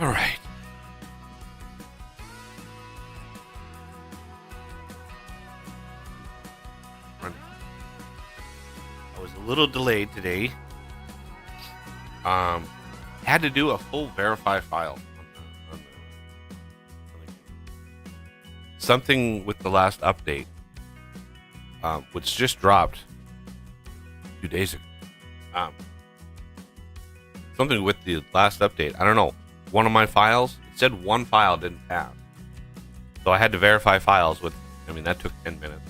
All right. I was a little delayed today. Had to do a full verify file. Something with the last update, which just dropped 2 days ago. Something with the last update. I don't know. One of my files, it said one file didn't pass. So I had to verify files with, I mean, that took 10 minutes.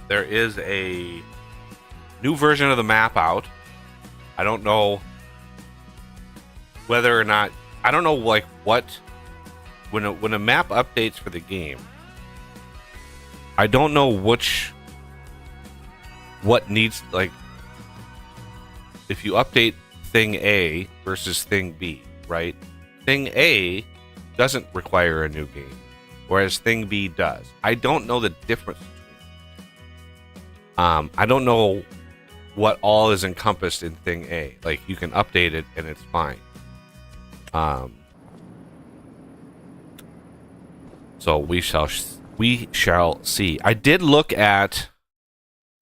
There is a new version of the map out. I don't know whether or not, I don't know like what, when a map updates for the game, I don't know what needs, like, if you update thing A versus thing B, right? Thing A doesn't require a new game, whereas thing B does. I don't know the difference between them. I don't know what all is encompassed in thing A. Like, you can update it and it's fine. So we shall see. I did look at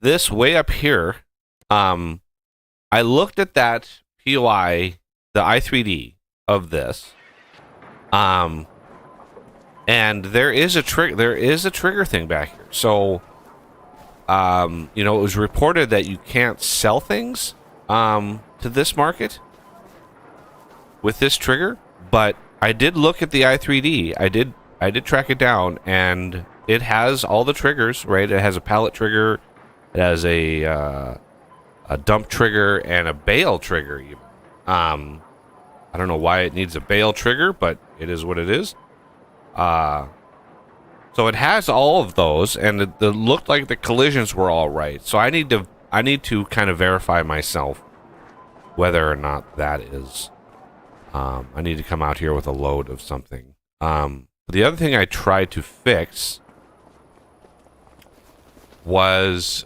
this way up here. I looked at that POI, the i3D of this. And there is a trigger thing back here. So you know, it was reported that you can't sell things to this market with this trigger, but I did look at the i3D. I did track it down, and it has all the triggers, right? It has a pallet trigger, it has a dump trigger, and a bale trigger even. I don't know why it needs a bale trigger, but it is what it is. So it has all of those, and it looked like the collisions were all right. So I need to kind of verify myself whether or not that is. I need to come out here with a load of something. The other thing I tried to fix was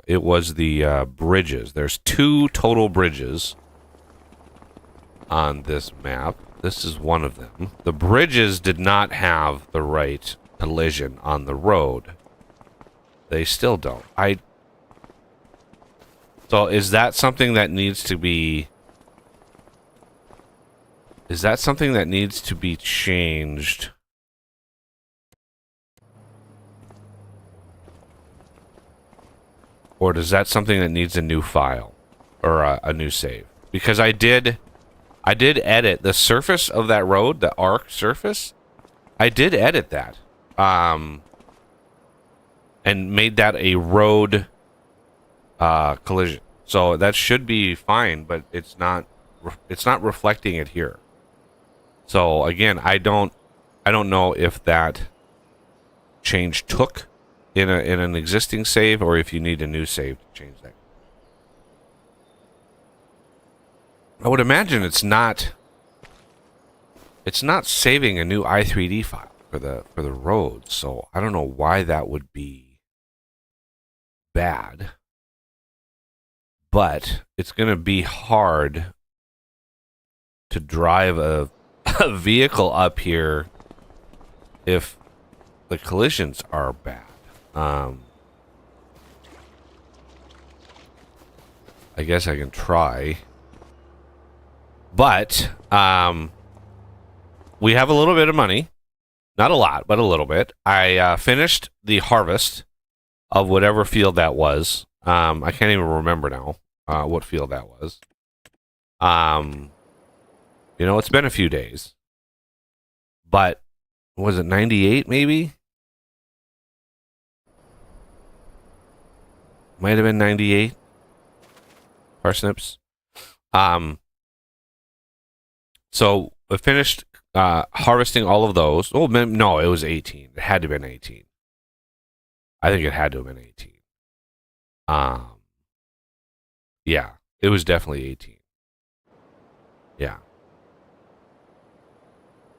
it was the bridges. There's 2 total bridges on this map. This is one of them. The bridges did not have the right collision on the road. They still don't. So is that something that needs to be... Is that something that needs to be changed? Or is that something that needs a new file? Or a new save? Because I did edit the surface of that road, the arc surface. I did edit that. And made that a road collision. So that should be fine, but it's not reflecting it here. So again, I don't know if that change took in an existing save, or if you need a new save to change that. I would imagine it's not saving a new i3D file for the road, so I don't know why that would be bad. But it's going to be hard to drive a vehicle up here if the collisions are bad. I guess I can try. But we have a little bit of money. Not a lot, but a little bit. I finished the harvest of whatever field that was. I can't even remember now what field that was. You know, it's been a few days. But was it 98 maybe? Might have been 98 parsnips. So I finished harvesting all of those. Oh, no, it was 18. It had to have been 18. I think it had to have been 18. Yeah, it was definitely 18. Yeah.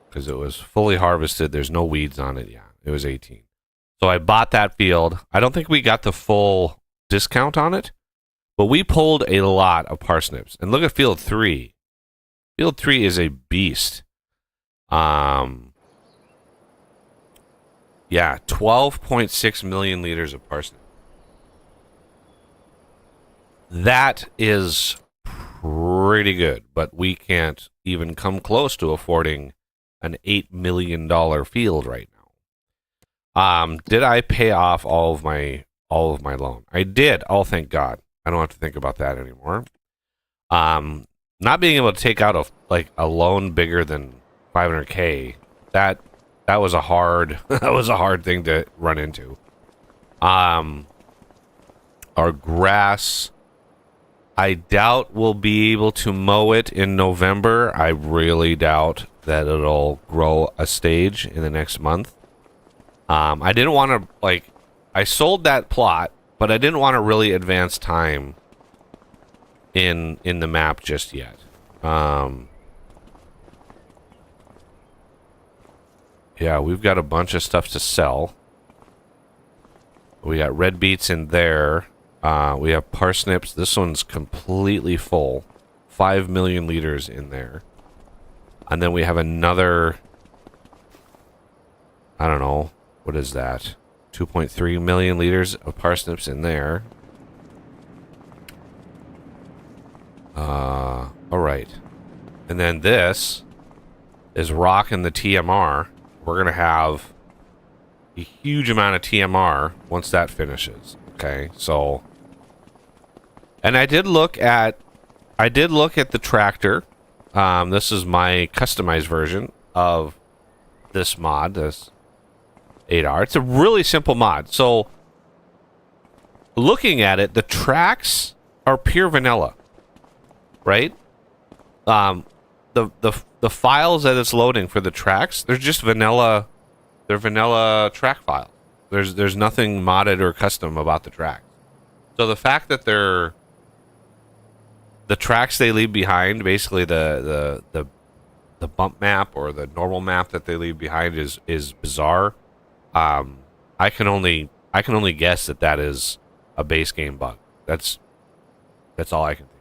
Because it was fully harvested. There's no weeds on it. Yeah, it was 18. So I bought that field. I don't think we got the full discount on it, but we pulled a lot of parsnips. And look at field 3. Field 3 is a beast. Yeah, 12.6 million liters of parsnip. That is pretty good, but we can't even come close to affording an $8 million field right now. Did I pay off all of my loan? I did. Oh, thank God. I don't have to think about that anymore. Not being able to take out a loan bigger than 500K, that was a hard thing to run into. Our grass, I doubt we'll be able to mow it in November. I really doubt that it'll grow a stage in the next month. I didn't want to, I sold that plot, but I didn't want to really advance time in the map just yet. Yeah, we've got a bunch of stuff to sell. We got red beets in there. We have parsnips. This one's completely full. 5 million liters in there. And then we have another, I don't know, what is that? 2.3 million liters of parsnips in there. All right. And then this is rocking the TMR. We're going to have a huge amount of TMR once that finishes. Okay, so... And I did look at the tractor. This is my customized version of this mod, this 8R. It's a really simple mod. So, looking at it, the tracks are pure vanilla, right? The files that it's loading for the tracks, they're just vanilla. They're vanilla track files. There's nothing modded or custom about the tracks. So the fact that they're the tracks they leave behind, basically the bump map or the normal map that they leave behind is bizarre. I can only guess that is a base game bug. That's all I can think.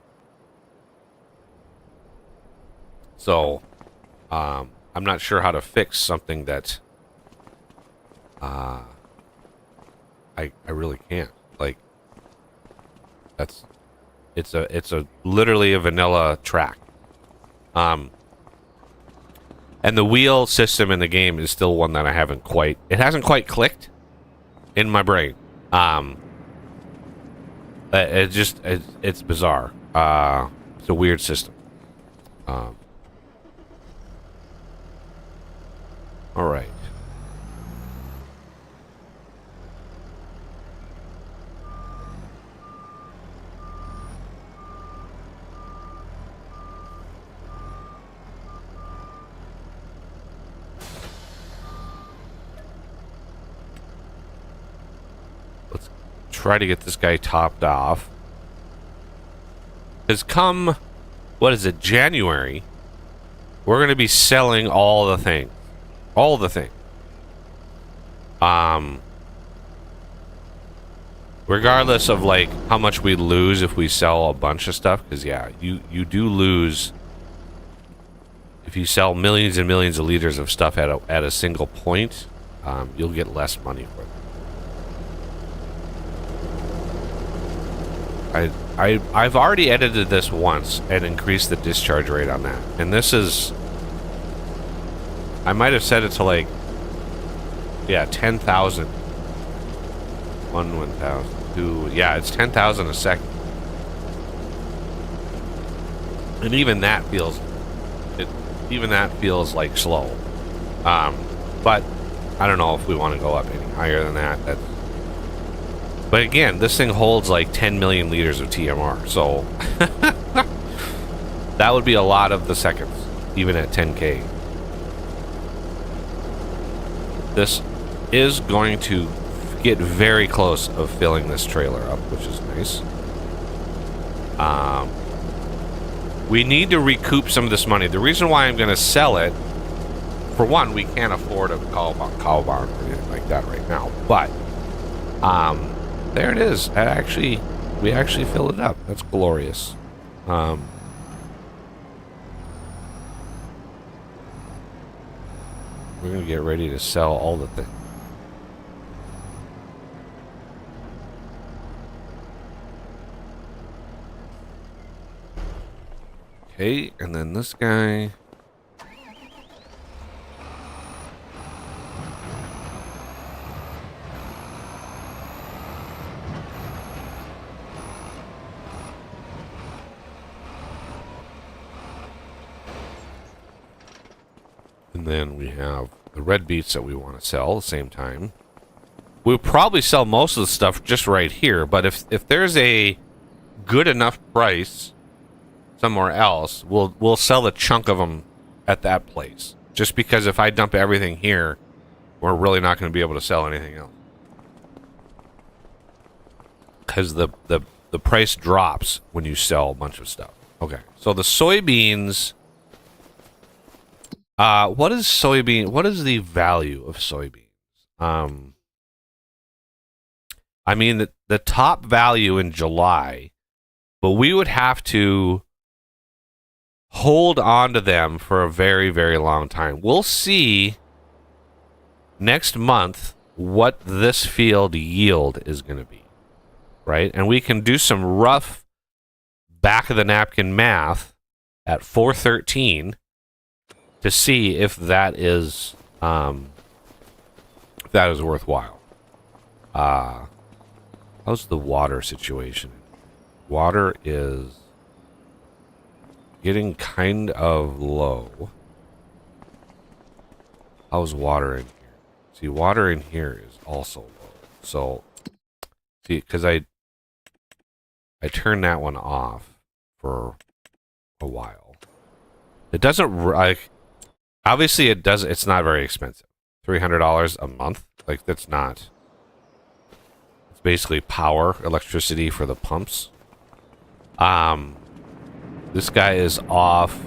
So I'm not sure how to fix something that I really can't. Like, it's a literally a vanilla track. And the wheel system in the game is still one that it hasn't quite clicked in my brain. It's bizarre. It's a weird system. All right. Let's try to get this guy topped off. Because come, what is it, January, we're going to be selling all the things. All the things. Regardless of like how much we lose if we sell a bunch of stuff, because yeah, you do lose if you sell millions and millions of liters of stuff at a single point. You'll get less money for it. I've already edited this once and increased the discharge rate on that, and this is. I might have set it to like, yeah, 10,000. 1,000, 2, yeah, it's 10,000 a second. And even that feels like slow. But I don't know if we want to go up any higher than that. But again, this thing holds like 10 million liters of TMR, so that would be a lot of the seconds, even at 10K. This is going to get very close of filling this trailer up, which is nice. We need to recoup some of this money. The reason why I'm going to sell it for one, we can't afford a cow barn or anything like that right now. But there it is. We actually filled it up. That's glorious. We're gonna get ready to sell all the things. Okay, and then this guy. And then we have the red beets that we want to sell at the same time. We'll probably sell most of the stuff just right here, but if there's a good enough price somewhere else, we'll sell a chunk of them at that place. Just because if I dump everything here, we're really not going to be able to sell anything else. Because the price drops when you sell a bunch of stuff. Okay, so the soybeans. What is soybean? What is the value of soybeans? I mean the top value in July, but we would have to hold on to them for a very, very long time. We'll see next month what this field yield is going to be, right? And we can do some rough back of the napkin math at 413 to see if that is worthwhile. How's the water situation? Water is getting kind of low. How's water in here? See, water in here is also low. So, see, because I turned that one off for a while. It doesn't like. Obviously, it does. It's not very expensive. $300 a month. Like that's not. It's basically power, electricity for the pumps. This guy is off.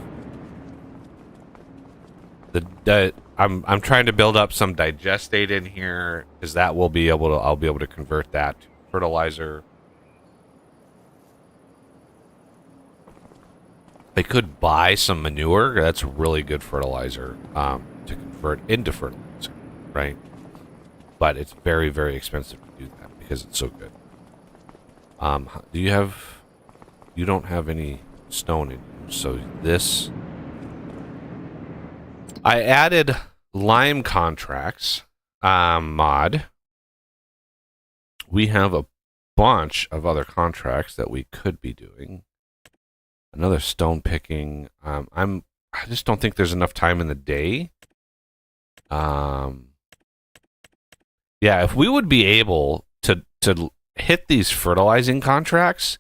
I'm trying to build up some digestate in here because that will be able to. I'll be able to convert that to fertilizer. I could buy some manure. That's really good fertilizer to convert into fertilizer, right? But it's very, very expensive to do that because it's so good. Do you have... You don't have any stone in you, so this... I added lime contracts mod. We have a bunch of other contracts that we could be doing. Another stone picking. I just don't think there's enough time in the day. Yeah, if we would be able to hit these fertilizing contracts,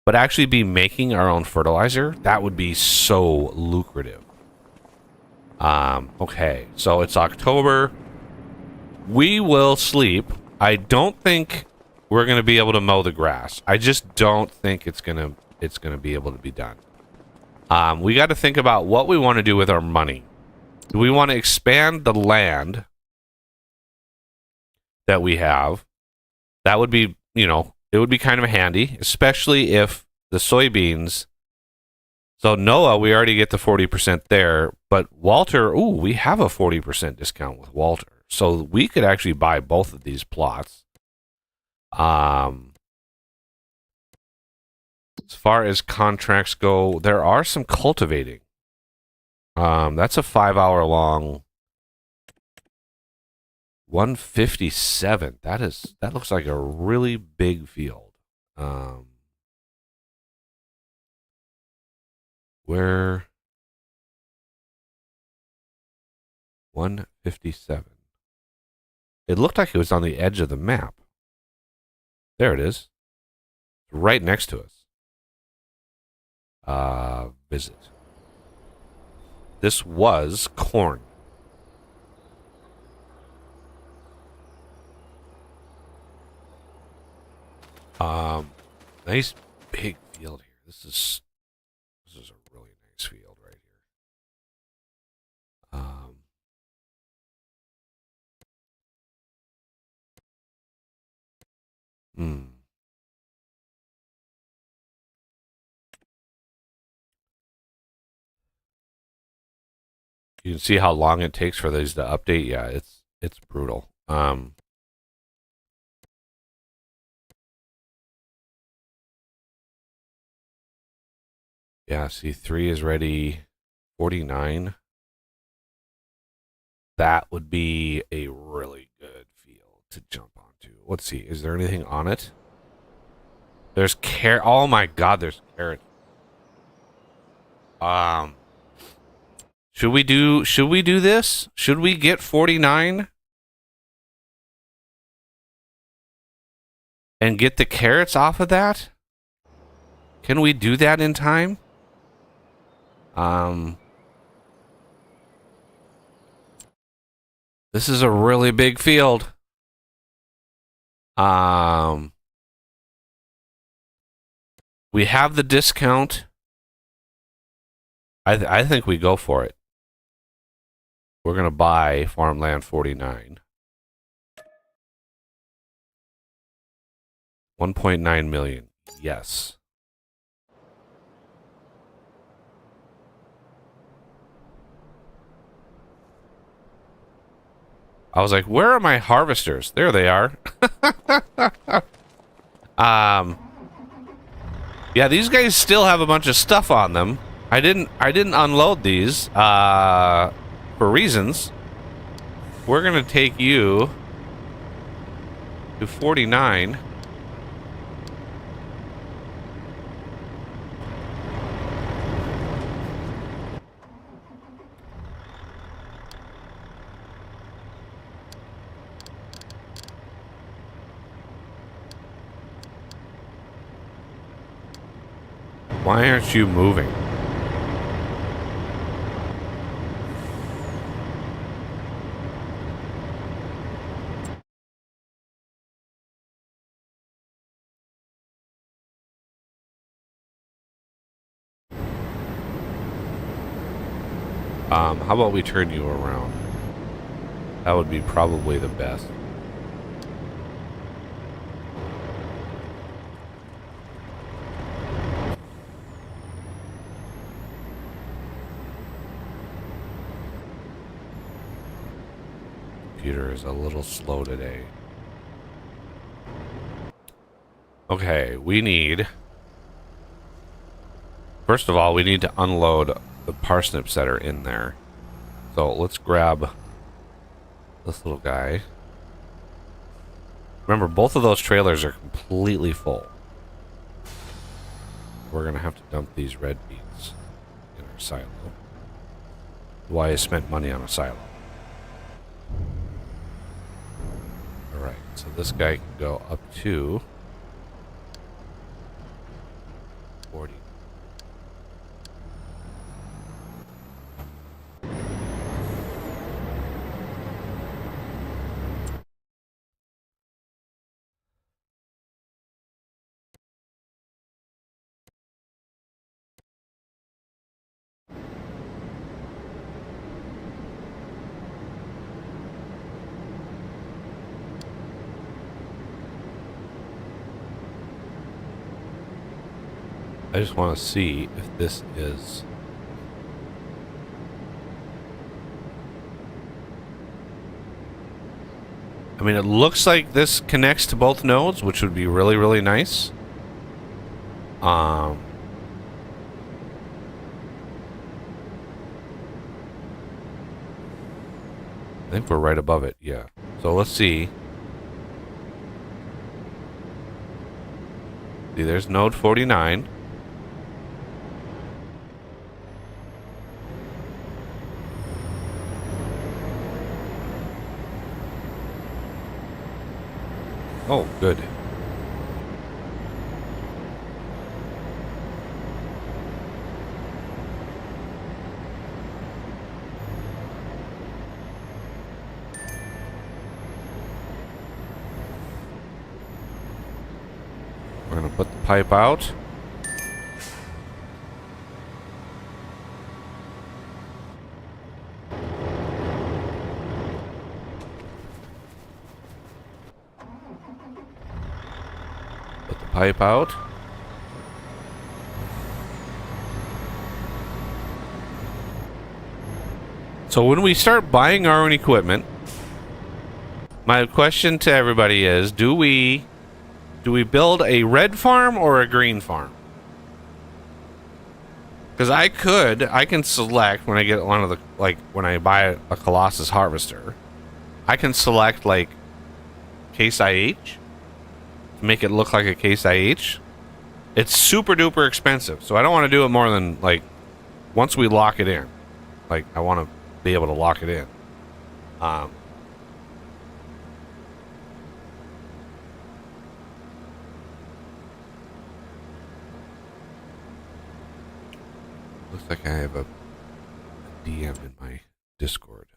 but actually be making our own fertilizer, that would be so lucrative. Okay, so it's October. We will sleep. I don't think we're gonna be able to mow the grass. I just don't think it's gonna be able to be done. We got to think about what we want to do with our money. Do we want to expand the land that we have? That would be, you know, it would be kind of handy, especially if the soybeans. So Noah, we already get the 40% there, but Walter, ooh, we have a 40% discount with Walter. So we could actually buy both of these plots. As far as contracts go, there are some cultivating. That's a 5-hour long 157. That looks like a really big field. Where 157. It looked like it was on the edge of the map. There it is. Right next to us. Visit. This was corn. Nice big field here. This is a really nice field right here. Hmm. You can see how long it takes for these to update. Yeah, it's brutal. Yeah, see, 3 is ready. 49. That would be a really good field to jump onto. Let's see. Is there anything on it? There's carrot. Oh my god, there's carrots. Um, should we do this? Should we get 49 and get the carrots off of that? Can we do that in time? This is a really big field. We have the discount. I think we go for it. We're gonna buy farmland 49. 1.9 million. Yes. I was like, where are my harvesters? There they are. Yeah, these guys still have a bunch of stuff on them. I didn't unload these for reasons. We're gonna take you to 49. Why aren't you moving? How about we turn you around? That would be probably the best. Computer is a little slow today. Okay, we need... First of all, we need to unload the parsnips that are in there. So let's grab this little guy. Remember, both of those trailers are completely full. We're going to have to dump these red beans in our silo. Why I spent money on a silo. Alright, so this guy can go up to 40. I just want to see if this is... I mean, it looks like this connects to both nodes, which would be really, really nice. I think we're right above it, yeah. So let's see. See, there's node 49. Oh, good. We're gonna put the pipe out. the pipe out. So when we start buying our own equipment, my question to everybody is, do we build a red farm or a green farm? Because I can select when I get one of the, like, when I buy a Colossus harvester, I can select, like, Case IH to make it look like a Case IH. It's super duper expensive, so I don't want to do it more than, like, once we lock it in. Like, I want to be able to lock it in. Looks like I have a DM in my Discord.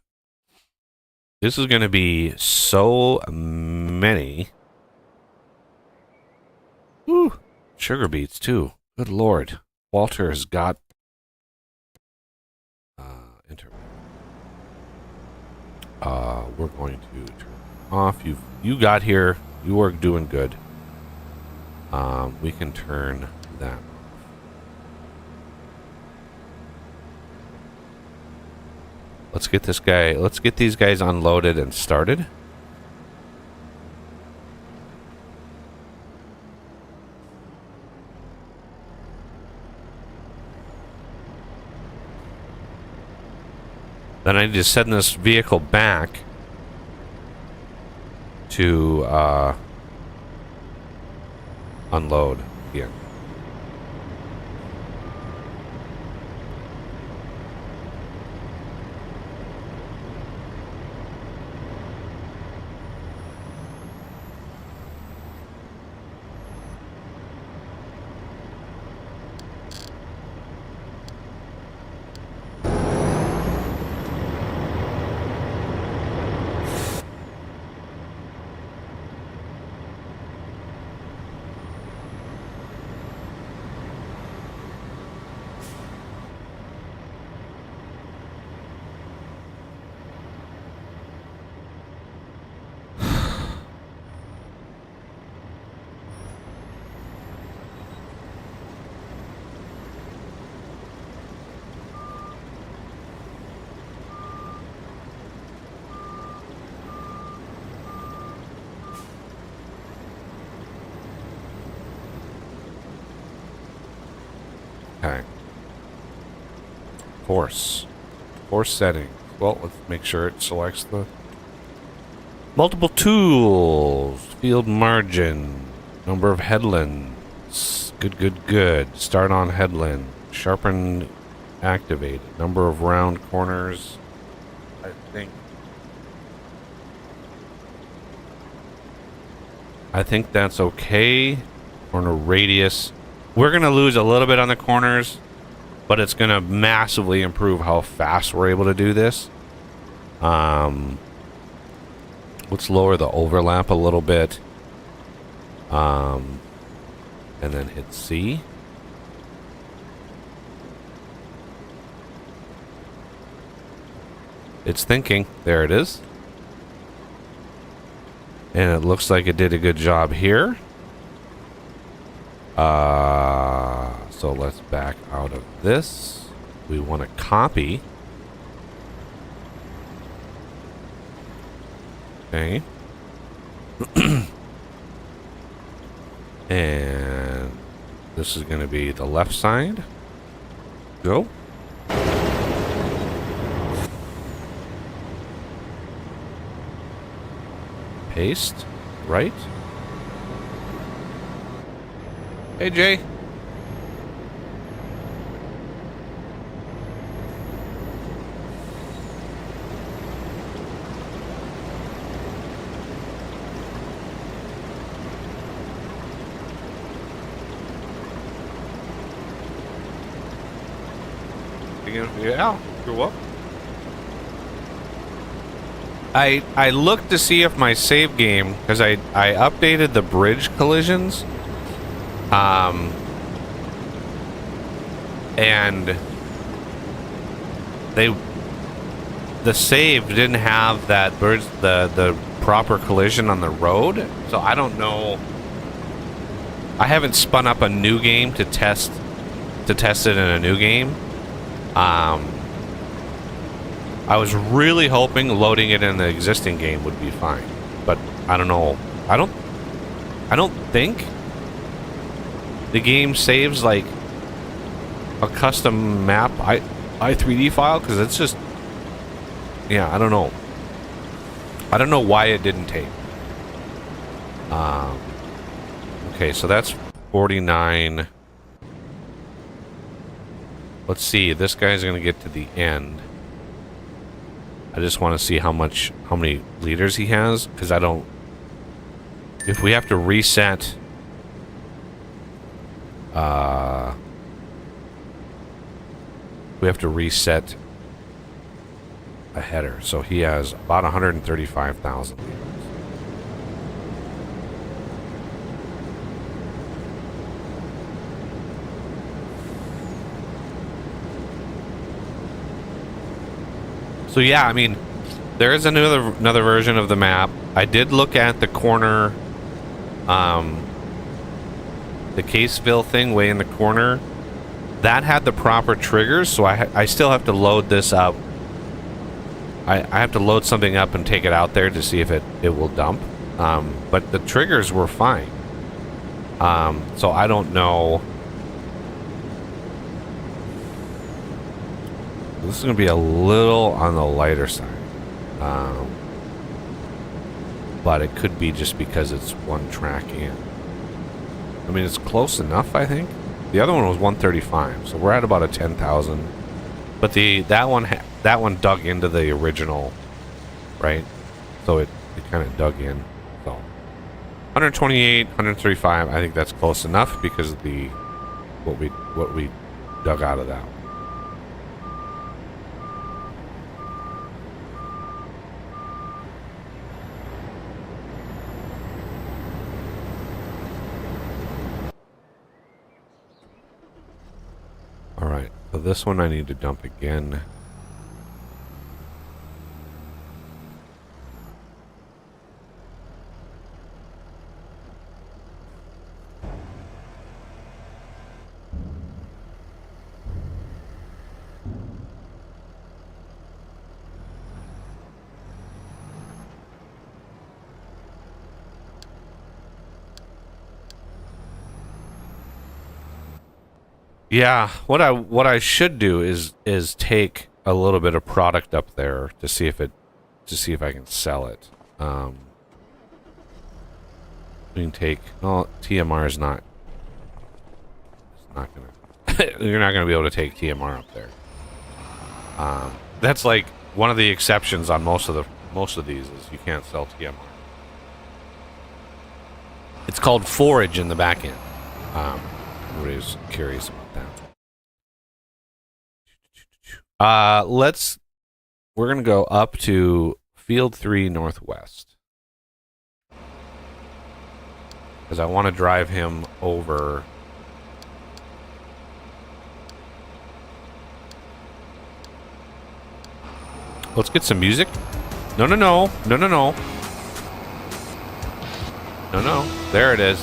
This is going to be so many. Woo! Sugar beets, too. Good lord. Walter has got... enter. We're going to turn off. You got here. You were doing good. We can turn that off. Let's get this guy, let's get these guys unloaded and started. Then I need to send this vehicle back to unload again. Okay. Force setting. Well, let's make sure it selects the multiple tools, field margin, number of headlands. Good. Start on headland. Sharpen activated. Number of round corners. I think that's okay. Corner radius. We're going to lose a little bit on the corners, but it's going to massively improve how fast we're able to do this. Let's lower the overlap a little bit. And then hit C. It's thinking. There it is. And it looks like it did a good job here. So let's back out of this. We want to copy. Okay. And this is going to be the left side. Go. Paste. Right. Hey, Jay. Yeah, grew up. I looked to see if my save game, because I updated the bridge collisions. And the save didn't have that the proper collision on the road, so I don't know I haven't spun up a new game to test it in a new game. I was really hoping loading it in the existing game would be fine, but I don't know. I don't think the game saves like a custom map i3D file, because it's just, yeah, I don't know. I don't know why it didn't take. Okay, so that's 49. Let's see. This guy's gonna get to the end. I just want to see how many liters he has, because I don't. If we have to reset, we have to reset a header. So he has about 135,000 liters. So yeah, I mean, there is another version of the map. I did look at the corner, the caseville thing way in the corner. That had the proper triggers, so I still have to load this up. I have to load something up and take it out there to see if it will dump. But the triggers were fine. So I don't know. This is going to be a little on the lighter side. But it could be just because it's one track in. I mean, it's close enough, I think. The other one was 135, so we're at about a 10,000. But that one dug into the original, right? So it kind of dug in. So 128, 135, I think that's close enough because of what we dug out of that. Alright, so this one I need to dump again. Yeah, what I should do is take a little bit of product up there to see if I can sell it. We can take. Oh, TMR is not. It's not gonna. You're not gonna be able to take TMR up there. That's like one of the exceptions on most of these is you can't sell TMR. It's called forage in the back end. Everybody's curious about that. We're gonna go up to Field 3 Northwest. Because I want to drive him over. Let's get some music. No. No. There it is.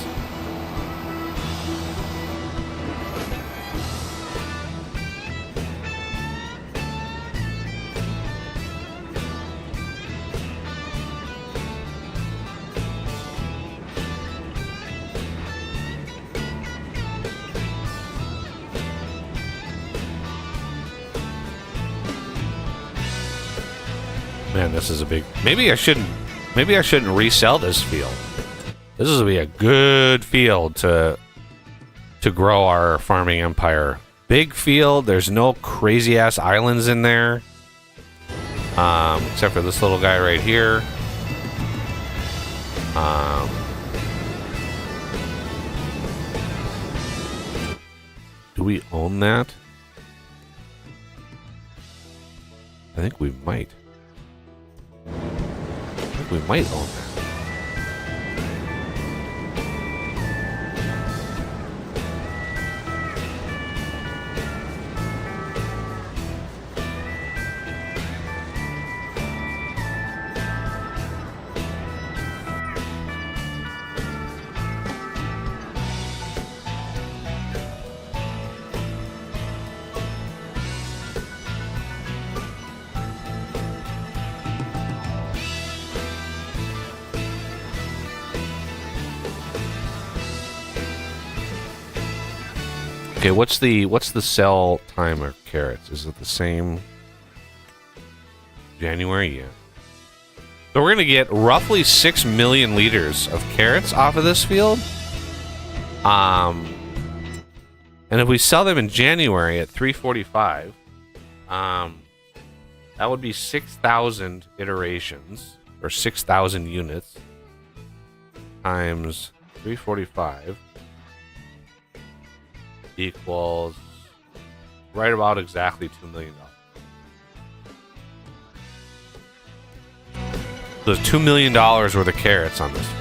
Man, this is a big... Maybe I shouldn't resell this field. This is going to be a good field to grow our farming empire. Big field. There's no crazy-ass islands in there. Except for this little guy right here. Do we own that? I think we might. We might own that. Okay, what's the sell time of carrots? Is it the same? January, yeah. So we're gonna get roughly 6 million liters of carrots off of this field. And if we sell them in January at 345, that would be 6,000 iterations or 6,000 units times 345 equals right about exactly $2 million. There's $2 million worth of carrots on this field.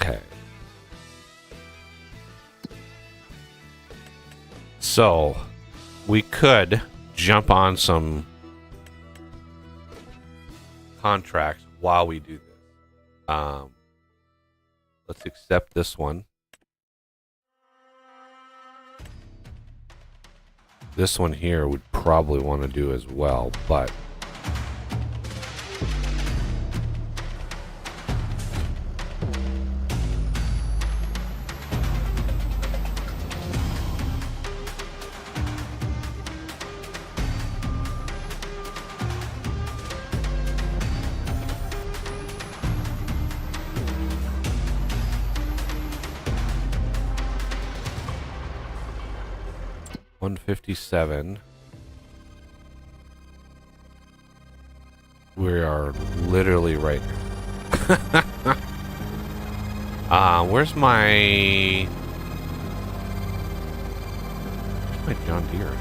Okay. So, we could jump on some contracts while we do this. Let's accept this one. This one here would probably want to do as well, but $157. We are literally right now. Where's my John Deere?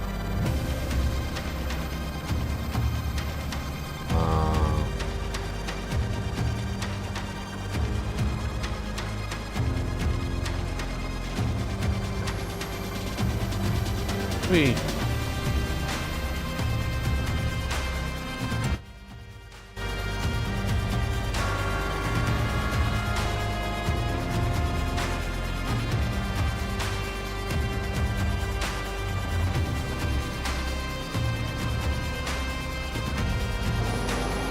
We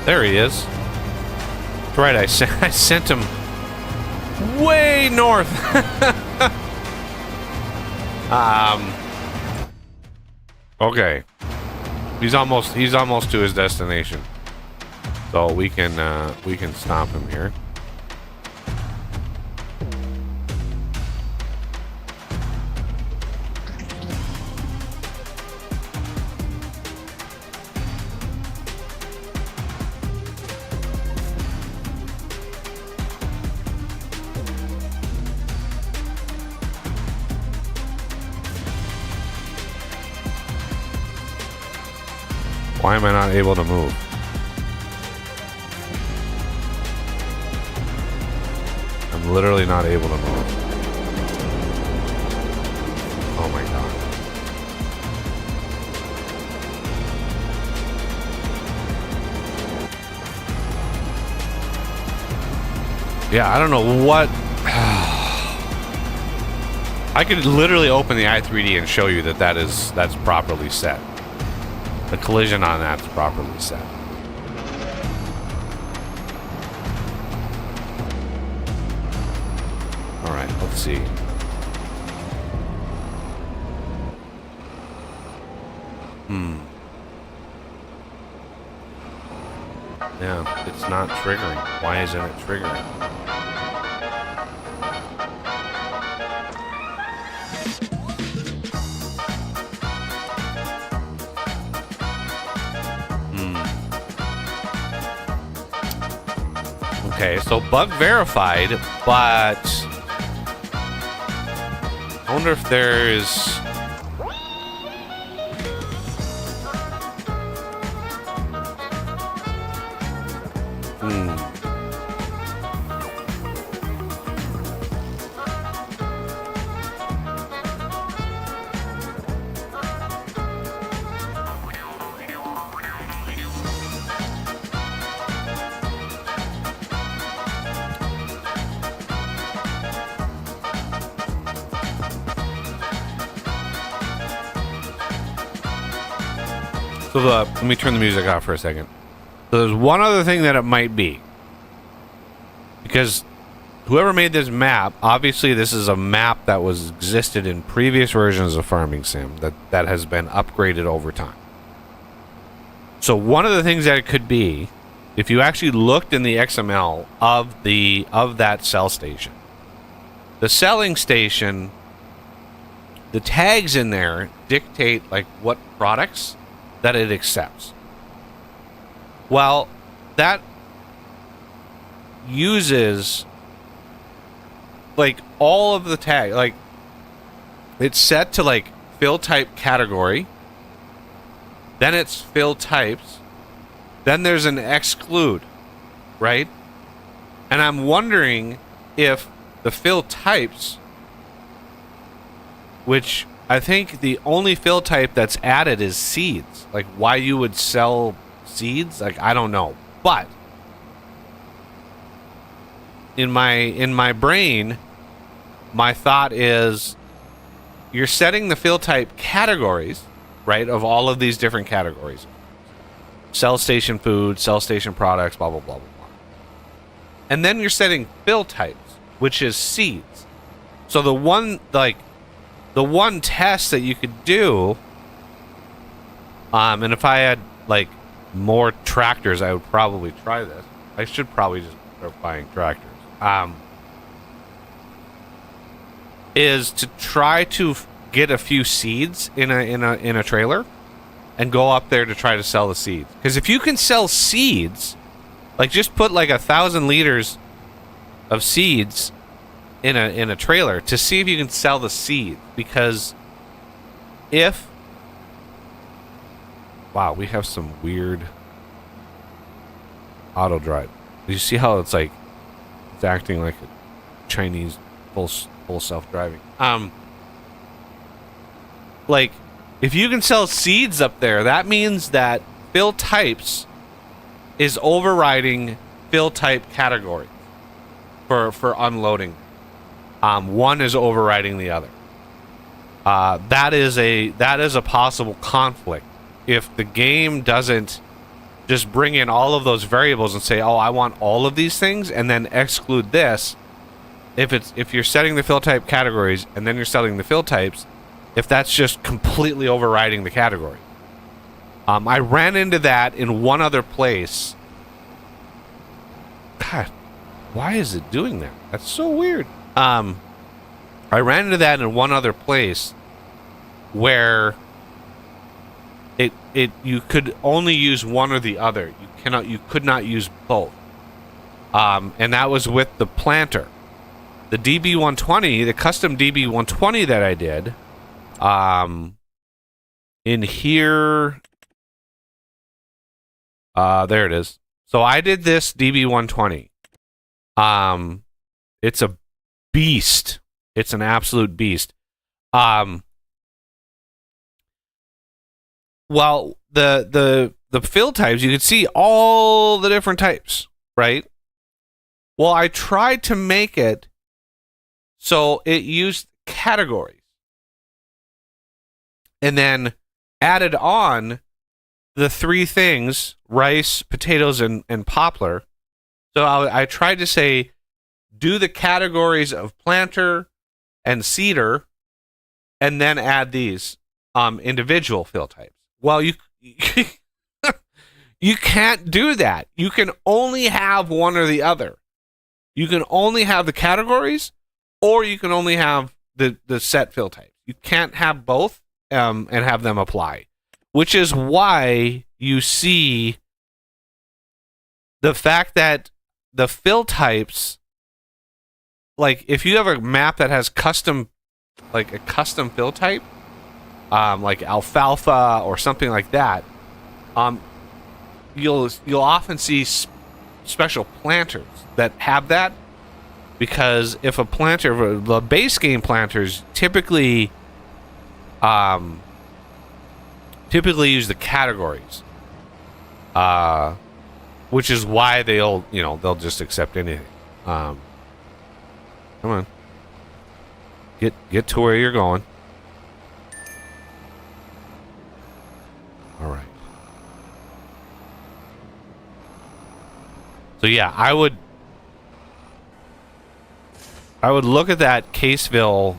There he is. That's right, I sent him way north. Okay. He's almost to his destination. So we can stop him here. Why am I not able to move? I'm literally not able to move. Oh my god. Yeah, I don't know what... I could literally open the i3D and show you that's properly set. The collision on that's properly set. Alright, let's see. Yeah, it's not triggering. Why isn't it triggering? Okay, so bug verified, but I wonder if there's... So let me turn the music off for a second. So there's one other thing that it might be. Because whoever made this map, obviously this is a map that was existed in previous versions of Farming Sim that has been upgraded over time. So one of the things that it could be, if you actually looked in the XML of that sell station, the selling station, the tags in there dictate like what products that it accepts. Well, that uses like all of the tag, like it's set to like fill type category, then it's fill types, then there's an exclude, right? And I'm wondering if the fill types, which I think the only fill type that's added is seeds. Like why you would sell seeds, like I don't know. But in my brain, my thought is you're setting the fill type categories, right, of all of these different categories. Sell station food, sell station products, blah blah blah blah blah. And then you're setting fill types, which is seeds. So the one test that you could do, and if I had like more tractors, I would probably try this. I should probably just start buying tractors. Is to try to get a few seeds in a trailer, and go up there to try to sell the seeds. Because if you can sell seeds, like just put like 1,000 liters of seeds in a trailer to see if you can sell the seed. Because if wow, we have some weird auto drive. Do you see how it's like it's acting like a Chinese full self-driving? Like if you can sell seeds up there, that means that fill types is overriding fill type category for unloading. One is overriding the other. That is a possible conflict if the game doesn't just bring in all of those variables and say, oh, I want all of these things, and then exclude this. If you're setting the fill type categories and then you're setting the fill types, if that's just completely overriding the category. I ran into that in one other place. God, why is it doing that? That's so weird. I ran into that in one other place where you could only use one or the other. You could not use both. And that was with the planter. The DB120, the custom DB120 that I did, in here, there it is. So I did this DB120. It's a beast. It's an absolute beast. Well, the fill types, you can see all the different types, right? Well, I tried to make it so it used categories. And then added on the three things, rice, potatoes, and poplar. So I tried to say, do the categories of planter and seeder, and then add these individual fill types. Well, you you can't do that. You can only have one or the other. You can only have the categories, or you can only have the set fill types. You can't have both and have them apply, which is why you see the fact that the fill types, like if you have a map that has custom, like a custom fill type, like alfalfa or something like that, you'll often see special planters that have that, because if a planter, the base game planters typically use the categories, which is why they'll just accept anything. Come on, get to where you're going. All right. So yeah, I would look at that Caseville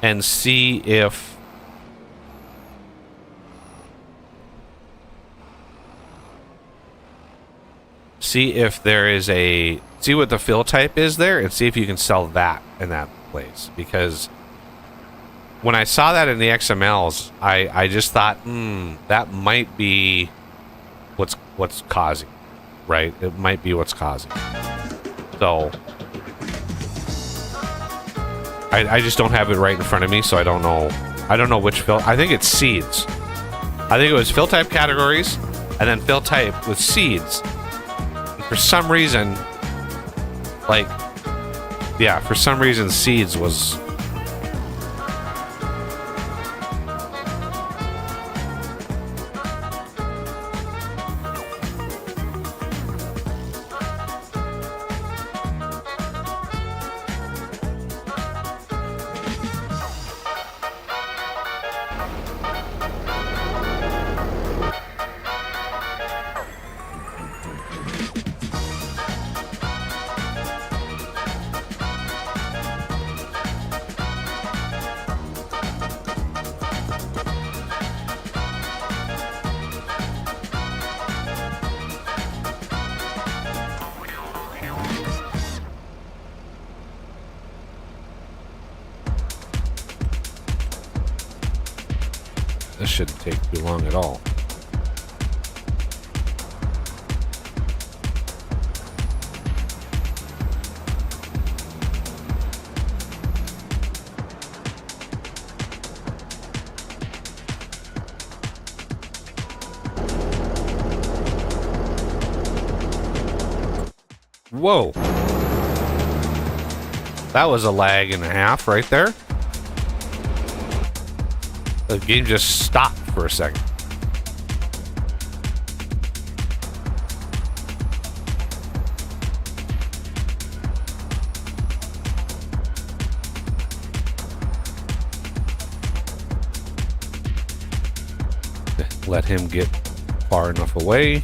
and see if there is see what the fill type is there and see if you can sell that in that place. Because when I saw that in the XMLs, I just thought, that might be what's causing, right? It might be what's causing. So I just don't have it right in front of me, so I don't know which fill. I think it's seeds. I think it was fill type categories and then fill type with seeds. And for some reason, seeds was. This shouldn't take too long at all. Whoa. That was a lag and a half right there. The game just stopped for a second. Let him get far enough away.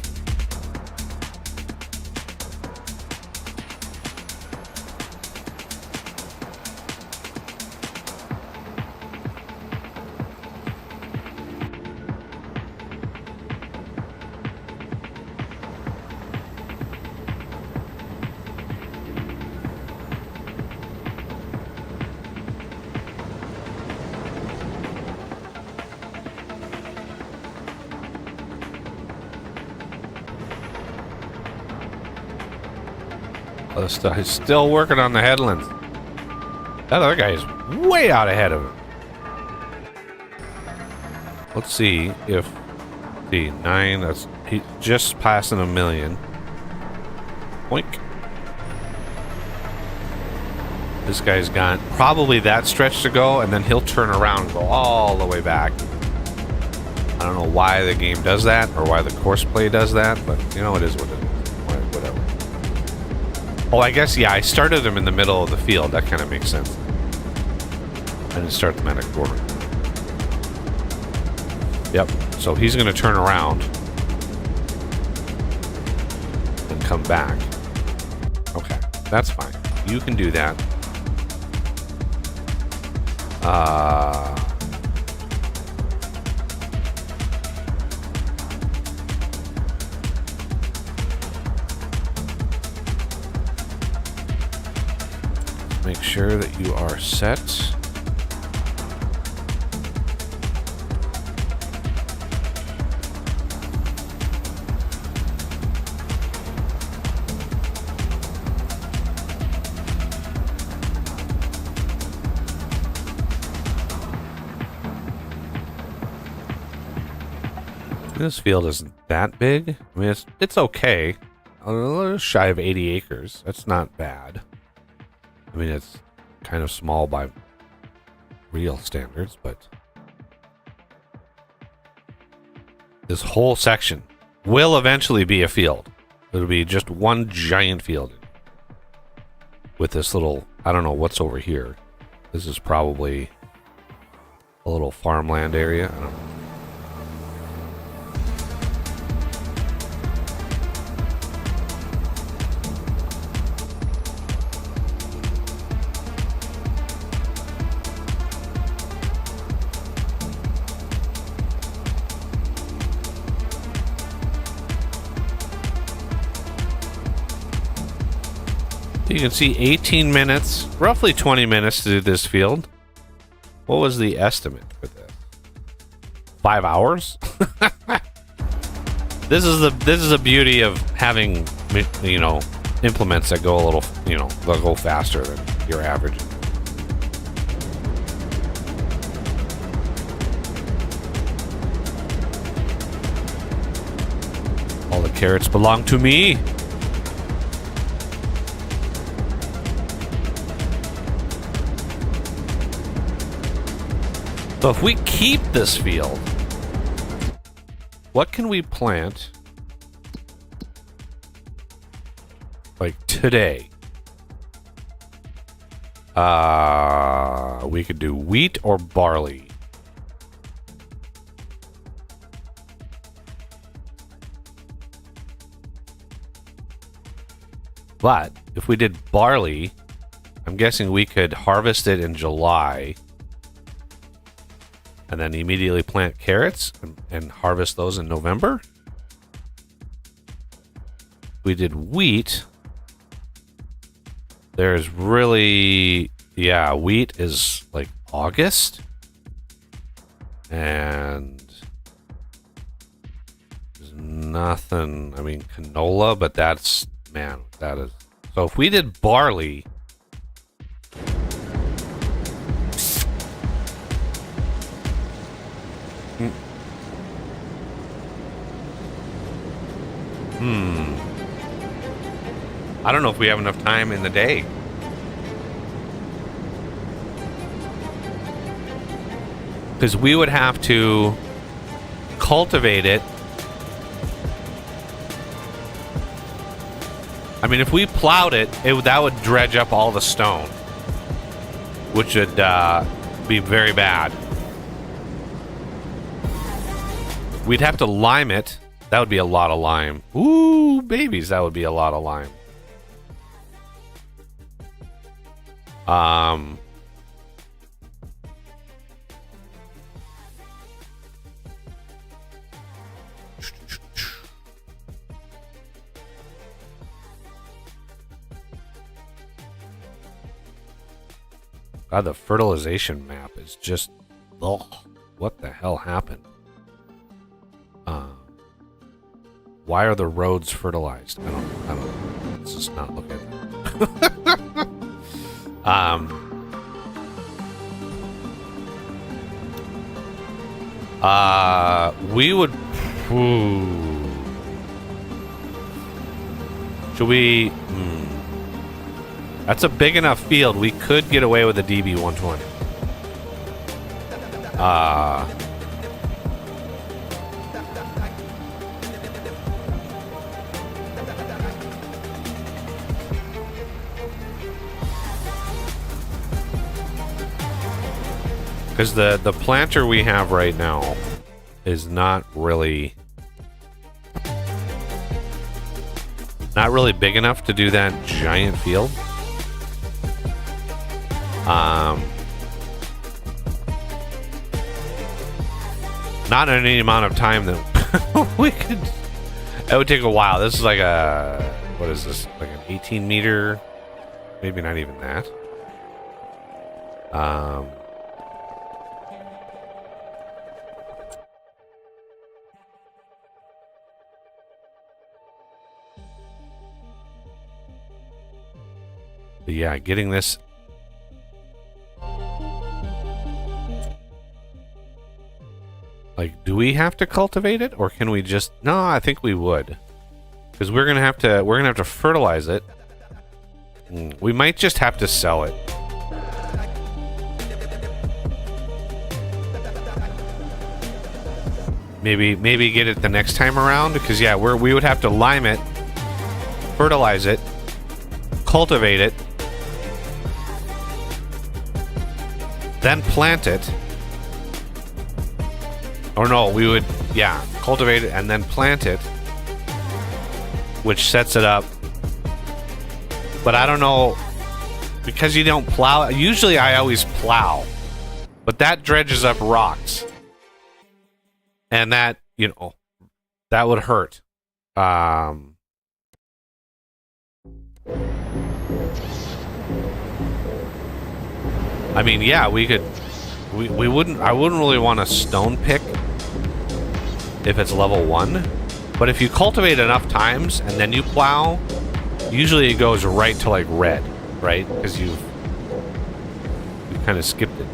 He's still working on the headlands. That other guy is way out ahead of him. Let's see if the 9. He's just passing 1 million. Boink. This guy's got probably that stretch to go, and then he'll turn around and go all the way back. I don't know why the game does that or why the course play does that, but you know, it is what it is. Whatever. Oh, I guess, yeah, I started him in the middle of the field. That kind of makes sense. I didn't start them at a corner. Yep. So he's going to turn around and come back. Okay. That's fine. You can do that. Make sure that you are set. This field isn't that big. I mean, it's okay. A little shy of 80 acres. That's not bad. I mean, it's kind of small by real standards, but this whole section will eventually be a field. It'll be just one giant field with this little, I don't know what's over here. This is probably a little farmland area. I don't know. So you can see 18 minutes, roughly 20 minutes to do this field. What was the estimate for this? 5 hours? This is the beauty of having, you know, implements that go a little, you know, they'll go faster than your average. All the carrots belong to me. So if we keep this field, what can we plant like today? We could do wheat or barley. But if we did barley, I'm guessing we could harvest it in July and then immediately plant carrots and harvest those in November. If we did wheat, there's really, yeah, wheat is like August. And there's nothing, I mean, canola, but that's, man, that is. So if we did barley, I don't know if we have enough time in the day. Because we would have to cultivate it. I mean, if we plowed it, that would dredge up all the stone, which would be very bad. We'd have to lime it. That would be a lot of lime. Ooh, babies, that would be a lot of lime. God, the fertilization map is just, ugh, what the hell happened? Why are the roads fertilized? I don't. Let's just not look at that. We would. Should we? That's a big enough field. We could get away with a DB120. Because the planter we have right now is not really big enough to do that giant field. Not in any amount of time that we could. It would take a while. This is like a, what is this? Like an 18 meter, maybe not even that. But yeah, getting this. Like, do we have to cultivate it, or can we just? No, I think we would, because we're gonna have to fertilize it. We might just have to sell it. Maybe get it the next time around, because yeah, we would have to lime it, fertilize it, cultivate it, then plant it. Or no, we would, yeah, cultivate it and then plant it, which sets it up. But I don't know, because you don't plow. Usually I always plow, but that dredges up rocks. And that, you know, that would hurt. I mean, yeah, we could. We wouldn't. I wouldn't really want a stone pick if it's level 1. But if you cultivate enough times and then you plow, usually it goes right to like red, right? Because you've kind of skipped it.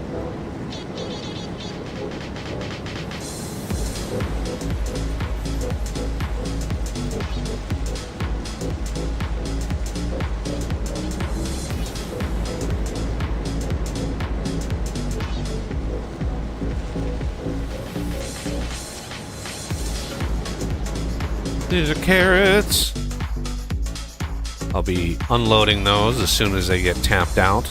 These are carrots. I'll be unloading those as soon as they get tapped out.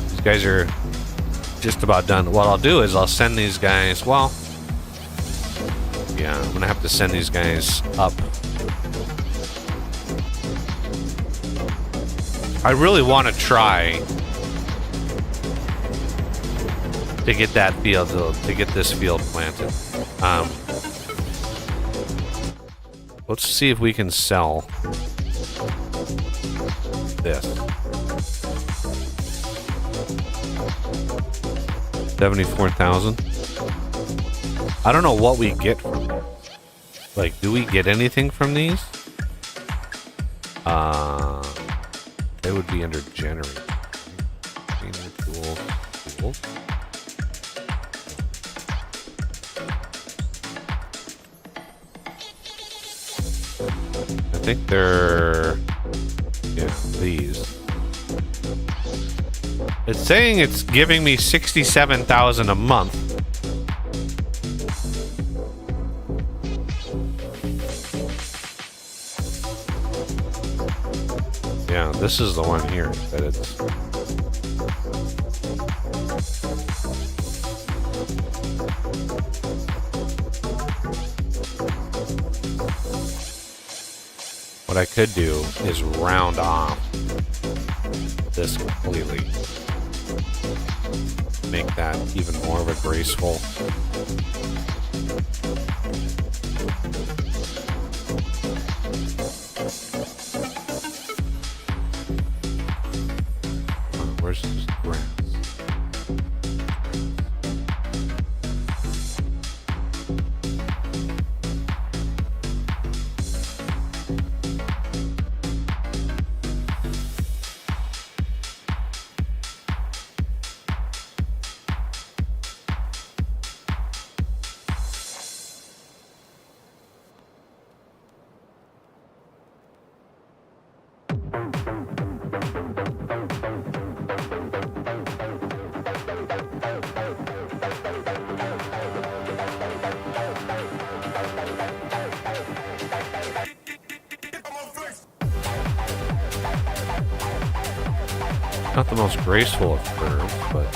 These guys are just about done. What I'll do is I'll send these guys, well, yeah, I'm gonna have to send these guys up. I really want to try to get that field, to get this field planted. Let's see if we can sell this. 74,000. I don't know what we get from them. Like, do we get anything from these? They would be under generate. Tools. I think they're, yeah, these. It's saying it's giving me 67,000 a month. Yeah, this is the one here that it's. What I could do is round off this completely. Make that even more of a graceful. Where's this grass? Not the most graceful of curves, but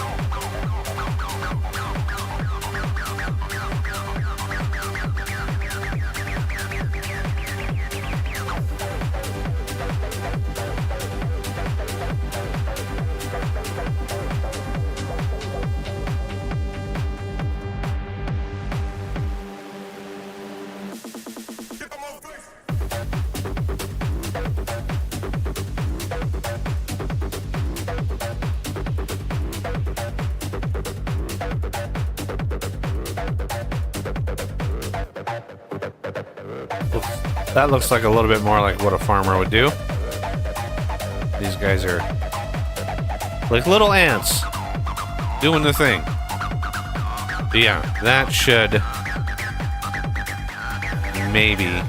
that looks like a little bit more like what a farmer would do. These guys are like little ants doing the thing. But yeah, that should maybe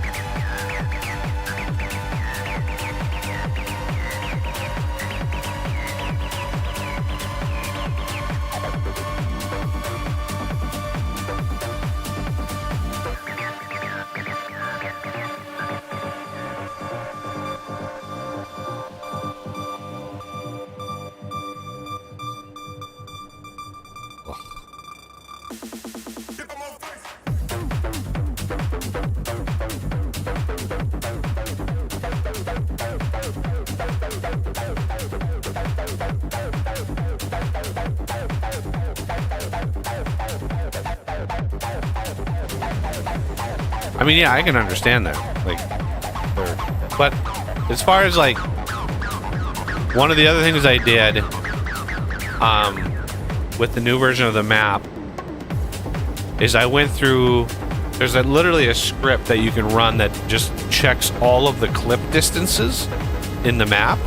I mean, yeah, I can understand that. Like, they're But as far as like, one of the other things I did with the new version of the map is I went through, there's literally a script that you can run that just checks all of the clip distances in the map,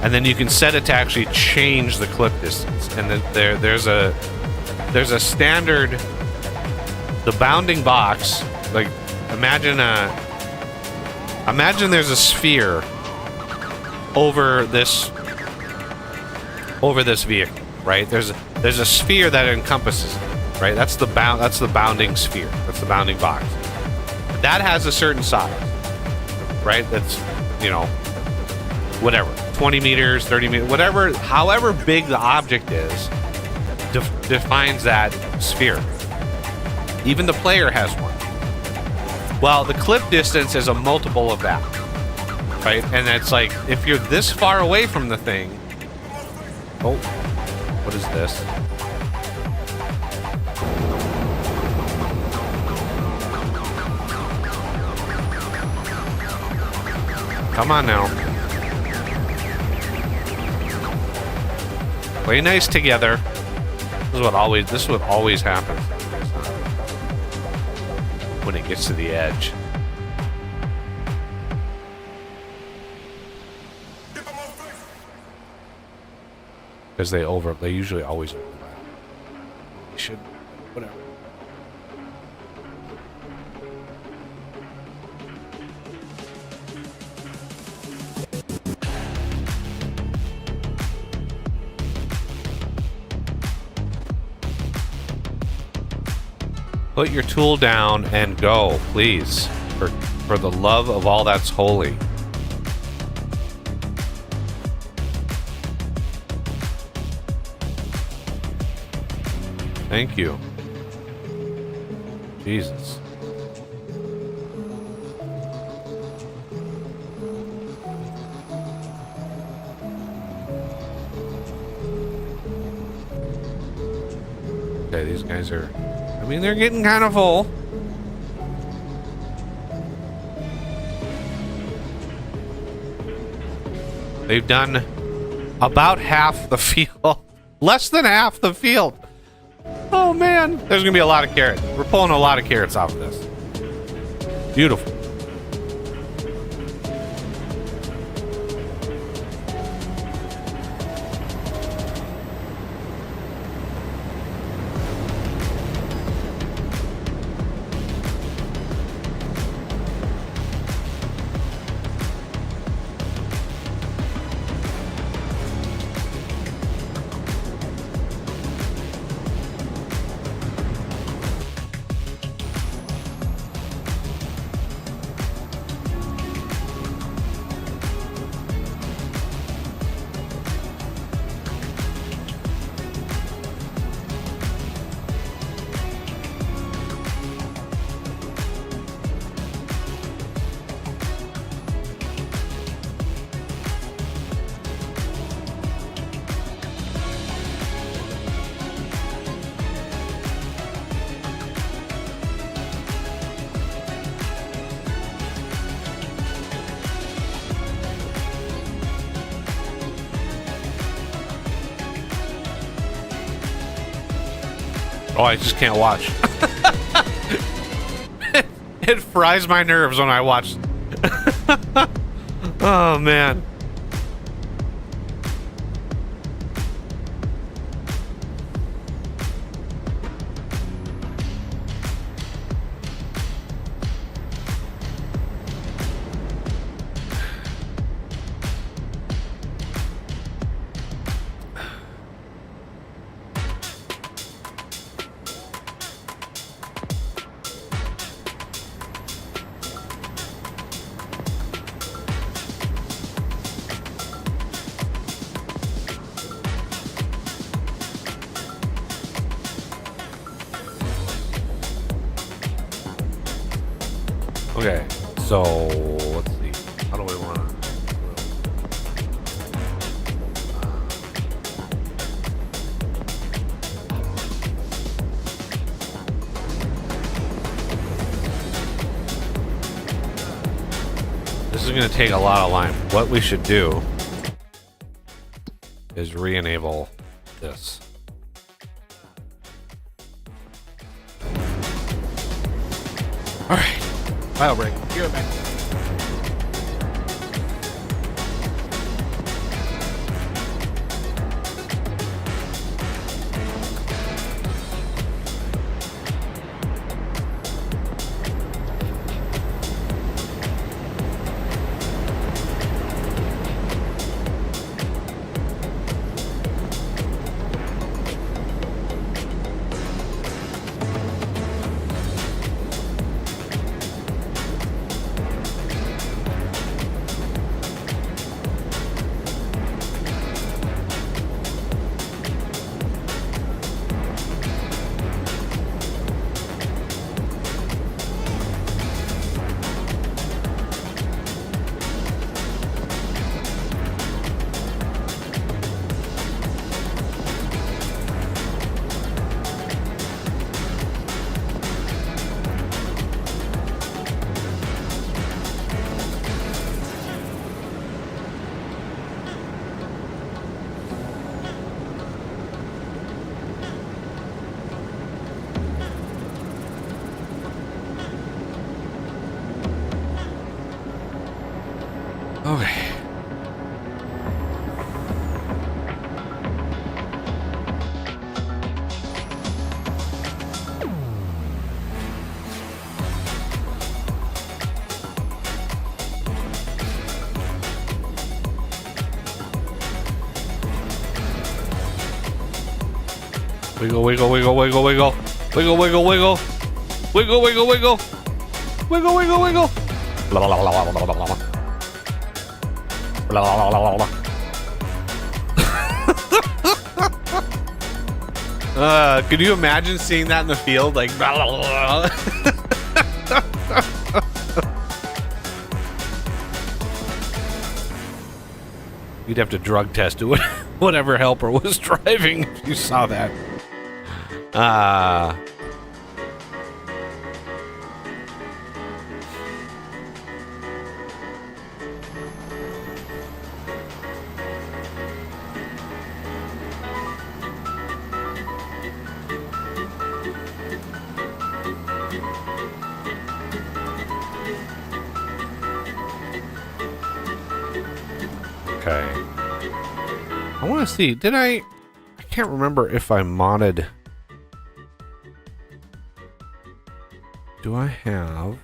and then you can set it to actually change the clip distance. And then there's a standard, the bounding box, like imagine there's a sphere over this vehicle, right? There's a sphere that encompasses it, right? That's the bounding sphere. That's the bounding box. That has a certain size, right? That's, you know, whatever, 20 meters, 30 meters, whatever, however big the object is, defines that sphere. Even the player has one. Well, the clip distance is a multiple of that, right? And it's like, if you're this far away from the thing... Oh, what is this? Come on now. Play nice together. This is what always happens when it gets to the edge. Because they usually always overlap. They should, whatever. Put your tool down and go, please. For the love of all that's holy. Thank you. Jesus. Okay, these guys are... I mean, they're getting kind of full. They've done about half the field. Less than half the field. Oh, man. There's going to be a lot of carrots. We're pulling a lot of carrots off of this. Beautiful. Oh, I just can't watch. It fries my nerves when I watch. Oh, man. Okay, so let's see. How do I want to? This is going to take a lot of lime. What we should do is re-enable this. All right. File break. Give it back. Okay. Wiggle, wiggle, wiggle, wiggle, wiggle. Wiggle, wiggle, wiggle. Wiggle, wiggle, wiggle. Wiggle, wiggle, wiggle. Blah, blah, blah, blah, blah, blah, blah. Blah, blah, blah, blah, blah. Could you imagine seeing that in the field? Like, blah, blah, blah. You'd have to drug test it, whatever helper was driving if you saw that. Okay. I want to see, did I can't remember if I modded. Do I have?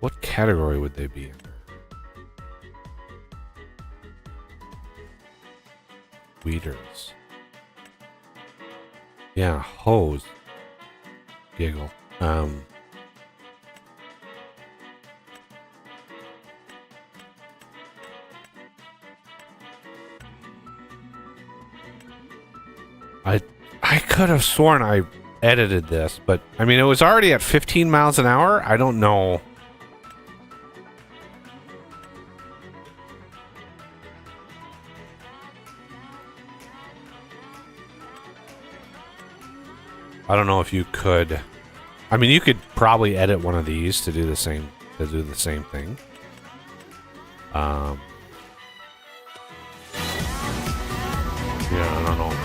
What category would they be in? Weeders. Yeah, hose. Giggle. I could have sworn I edited this, but I mean, it was already at 15 miles an hour. I don't know. I don't know if you could. I mean, you could probably edit one of these to do the same thing. Yeah, I don't know.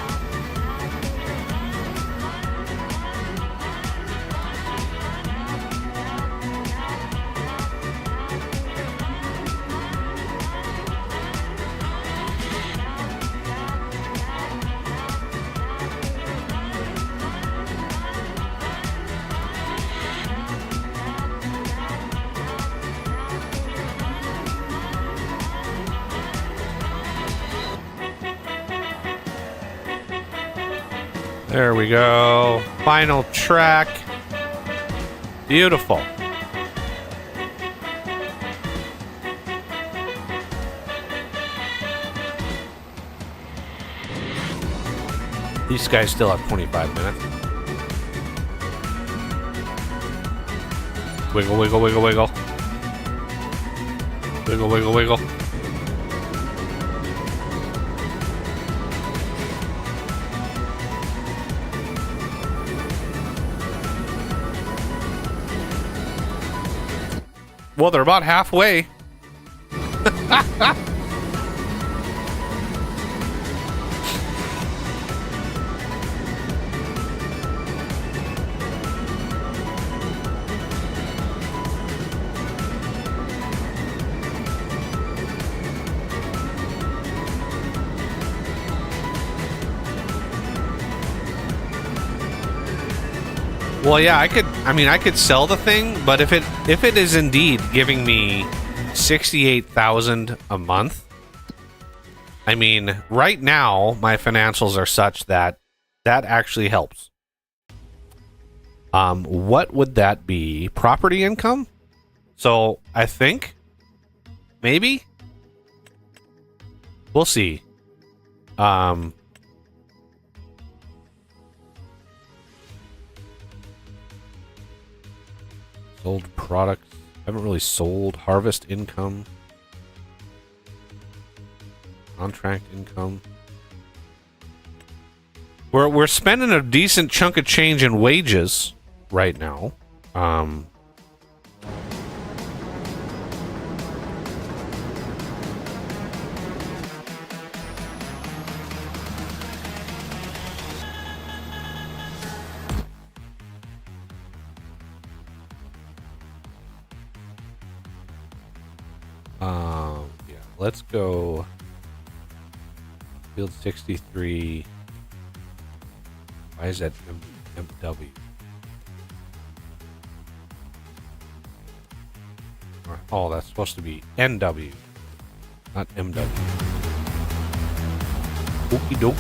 There we go. Final track. Beautiful. These guys still have 25 minutes. Wiggle, wiggle, wiggle, wiggle. Wiggle, wiggle, wiggle. Well, they're about halfway. Well, yeah, I could sell the thing, but if it is indeed giving me 68,000 a month, I mean, right now my financials are such that actually helps. What would that be? Property income? So I think maybe we'll see. Sold products. Haven't really sold. Harvest income. Contract income. We're spending a decent chunk of change in wages right now. Yeah, let's go field 63. Why is that MW? Oh, that's supposed to be NW, not MW. Okie doke.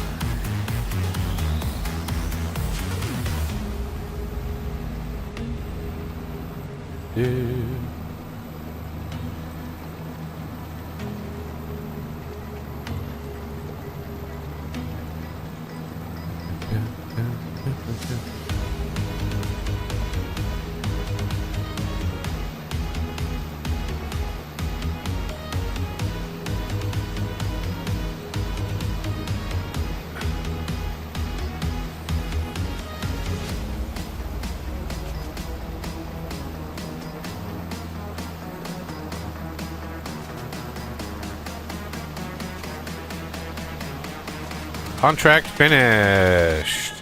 Contract finished.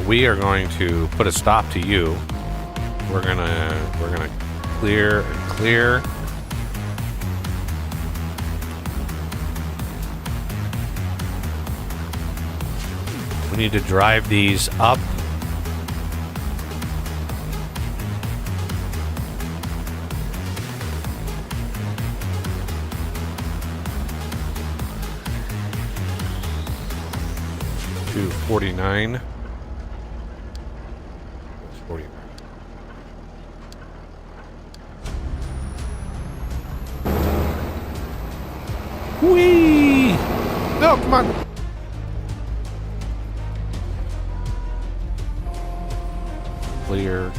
We are going to put a stop to you. We're gonna clear and clear. We need to drive these up. To 49. 49. Whee! No, come on. Clear.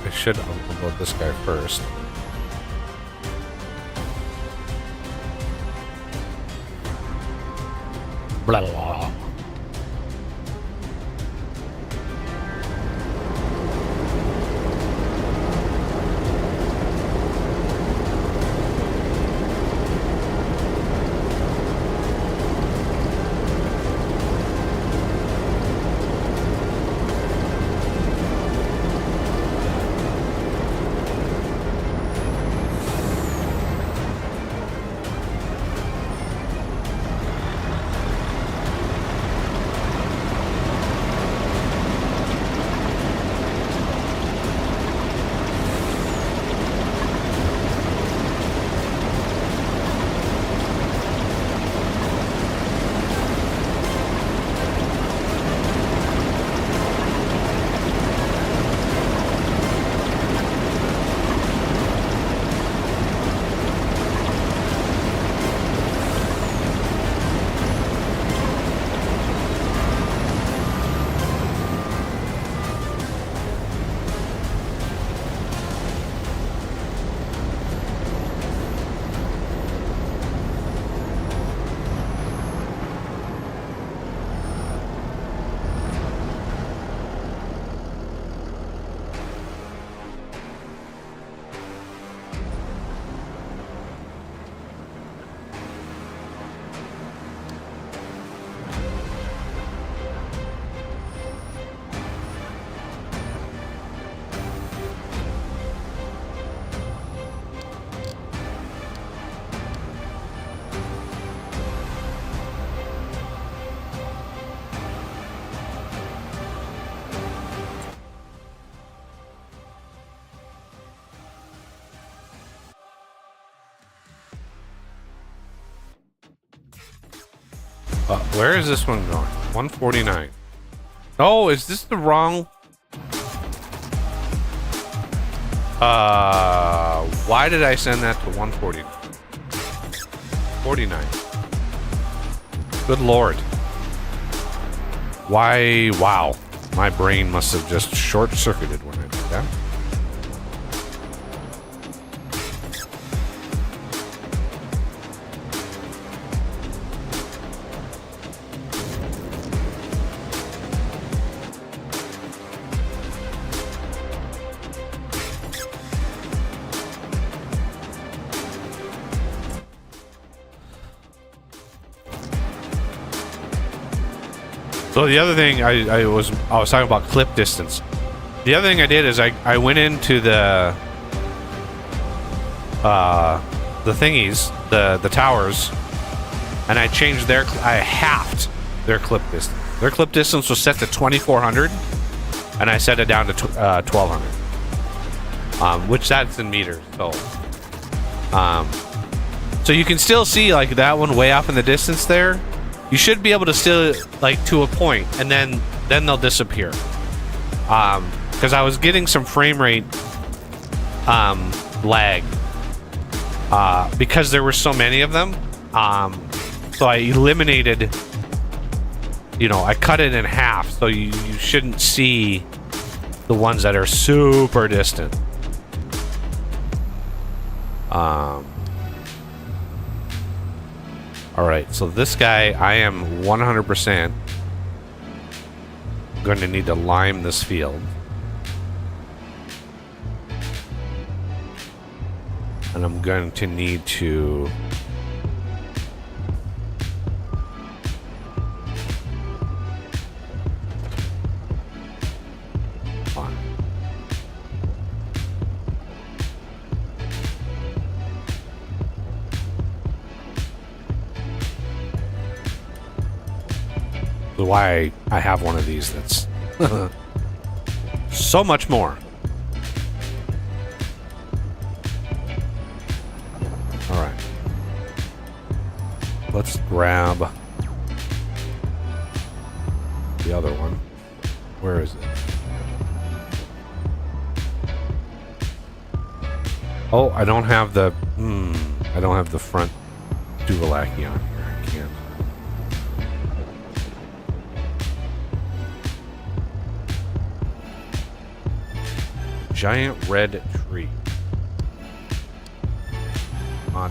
I should unload this guy first. Blah, blah, blah. Where is this one going? 149. Oh, is this the wrong? Why did I send that to 149? 49. Good lord. Why? Wow. My brain must have just short-circuited when I did that. So the other thing I was talking about clip distance. The other thing I did is I went into the thingies, the towers, and I changed I halved their clip distance. Their clip distance was set to 2400, and I set it down to 1200. Which that's in meters. So you can still see like that one way off in the distance there. You should be able to still, like, to a point, and then they'll disappear. Because I was getting some frame rate lag because there were so many of them. So I eliminated, I cut it in half, so you shouldn't see the ones that are super distant. Alright, so this guy, I am 100% going to need to lime this field. And I'm going to need to... Why I have one of these that's so much more. All right, let's grab the other one. Where is it? Oh, I don't have the front Duvalaki on here. I can't. Giant red tree. On.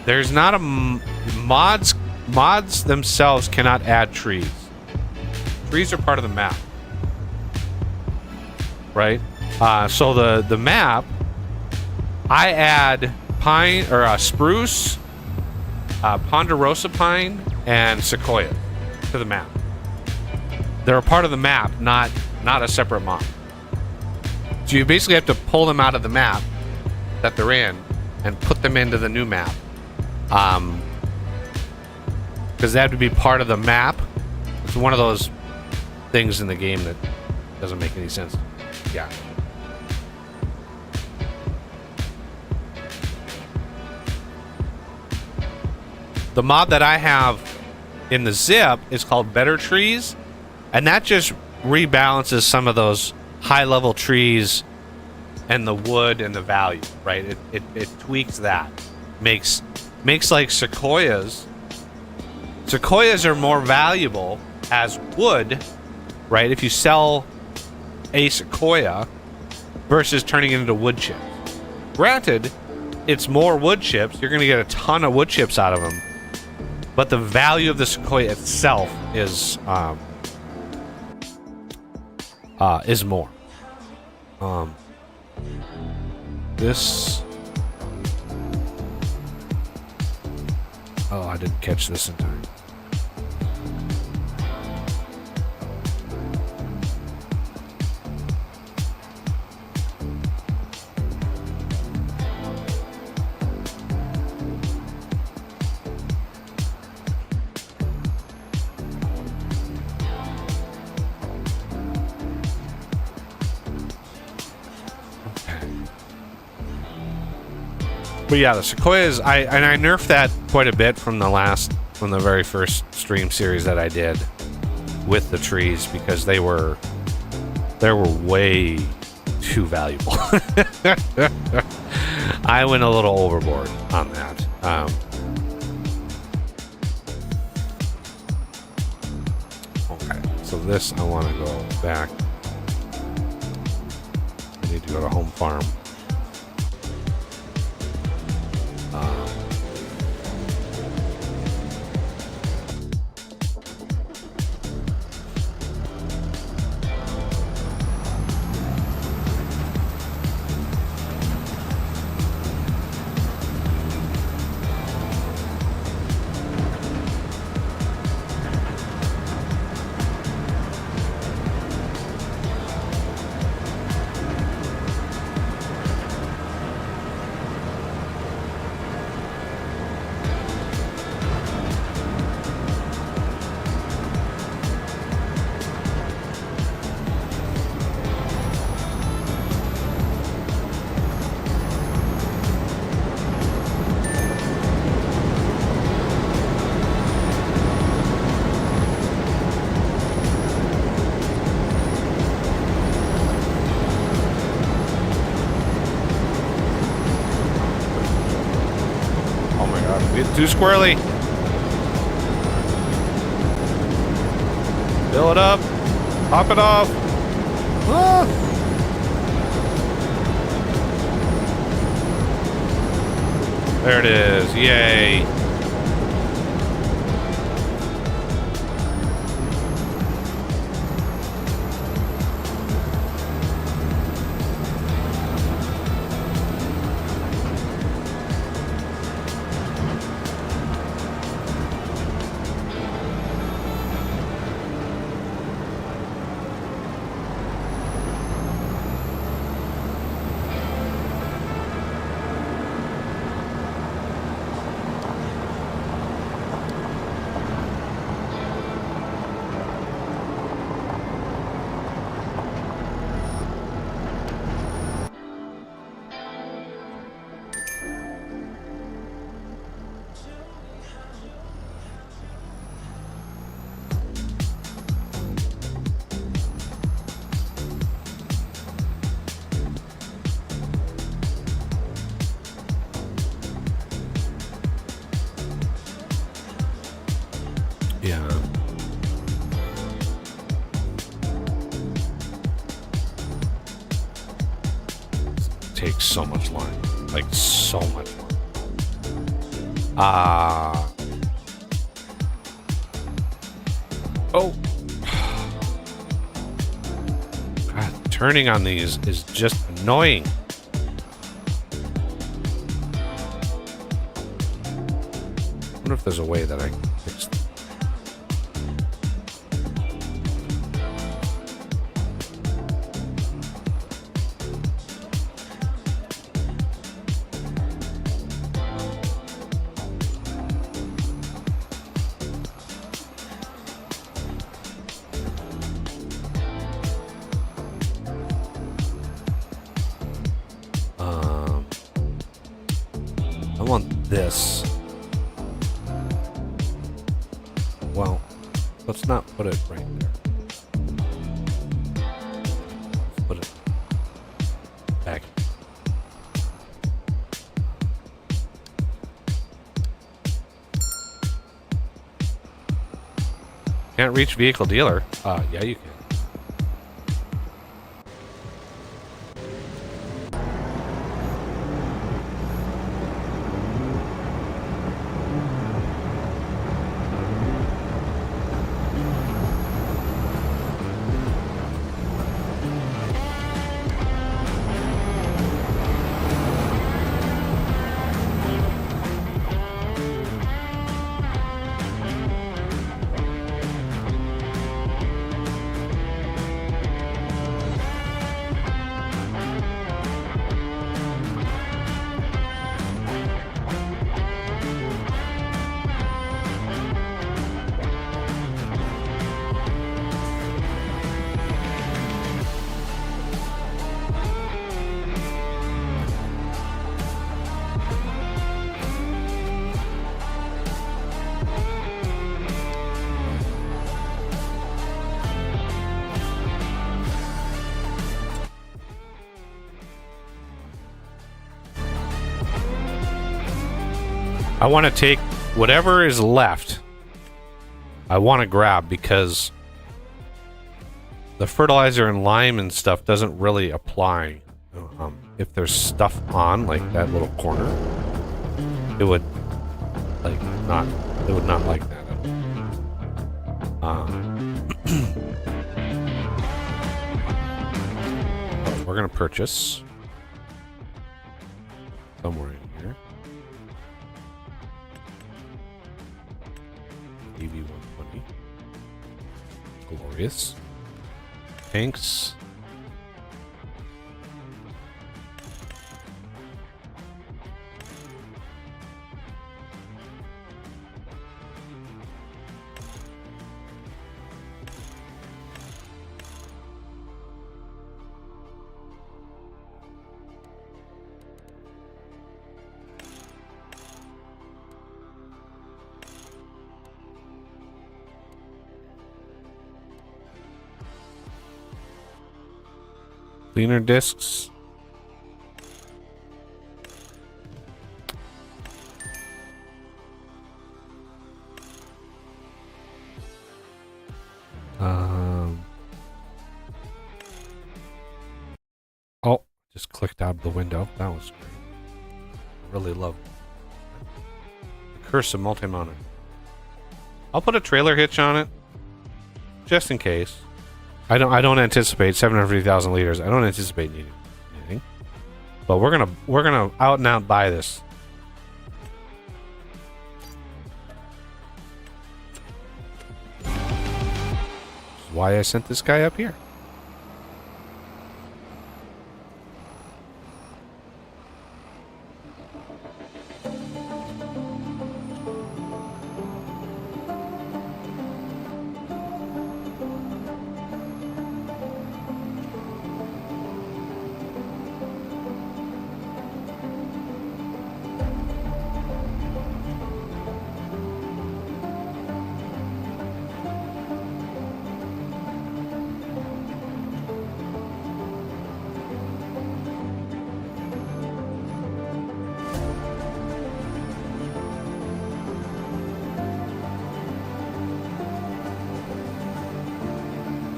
There's not a mods themselves cannot add trees. Trees are part of the map, right? So the map, I add pine or spruce, ponderosa pine, and sequoia to the map. They're a part of the map, not a separate mod. So you basically have to pull them out of the map that they're in and put them into the new map. Because they have to be part of the map. It's one of those things in the game that doesn't make any sense. Yeah. The mod that I have in the zip is called Better Trees, and that just rebalances some of those high-level trees and the wood and the value, right? It tweaks that. Makes like sequoias. Sequoias are more valuable as wood, right? If you sell a sequoia versus turning it into wood chips. Granted, it's more wood chips. You're going to get a ton of wood chips out of them. But the value of the sequoia itself is more. This. Oh, I didn't catch this in time. But yeah, the sequoias, I nerfed that quite a bit from the very first stream series that I did with the trees, because they were way too valuable. I went a little overboard on that. Okay, so this I want to go back. I need to go to home farm. Too squirrely. Fill it up. Pop it off. Ah. There it is. Yay. Yeah. It takes so much longer. Like, so much longer. Oh. God, turning on these is just annoying. I wonder if there's a way that I can fix this. I want this. Well, let's not put it right there. Let's put it back. Can't reach vehicle dealer. Yeah, you can. I want to take whatever is left. I want to grab because the fertilizer and lime and stuff doesn't really apply. If there's stuff on like that little corner, it would like not. It would not like that at all. We're gonna purchase somewhere in here. EV120. Glorious. Tanks. Cleaner discs. Oh, just clicked out of the window. That was great. I really love the curse of multi-mounted. I'll put a trailer hitch on it, just in case. I don't anticipate 750,000 liters. I don't anticipate needing anything. But we're gonna out and out buy this. Which is why I sent this guy up here.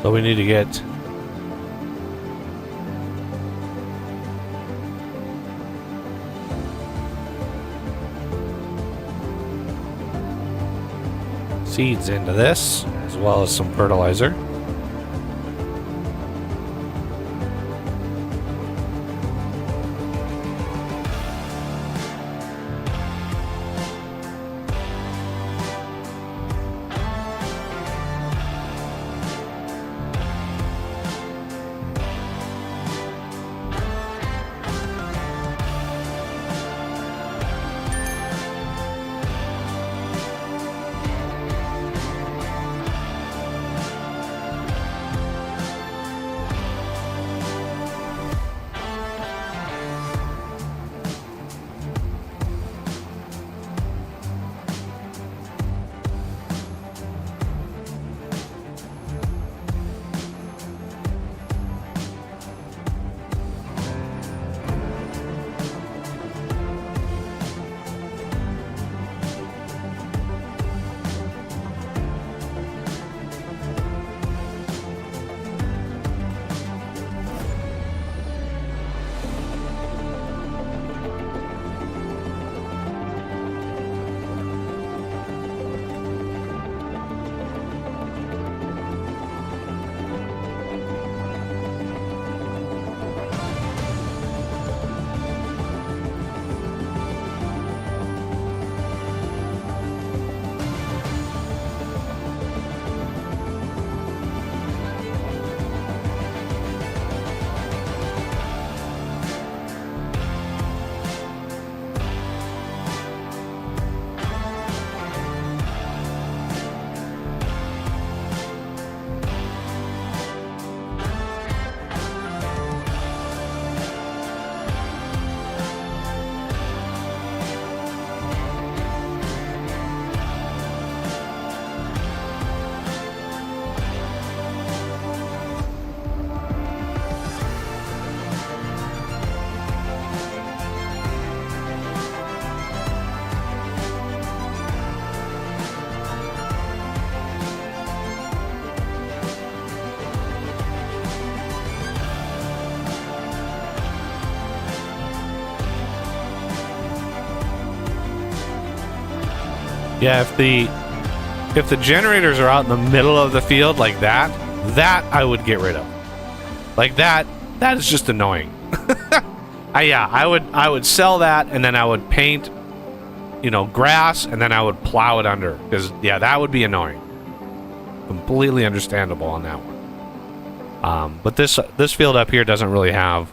So we need to get seeds into this, as well as some fertilizer. Yeah, if the generators are out in the middle of the field like that I would get rid of. Like that is just annoying. I would sell that, and then I would paint, grass, and then I would plow it under, because that would be annoying. Completely understandable on that one. But this field up here doesn't really have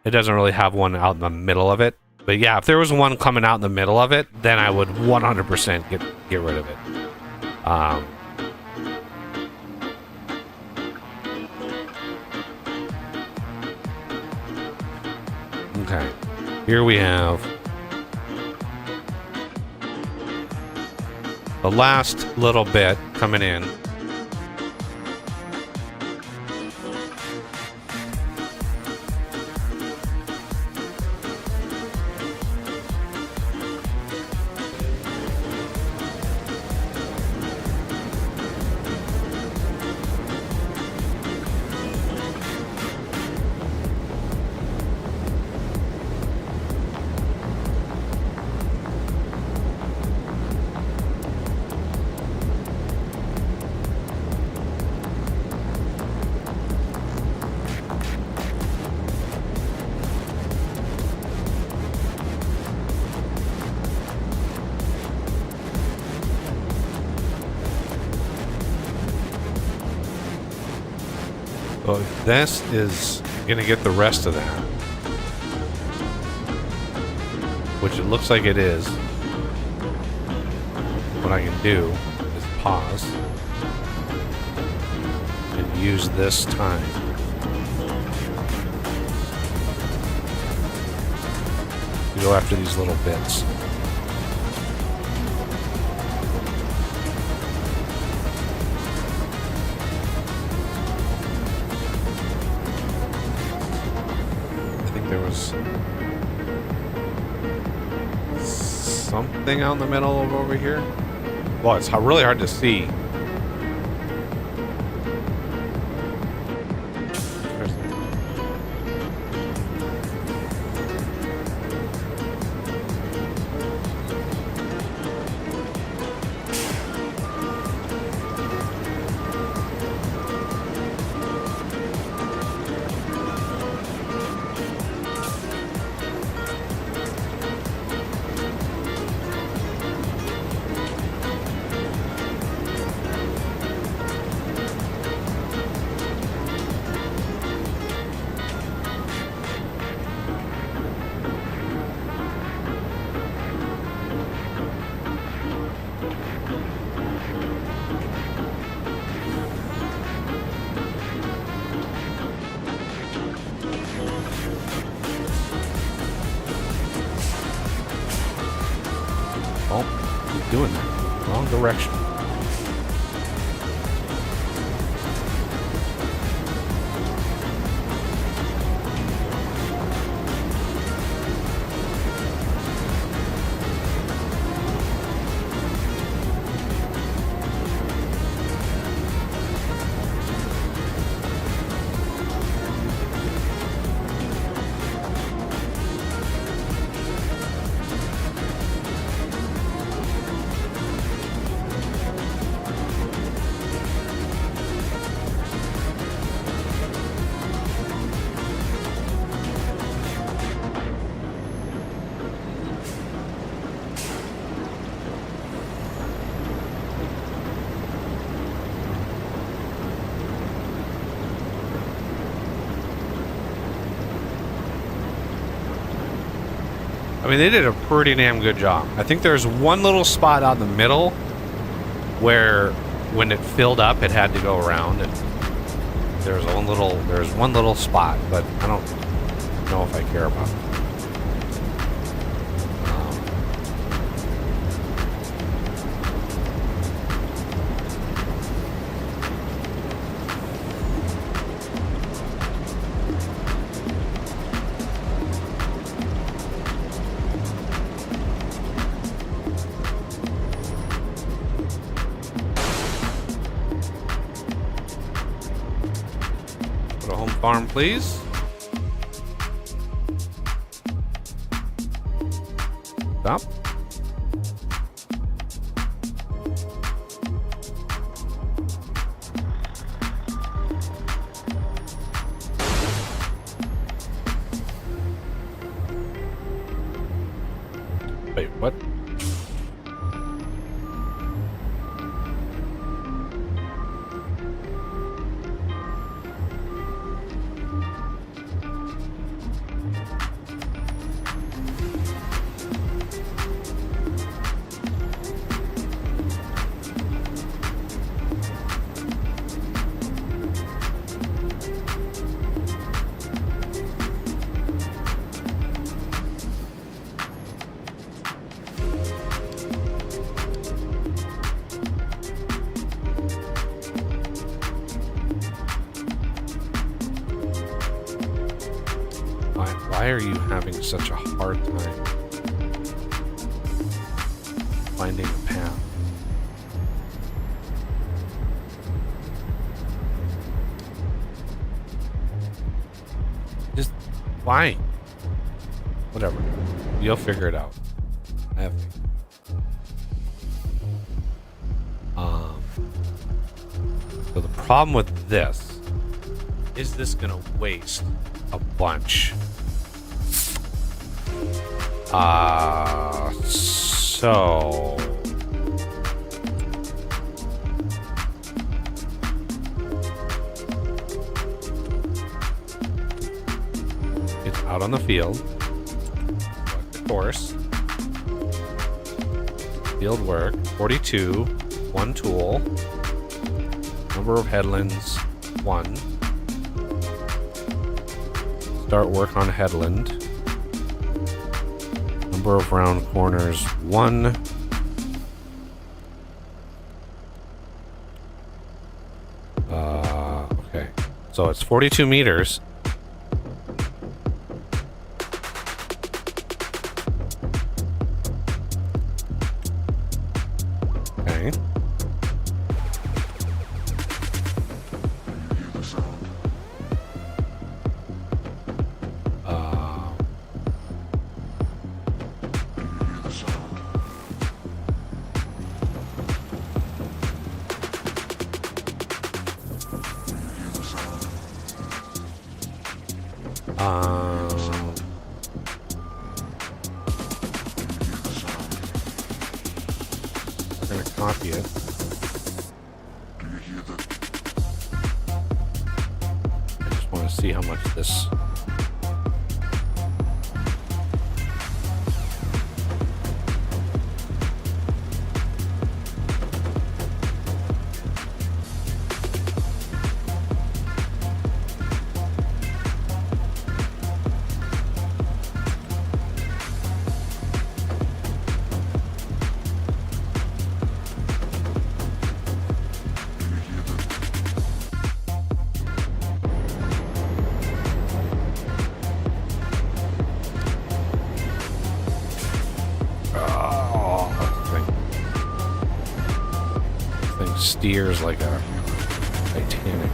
it doesn't really have one out in the middle of it. But yeah, if there was one coming out in the middle of it, then I would 100% get rid of it. Okay, here we have the last little bit coming in. So this is gonna get the rest of that, which it looks like it is. What I can do is pause and use this time to go after these little bits. There was something out in the middle of over here. Well, it's really hard to see. Oh, keep doing that. Wrong direction. I mean, they did a pretty damn good job. I think there's one little spot out in the middle where, when it filled up, it had to go around, and there's one little spot, but I don't know if I care about it. Farm, please. Stop. Wait, what? Why are you having such a hard time finding a path? Just why? Whatever. You'll figure it out. I have faith. So the problem with this is this gonna waste a bunch. So it's out on the field. Select the course. Field work, 42, 1 tool. Number of headlands, 1. Start work on headland. Number of round corners, 1. Okay. So it's 42 meters. Okay. We're gonna copy it. I just want to see how much this. Steers like a Titanic.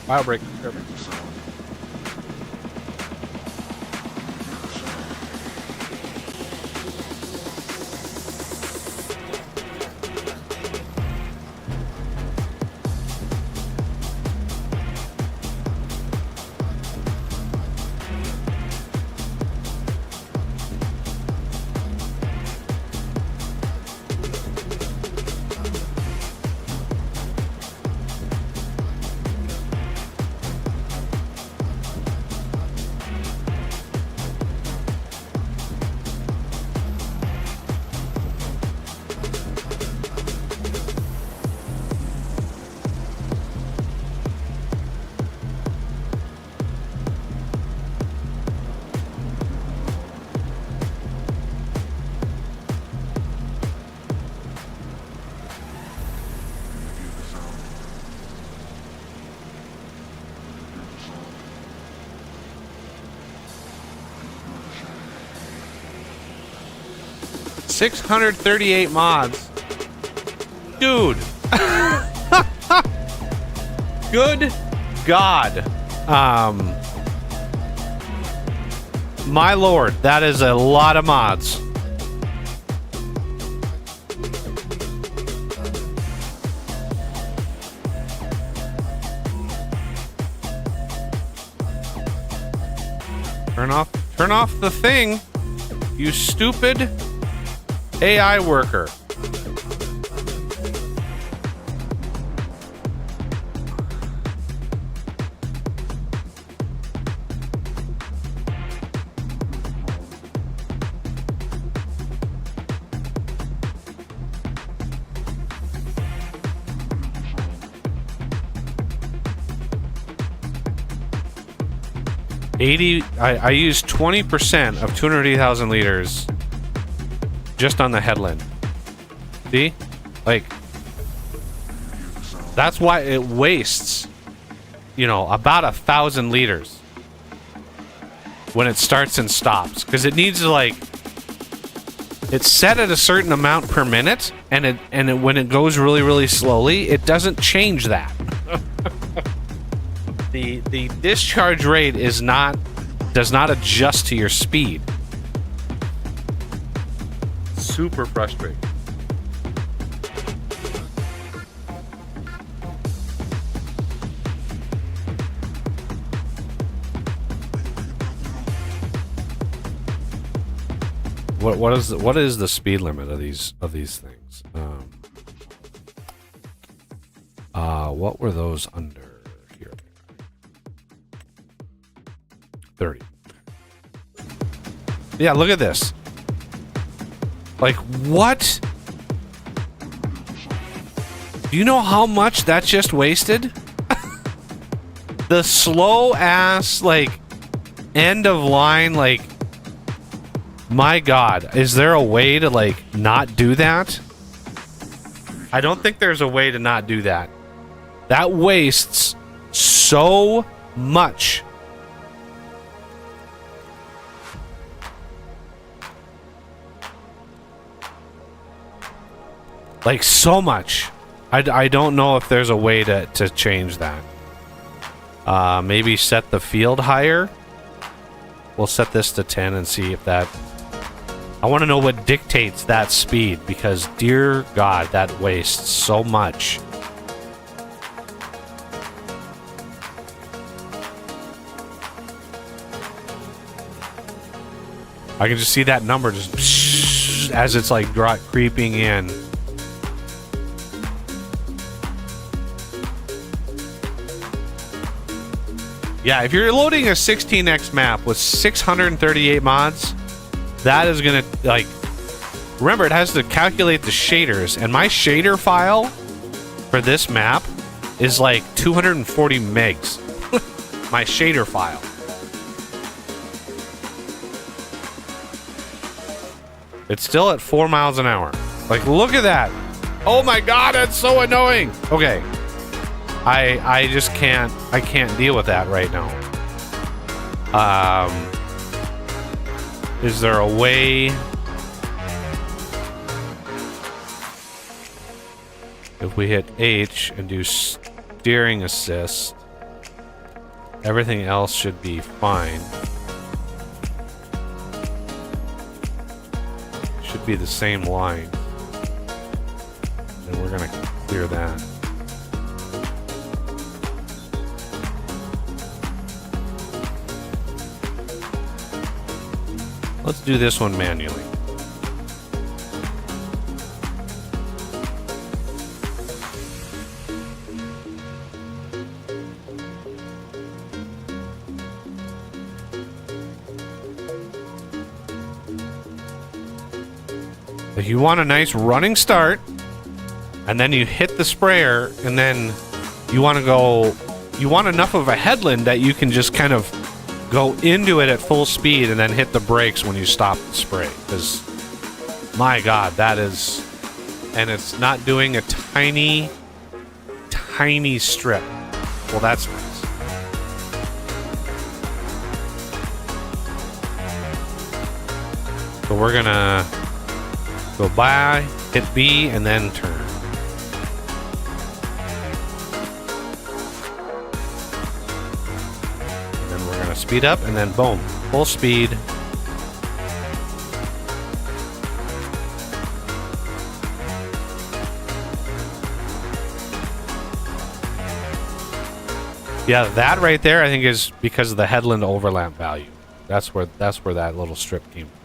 File break. Perfect. 638 mods. Dude. Good God. My lord, that is a lot of mods. Turn off the thing, you stupid AI worker. I used 20% of 280,000 liters just on the headland. See? Like, that's why it wastes, you know, about 1,000 liters when it starts and stops. Because it needs to, like, it's set at a certain amount per minute, and when it goes really, really slowly, it doesn't change that. The discharge rate does not adjust to your speed. Super frustrating. What is the speed limit of these things? What were those under? 30. Yeah, look at this. Like, what? Do you know how much that just wasted? The slow ass, like, end of line, like, my God, is there a way to, like, not do that? I don't think there's a way to not do that. That wastes so much. Like, so much. I don't know if there's a way to change that. Maybe set the field higher. We'll set this to 10 and see if that... I want to know what dictates that speed, because, dear God, that wastes so much. I can just see that number just as it's, like, creeping in. Yeah, if you're loading a 16x map with 638 mods, that is gonna, like, remember, it has to calculate the shaders, and my shader file for this map is like 240 megs. My shader file. It's still at 4 miles an hour. Like, look at that. Oh my God, that's so annoying. Okay. I just can't deal with that right now. Is there a way if we hit H and do steering assist? Everything else should be fine. Should be the same line. And we're gonna clear that. Let's do this one manually. If you want a nice running start, and then you hit the sprayer, and then you want to go, you want enough of a headland that you can just kind of go into it at full speed and then hit the brakes when you stop the spray. Because, my God, that is... And it's not doing a tiny, tiny strip. Well, that's nice. So we're gonna go by, hit B, and then turn. Speed up, and then boom, full speed. Yeah, that right there, I think, is because of the headland overlap value. That's where that little strip came from.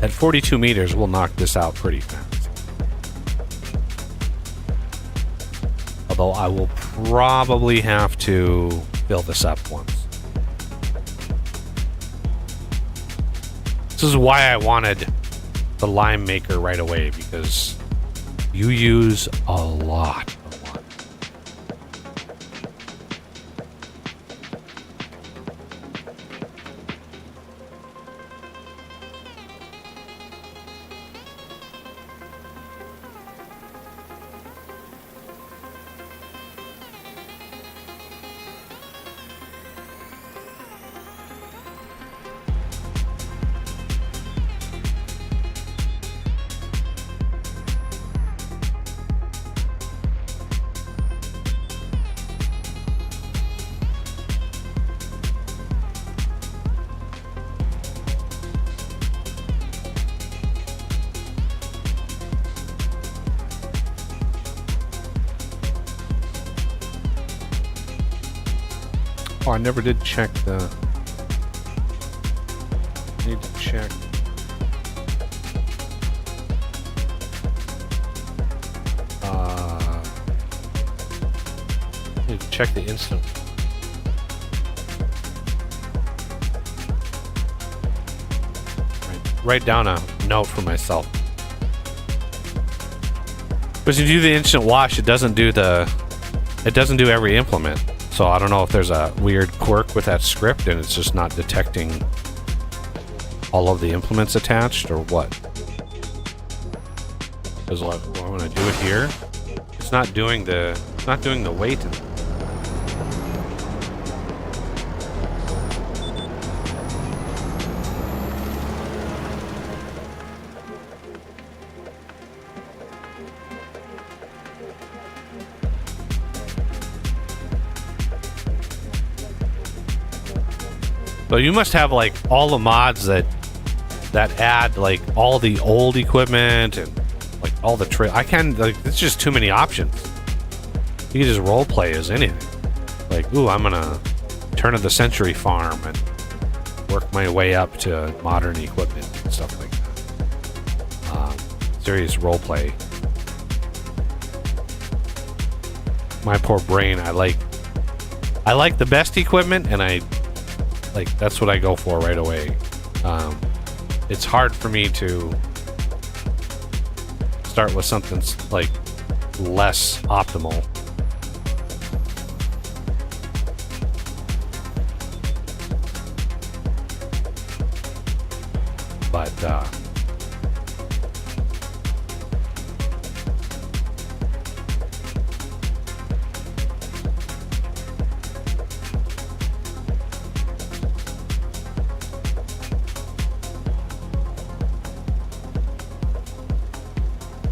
At 42 meters, we'll knock this out pretty fast. Although I will probably have to fill this up once. This is why I wanted the lime maker right away, because you use a lot. Oh, I never did check the... Need to check. Need to check the instant. Write down a note for myself. Because you do the instant wash, it doesn't do every implement. So I don't know if there's a weird quirk with that script and it's just not detecting all of the implements attached, or what. Because when I do it here, it's not doing the weight. So you must have like all the mods that add like all the old equipment and like all the I can't, like, it's just too many options. You can just role play as anything. Like, ooh, I'm gonna turn of the century farm and work my way up to modern equipment and stuff like that. Serious role play. my poor brain. I like the best equipment, and that's what I go for right away. It's hard for me to start with something like less optimal. But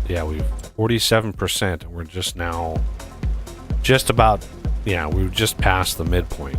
yeah, we've 47%. We're just about, yeah, we've just passed the midpoint.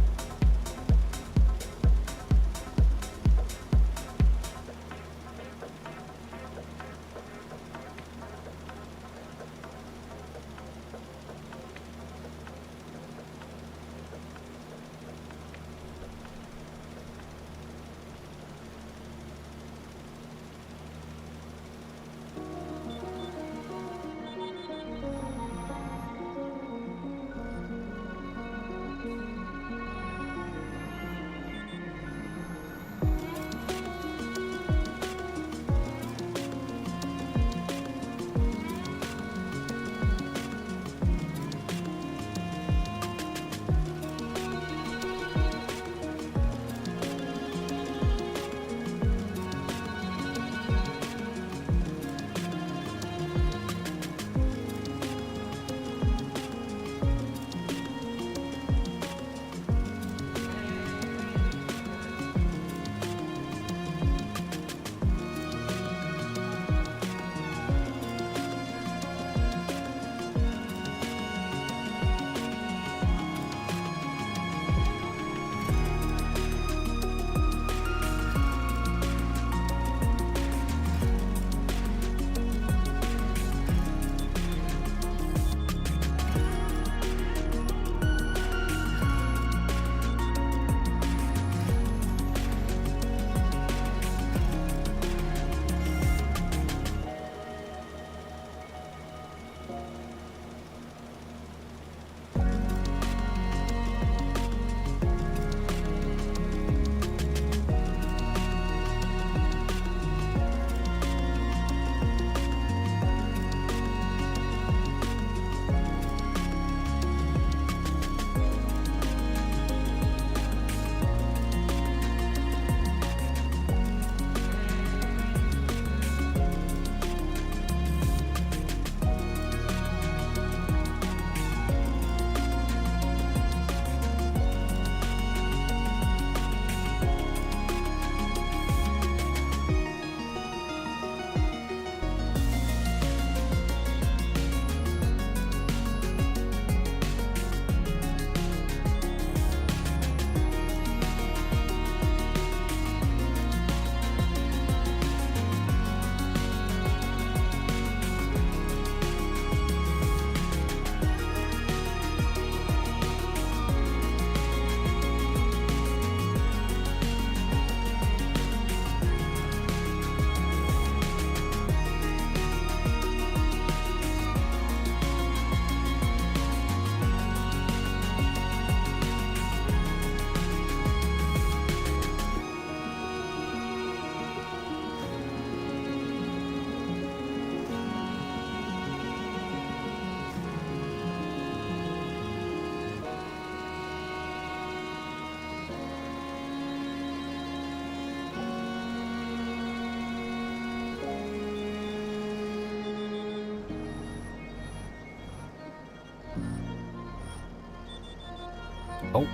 Oh.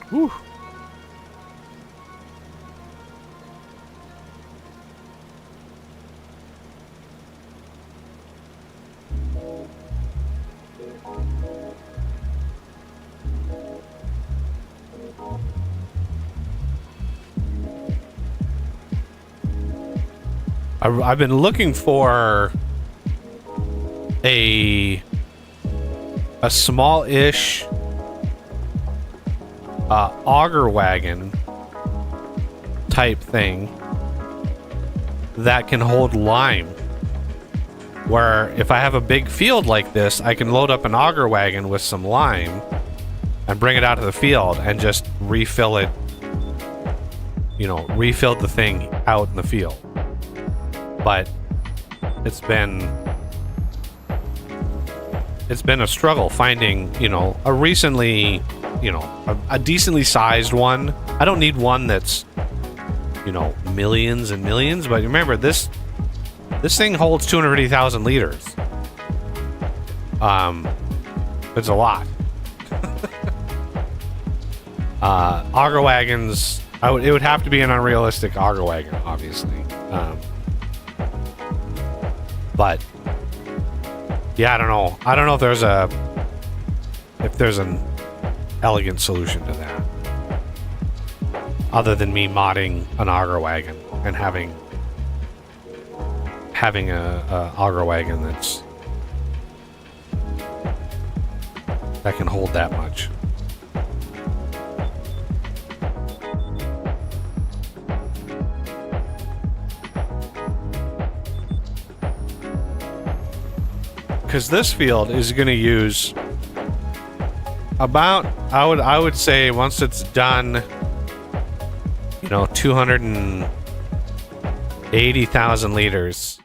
Whew. I've been looking for a small-ish auger wagon type thing that can hold lime. Where if I have a big field like this, I can load up an auger wagon with some lime and bring it out to the field and just refill it, you know, refill the thing out in the field. But it's been a struggle finding, you know, a recently, you know, a decently sized one. I don't need one that's, you know, millions and millions, but remember this thing holds 250,000 liters. It's a lot. Auger wagons, it would have to be an unrealistic auger wagon, obviously. But yeah, I don't know. I don't know if there's an elegant solution to that, other than me modding an auger wagon and having a auger wagon that can hold that much. Because this field is going to use about, I would say, once it's done, you know, 280,000 liters,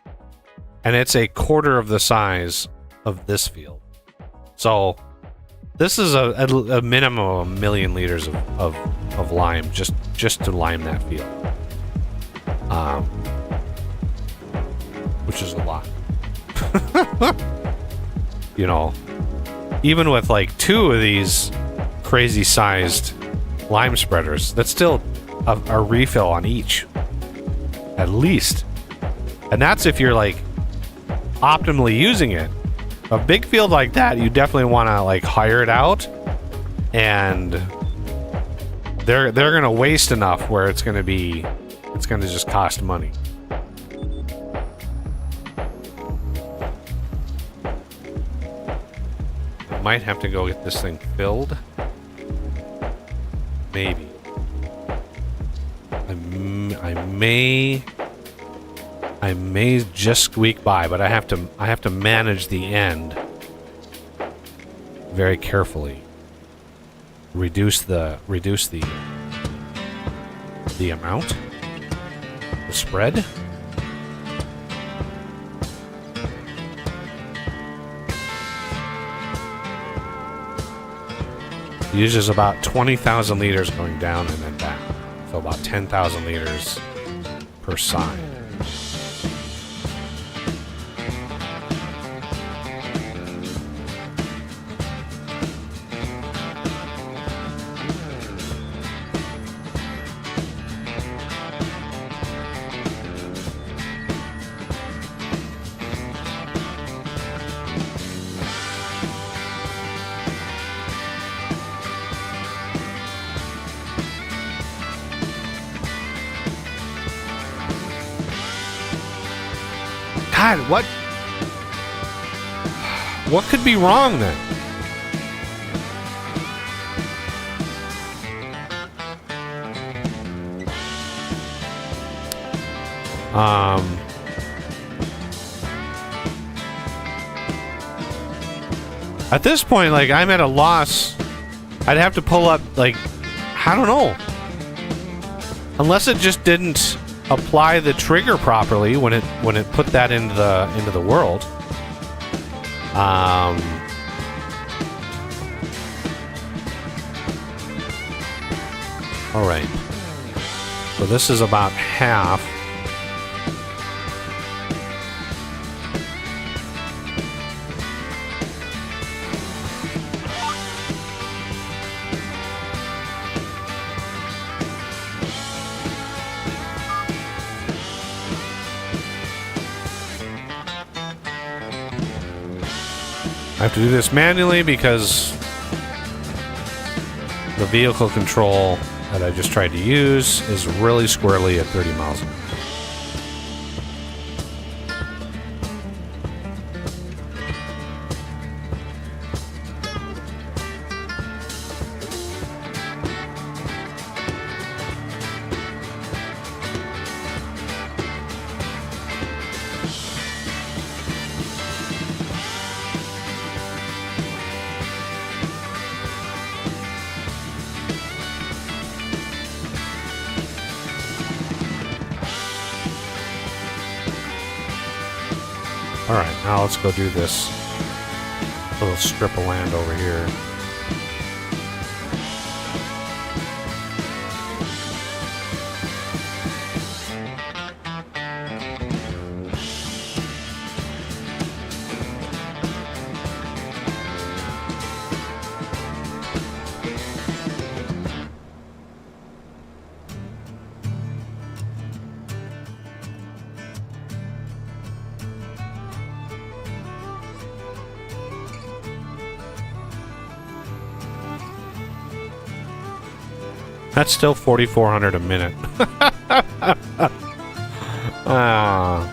and it's a quarter of the size of this field. So this is a minimum of 1 million liters of lime just to lime that field, which is a lot. You know, even with like 2 of these crazy sized lime spreaders, that's still a refill on each, at least. And that's if you're like optimally using it. A big field like that, you definitely want to like hire it out, and they're gonna waste enough where it's gonna just cost money. Might have to go get this thing filled. Maybe. I may just squeak by, but I have to manage the end very carefully. Reduce the amount, the spread. It uses about 20,000 liters going down and then back. So about 10,000 liters per side. God, what could be wrong then? At this point, like, I'm at a loss. I'd have to pull up, like, I don't know. Unless it just didn't apply the trigger properly when it put that into the world. All right. So this is about half. I have to do this manually because the vehicle control that I just tried to use is really squarely at 30 miles an hour. Alright, now let's go do this little strip of land over here. That's still 4,400 a minute. Ah.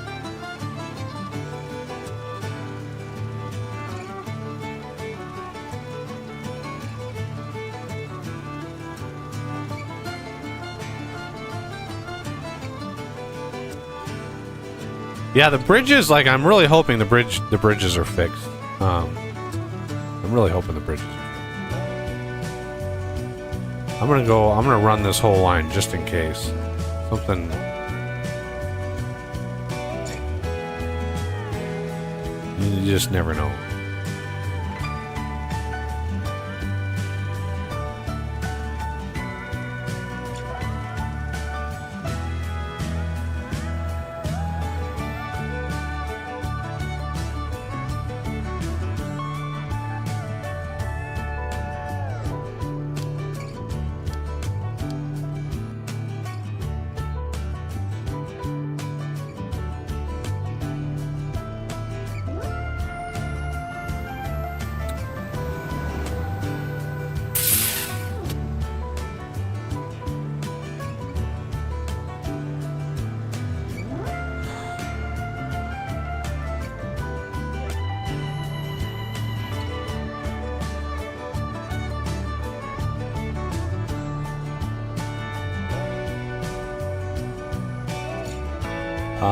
Yeah, the bridges, like, I'm really hoping the bridges are fixed. I'm really hoping the bridges are fixed. I'm gonna run this whole line just in case. Something... You just never know. I'm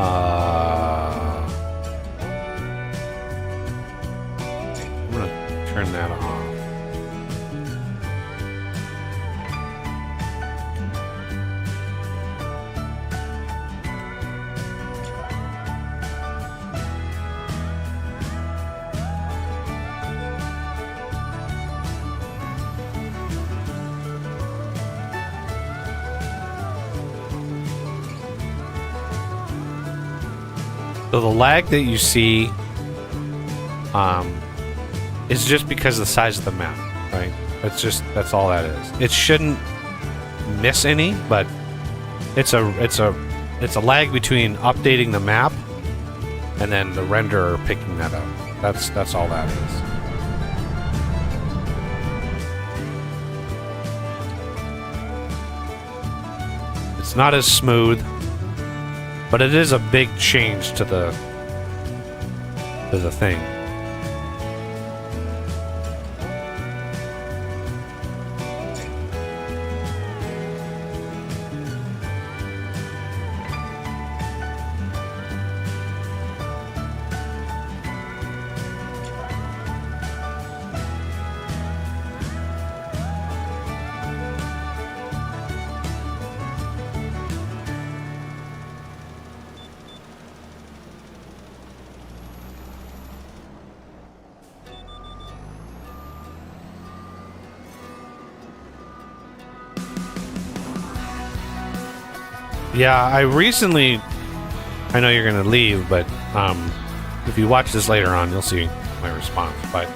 gonna turn that off. So the lag that you see is just because of the size of the map, right? That's all that is. It shouldn't miss any, but it's a lag between updating the map and then the renderer picking that up. That's all that is. It's not as smooth, but it is a big change to the thing. Yeah, I know you're gonna leave, but if you watch this later on, you'll see my response. But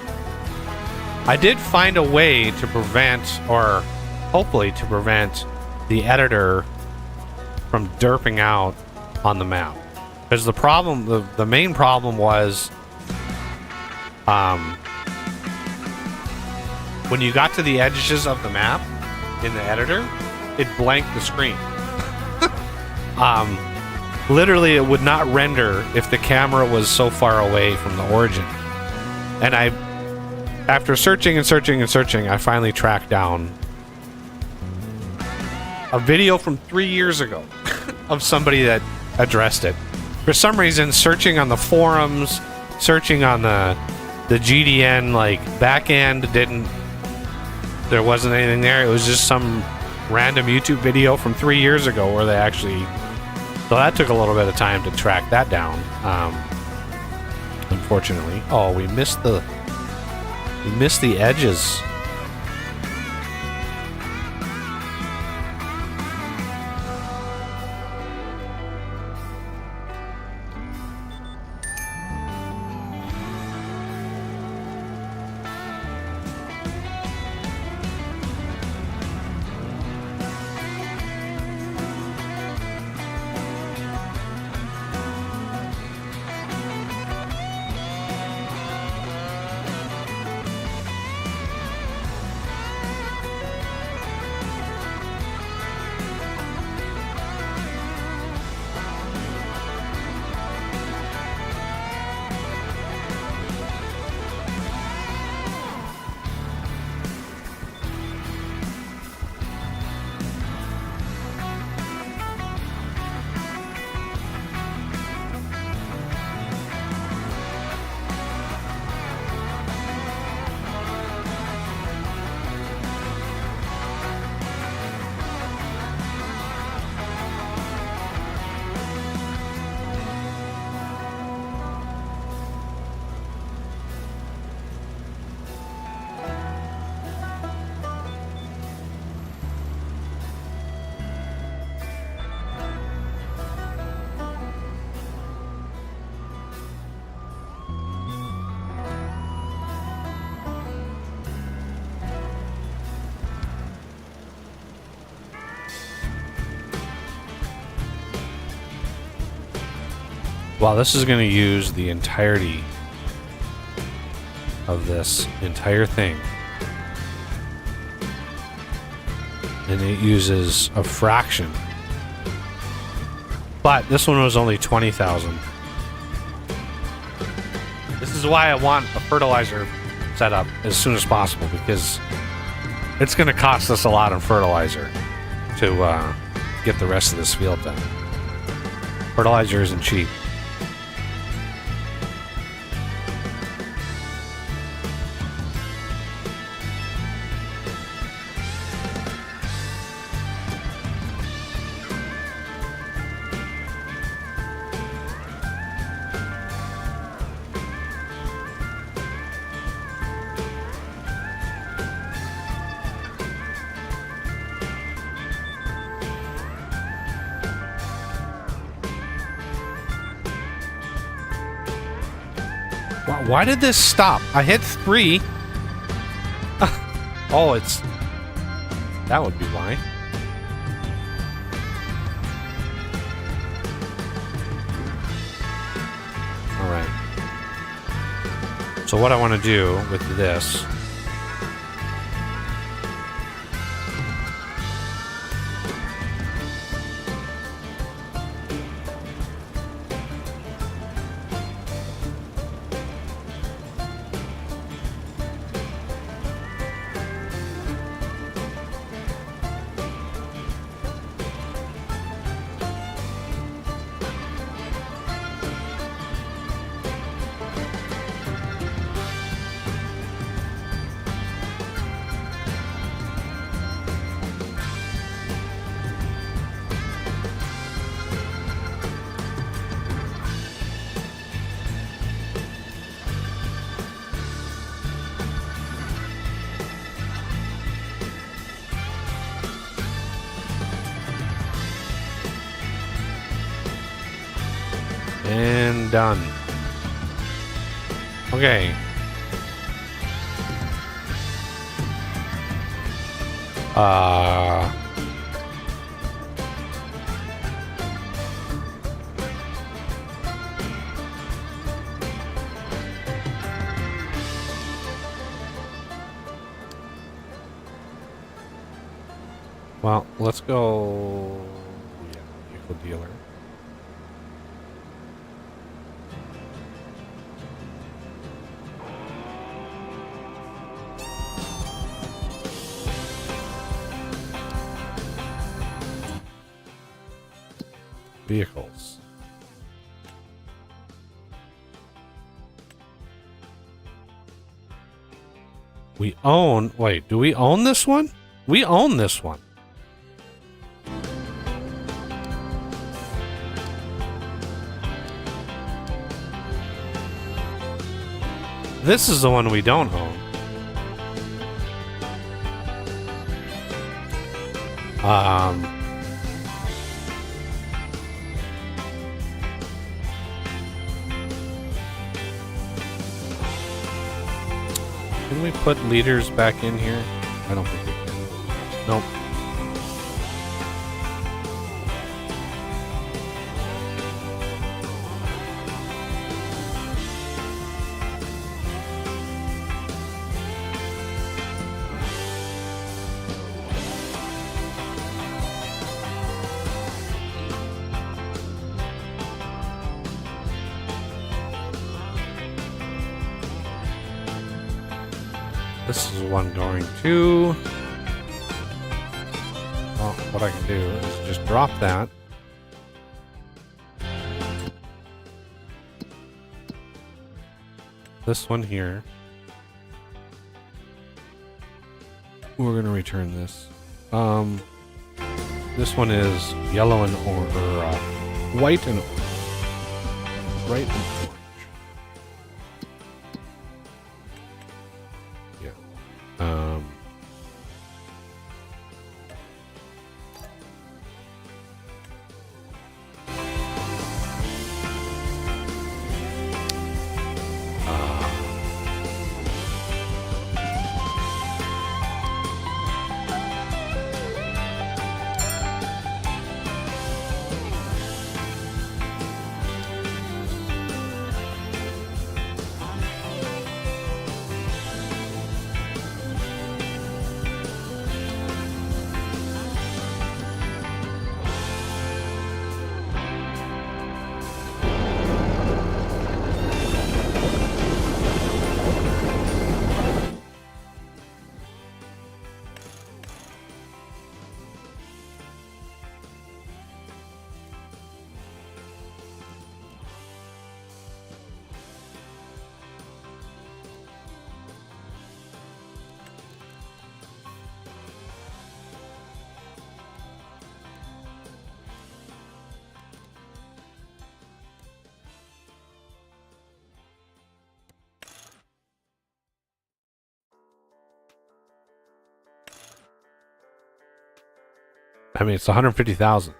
I did find a way to prevent, or hopefully to prevent, the editor from derping out on the map. Because the main problem was when you got to the edges of the map in the editor, it blanked the screen. Literally, it would not render if the camera was so far away from the origin. And after searching and searching and searching, I finally tracked down a video from 3 years ago of somebody that addressed it. For some reason, searching on the forums, searching on the GDN back end there wasn't anything there. It was just some random YouTube video from 3 years ago where they actually... So that took a little bit of time to track that down. unfortunately. Oh, we missed the edges. Wow, this is going to use the entirety of this entire thing. And it uses a fraction. But this one was only 20,000. This is why I want a fertilizer setup as soon as possible, because it's going to cost us a lot in fertilizer to get the rest of this field done. Fertilizer isn't cheap. Why did this stop? I hit 3. Oh, it's... That would be why. Alright. So what I want to do with this... And done. Okay. Well, let's go. Yeah, vehicle dealer. Vehicles. We own... Wait, do we own this one? We own this one. This is the one we don't own. Can we put leaders back in here? I don't think we can. Nope. This is one going to... Well, what I can do is just drop that. This one here. We're going to return this. This one is yellow and white and bright and orange. I mean, it's 150,000.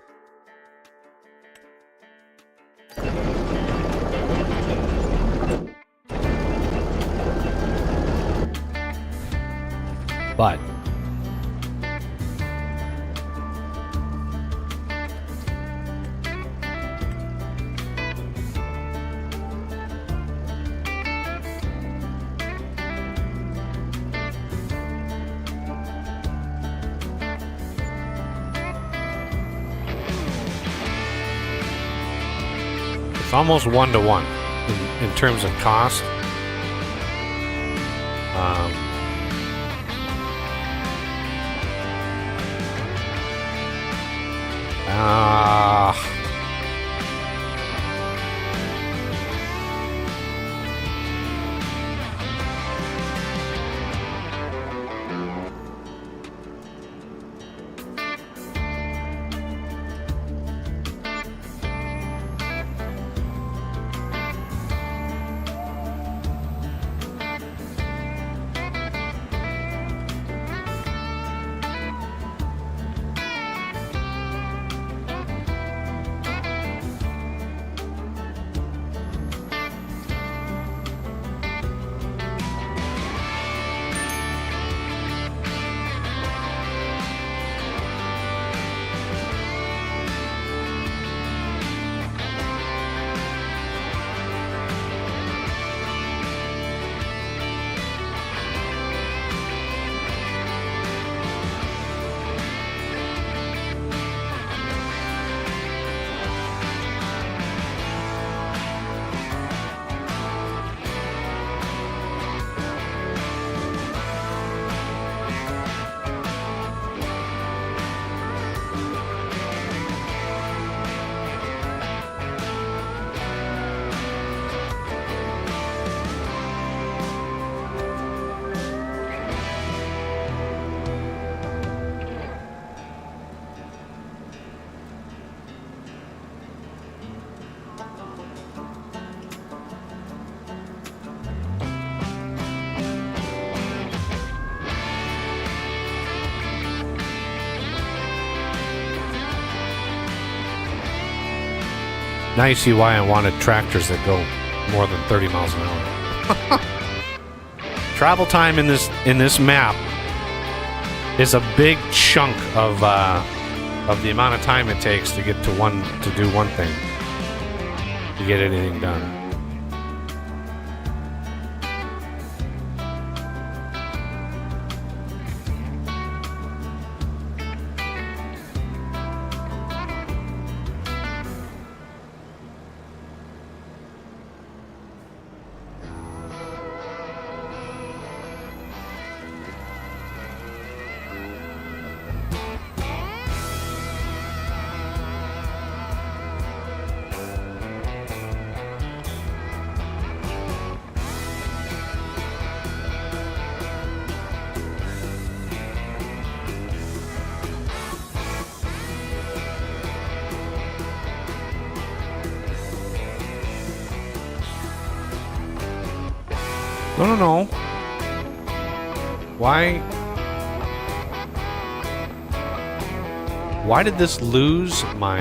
But almost 1-to-1 in terms of cost. Now you see why I wanted tractors that go more than 30 miles an hour. Travel time in this map is a big chunk of the amount of time it takes to get to do one thing, to get anything done. No. Why did this lose my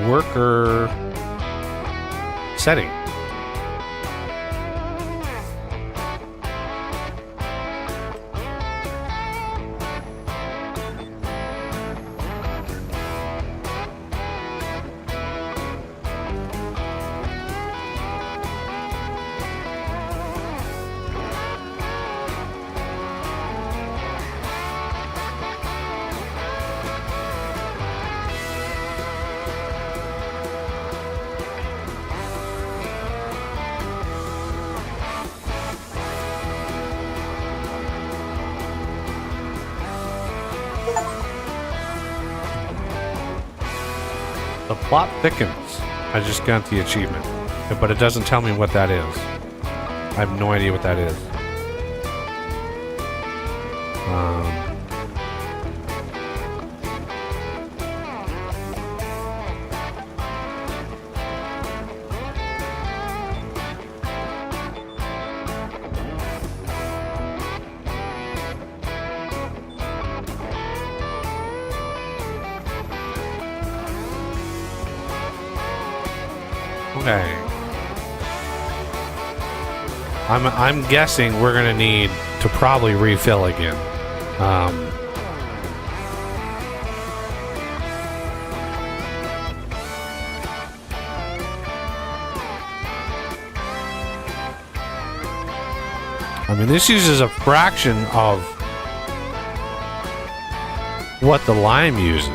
worker setting? The plot thickens. I just got the achievement, but it doesn't tell me what that is. I have no idea what that is. Okay. I'm guessing we're gonna need to probably refill again. I mean, this uses a fraction of what the lime uses.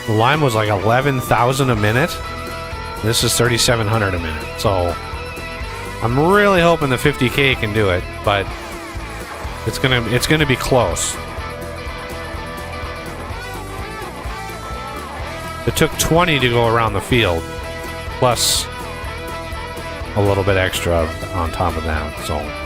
The lime was like 11,000 a minute. This is 3,700 a minute. So I'm really hoping the 50K can do it, but it's gonna be close. It took 20 to go around the field, plus a little bit extra on top of that. So.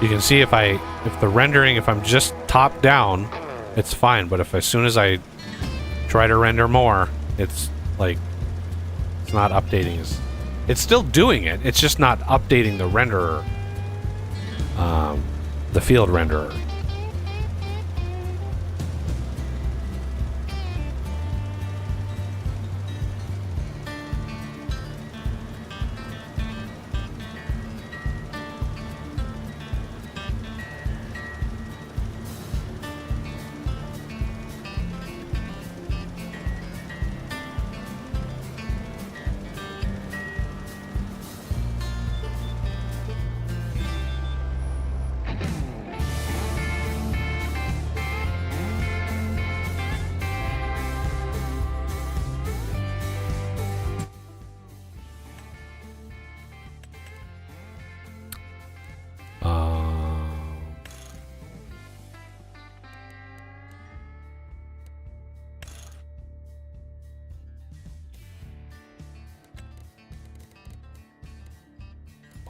You can see if the rendering, if I'm just top down, it's fine. But if as soon as I try to render more, it's like, it's not updating. It's still doing it. It's just not updating the renderer, the field renderer.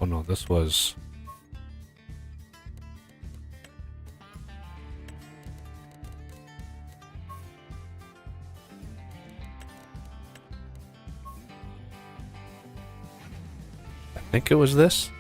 Oh no, this was... think it was this.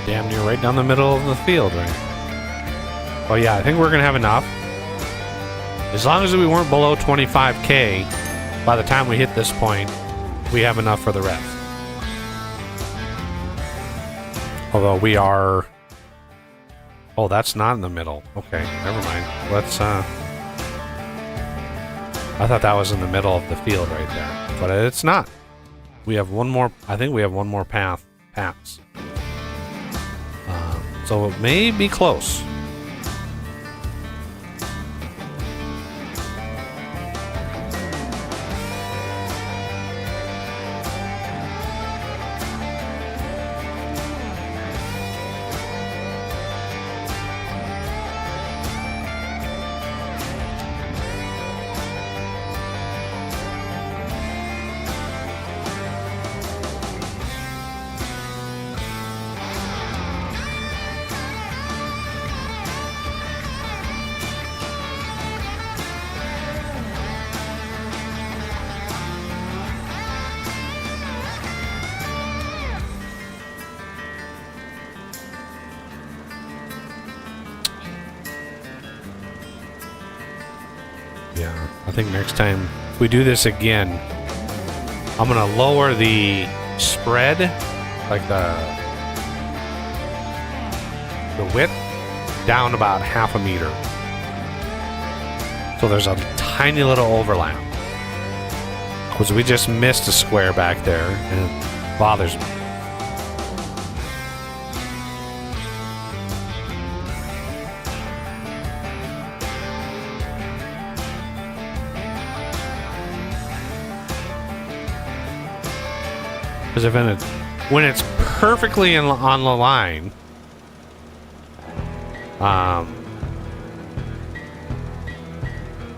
Damn near right down the middle of the field, right? Oh yeah, I think we're gonna have enough. As long as we weren't below 25k by the time we hit this point, we have enough for the rest. Although we are... Oh, that's not in the middle. Okay, never mind. Let's, I thought that was in the middle of the field right there. But it's not. We have one more... I think we have one more pass. So it may be close. Yeah, I think next time if we do this again, I'm gonna lower the spread, like the width, down about half a meter. So there's a tiny little overlap. Because we just missed a square back there, and it bothers me. Because when it's perfectly on the line,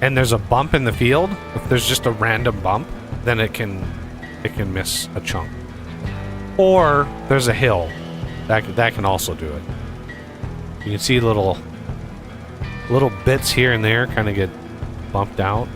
and there's a bump in the field, if there's just a random bump, then it can miss a chunk. Or there's a hill. That can also do it. You can see little bits here and there kind of get bumped out.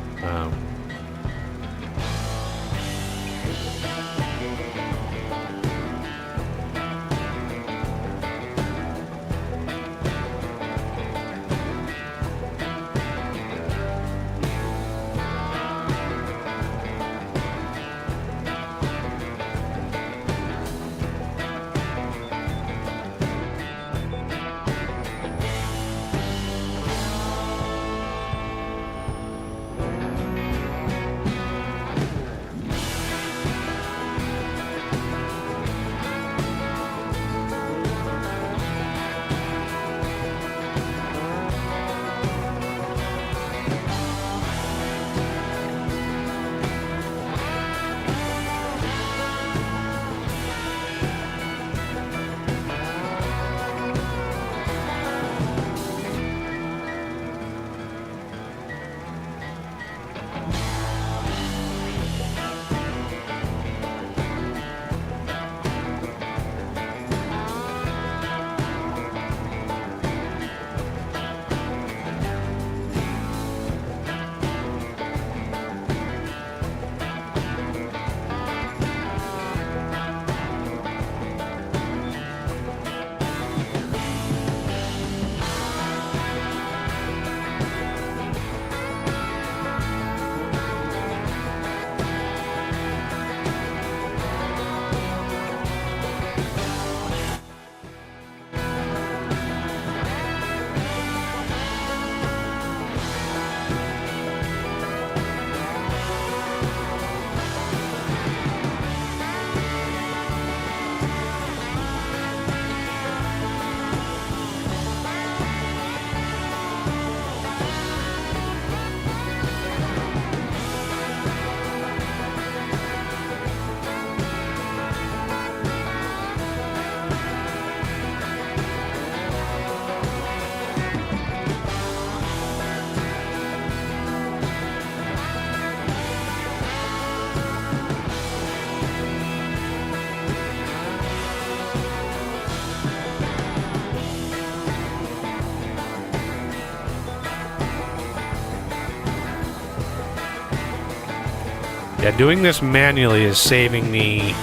Yeah, doing this manually is saving me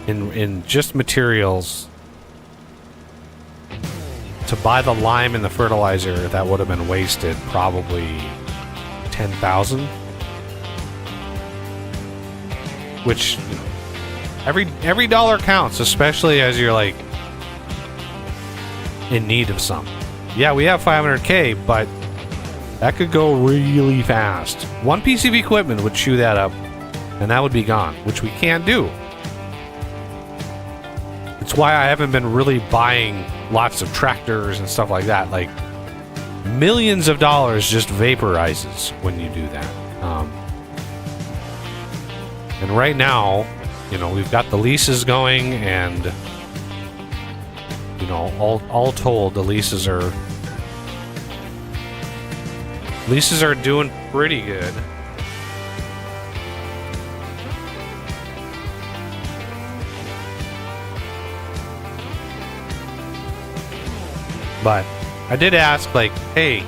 in just materials. To buy the lime and the fertilizer, that would have been wasted probably 10,000. Which, you know, every dollar counts, especially as you're like in need of some. Yeah, we have 500K, but that could go really fast. One piece of equipment would chew that up, and that would be gone, which we can't do. It's why I haven't been really buying lots of tractors and stuff like that. Like, millions of dollars just vaporizes when you do that. And right now, you know, we've got the leases going, and, you know, all told, the leases are doing pretty good. But I did ask, like, hey,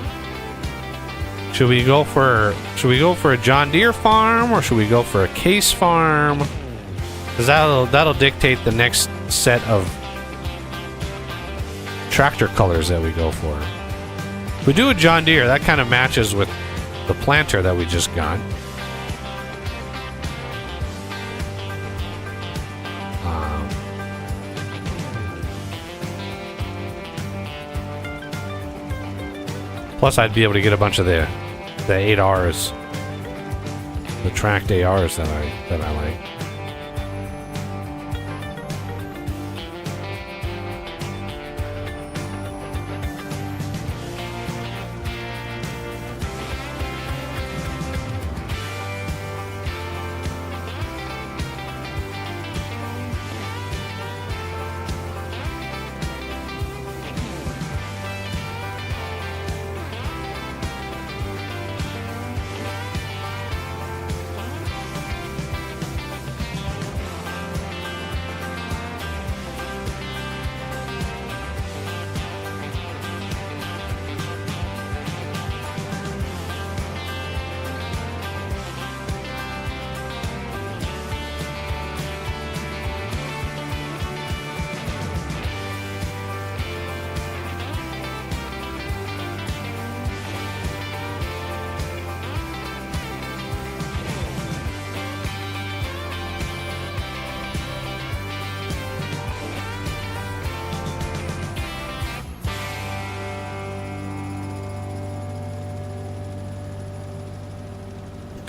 should we go for a John Deere farm, or should we go for a Case farm? Because that'll dictate the next set of tractor colors that we go for. If we do a John Deere, that kind of matches with the planter that we just got. Plus, I'd be able to get a bunch of the 8Rs, the tracked ARs that I like.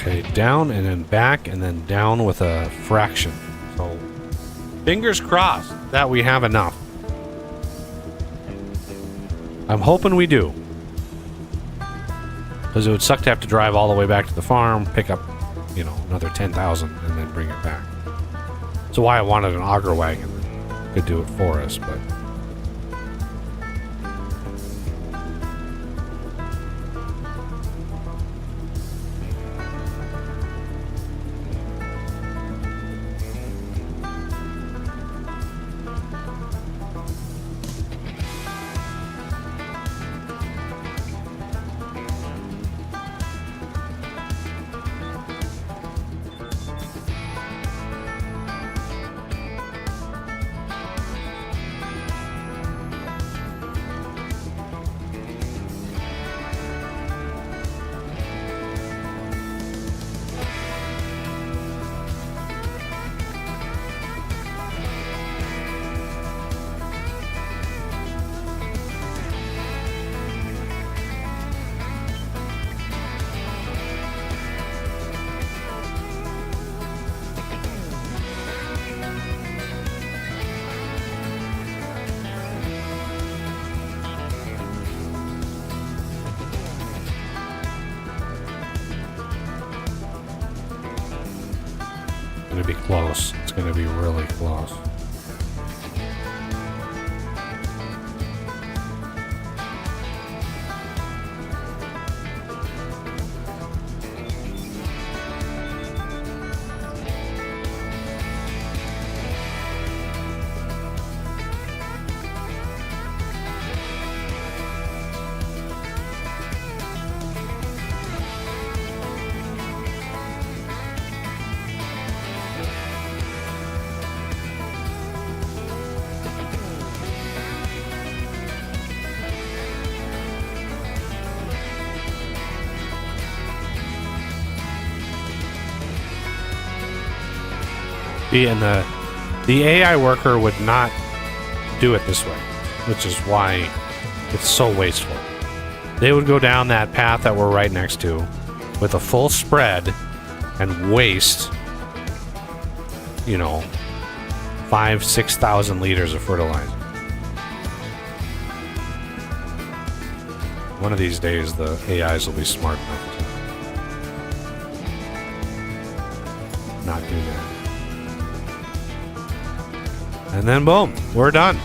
Okay, down and then back and then down with a fraction. So, fingers crossed that we have enough. I'm hoping we do. Because it would suck to have to drive all the way back to the farm, pick up, you know, another 10,000 and then bring it back. So why I wanted an auger wagon that could do it for us, but... It's gonna be close. It's gonna be really close. And the AI worker would not do it this way, which is why it's so wasteful. They would go down that path that we're right next to with a full spread and waste, you know, 5,000-6,000 liters of fertilizer. One of these days, the AIs will be smart enough to not do that. And then boom, we're done.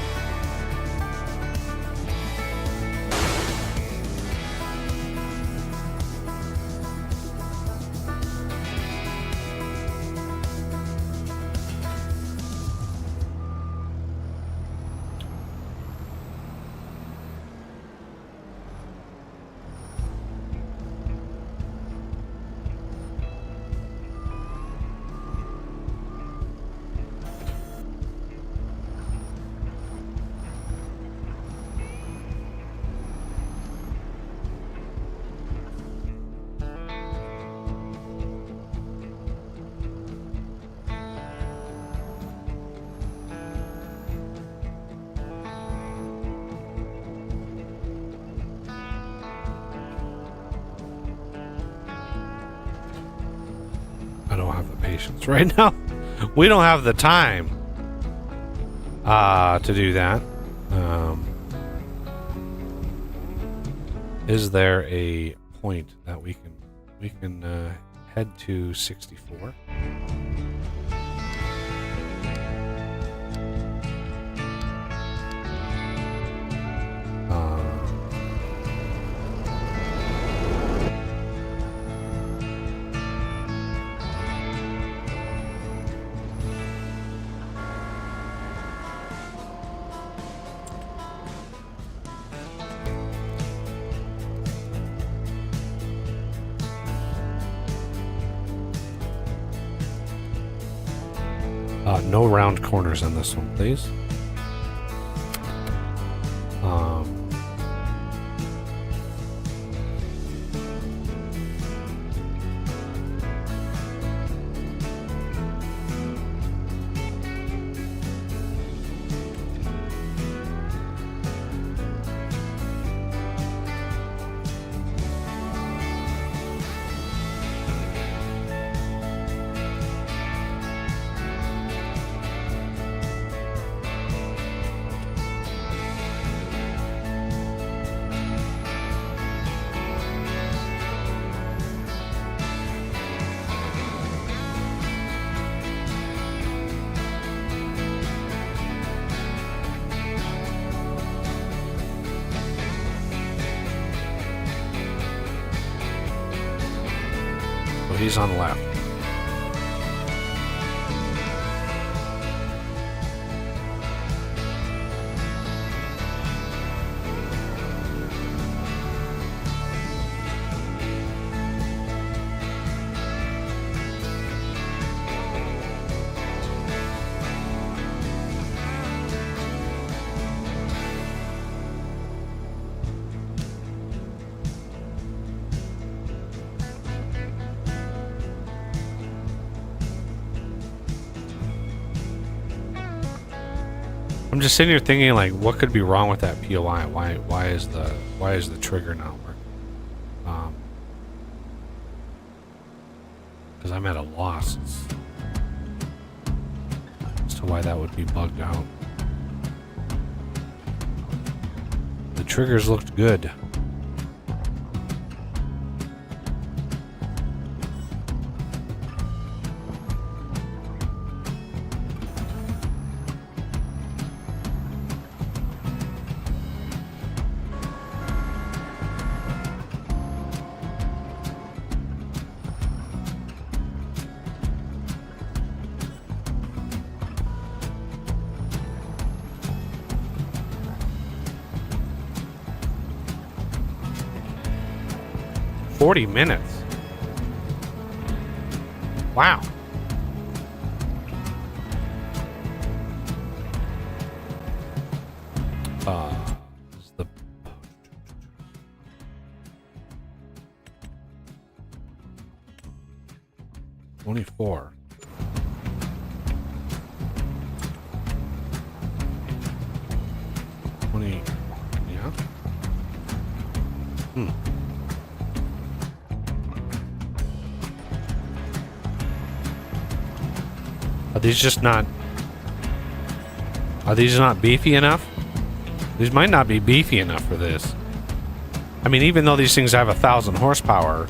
I don't have the patience right now. We don't have the time to do that. Is there a point that we can head to 64? No round corners on this one, please. he's on the left. I'm just sitting here thinking, like, what could be wrong with that POI? Why is the trigger not working? Because I'm at a loss as to why that would be bugged out. The triggers looked good. $40 minutes. Wow. Is the 24. Yeah. Are these not beefy enough? These might not be beefy enough for this. I mean, even though these things have 1,000 horsepower,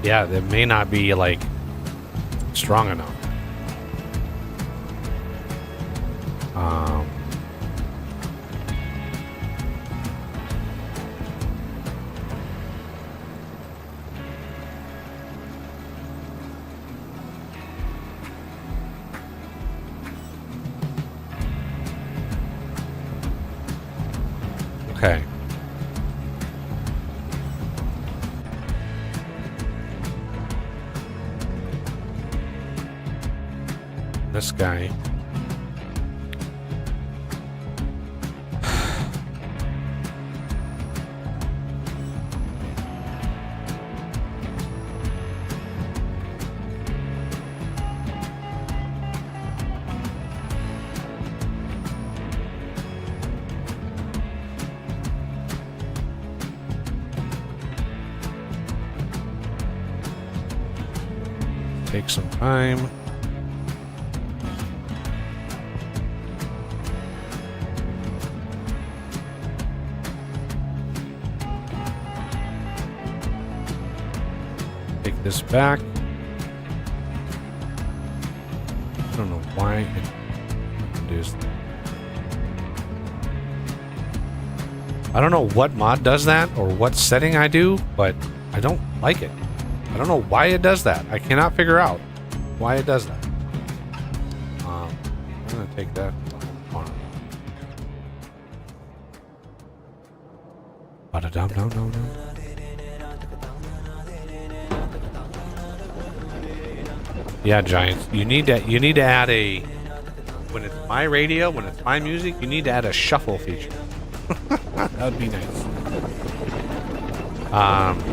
yeah, they may not be like strong enough. Okay. This guy. Take some time. Take this back. I don't know why it produced that. I don't know what mod does that or what setting I do, but I don't like it. I don't know why it does that. I cannot figure out why it does that. I'm gonna take that on. Ba-da-dum-dum-dum-dum. Yeah, Giants. You need to add a, when it's my radio, when it's my music, you need to add a shuffle feature. That would be nice.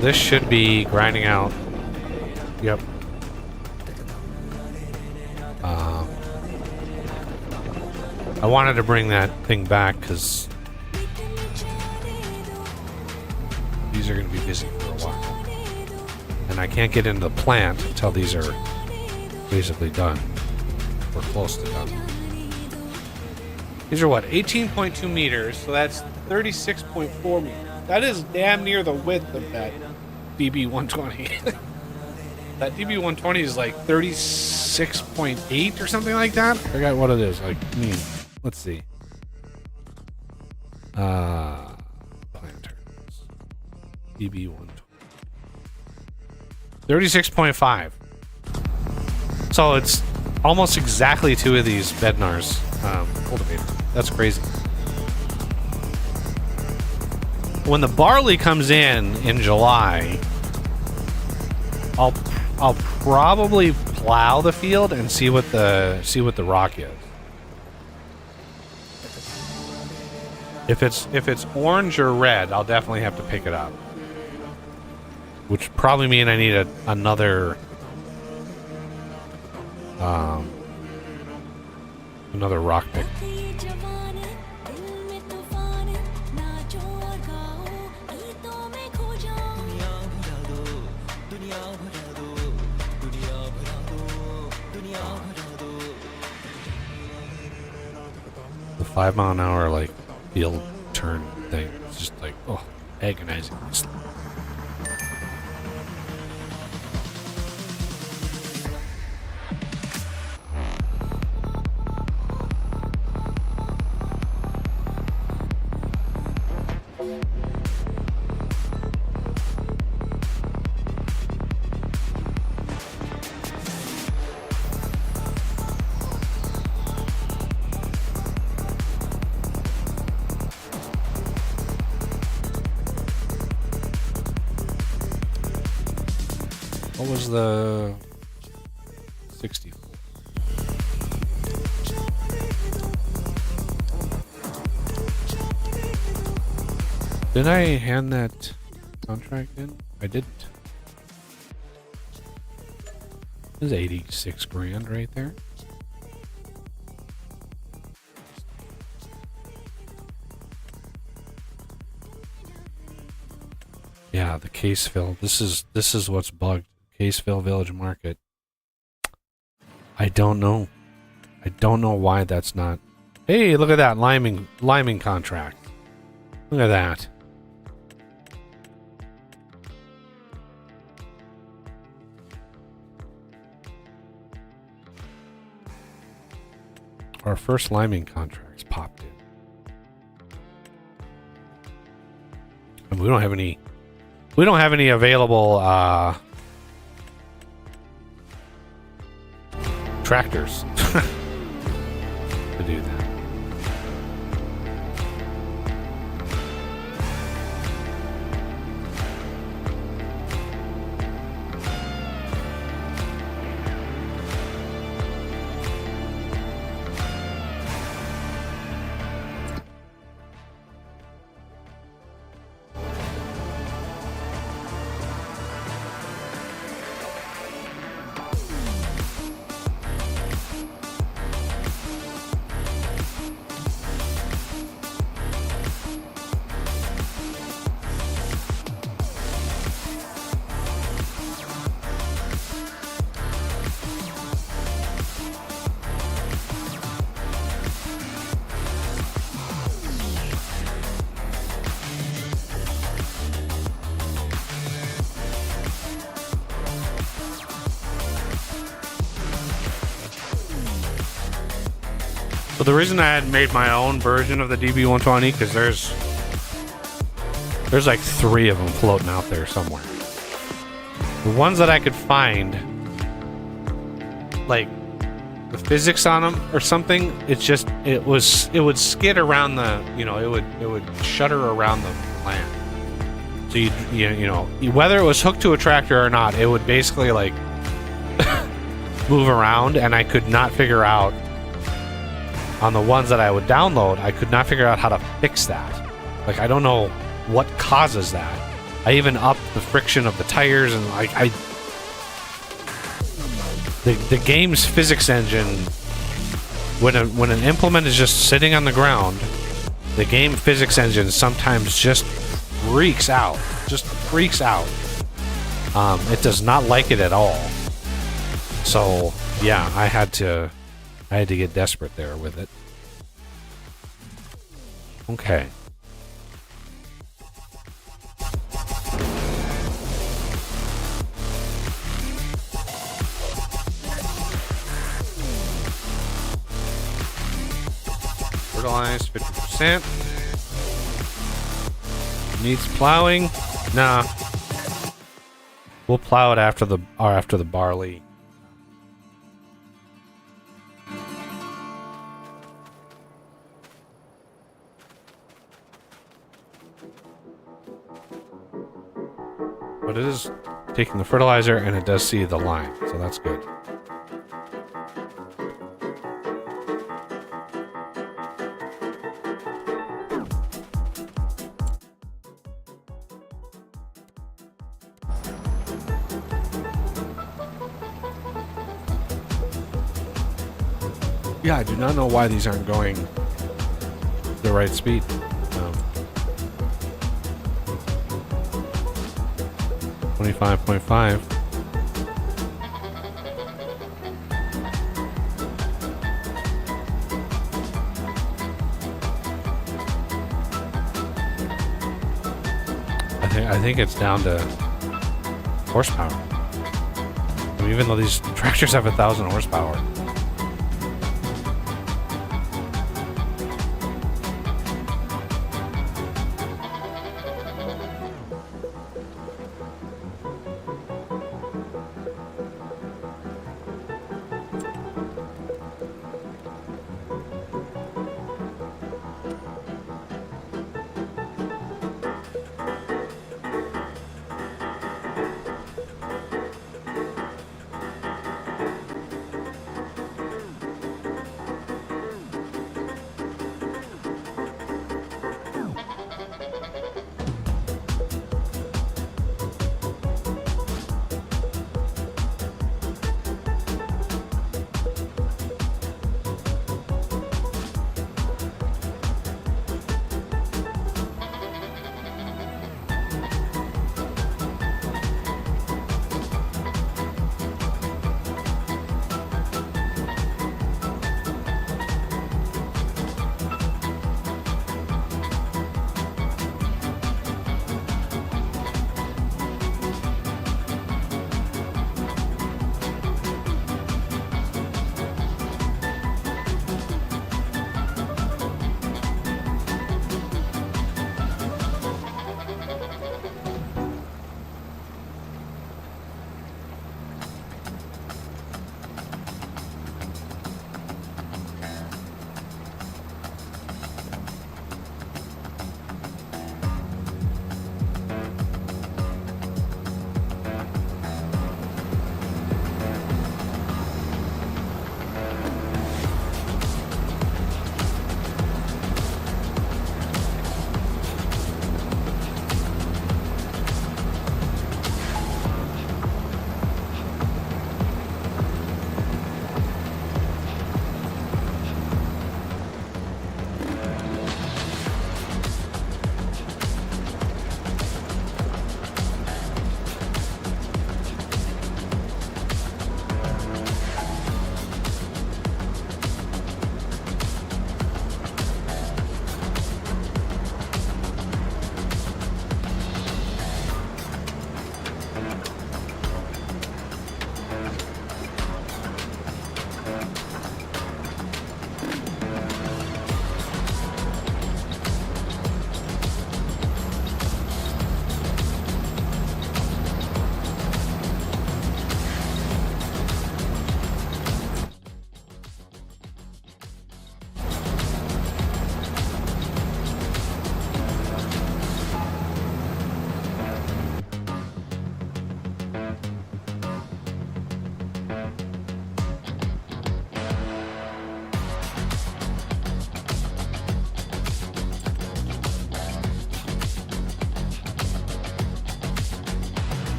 This should be grinding out. Yep. I wanted to bring that thing back because these are going to be busy for a while. And I can't get into the plant until these are basically done. We're close to done. These are what, 18.2 meters, so that's 36.4 meters. That is damn near the width of that DB120. That DB120 is like 36.8 or something like that. I forgot what it is. Like, let's see. Planters. DB120. 36.5. So it's almost exactly 2 of these Bednar's cultivators. That's crazy. When the barley comes in July, I'll probably plow the field and see what the rock is. If it's orange or red, I'll definitely have to pick it up. Which probably mean I need another rock pick. The 5 mile an hour like field turn thing. It's just like, oh, agonizing. What was the 64? Did I hand that contract in? I didn't. There's 86 grand right there. Yeah, the case fill. This is what's bugged. Caseville Village Market. I don't know. I don't know why that's not. Hey, look at that liming contract. Look at that. Our first liming contracts popped in. And we don't have any. We don't have any available tractors to do that. So the reason I had made my own version of the DB120 because there's like 3 of them floating out there somewhere. The ones that I could find, like the physics on them or something, it would skid around the, it would shudder around the land. So you know whether it was hooked to a tractor or not, it would basically like move around, and I could not figure out. On the ones that I would download, I could not figure out how to fix that. Like, I don't know what causes that. I even upped the friction of the tires, and like the game's physics engine, when an implement is just sitting on the ground, the game physics engine sometimes just freaks out. It does not like it at all. So yeah, I had to get desperate there with it. Okay. Fertilized 50%. Needs plowing. Nah. We'll plow it after the barley. But it is taking the fertilizer, and it does see the line, so that's good. Yeah, I do not know why these aren't going the right speed. 25.5. I think it's down to horsepower. I mean, even though these tractors have 1,000 horsepower.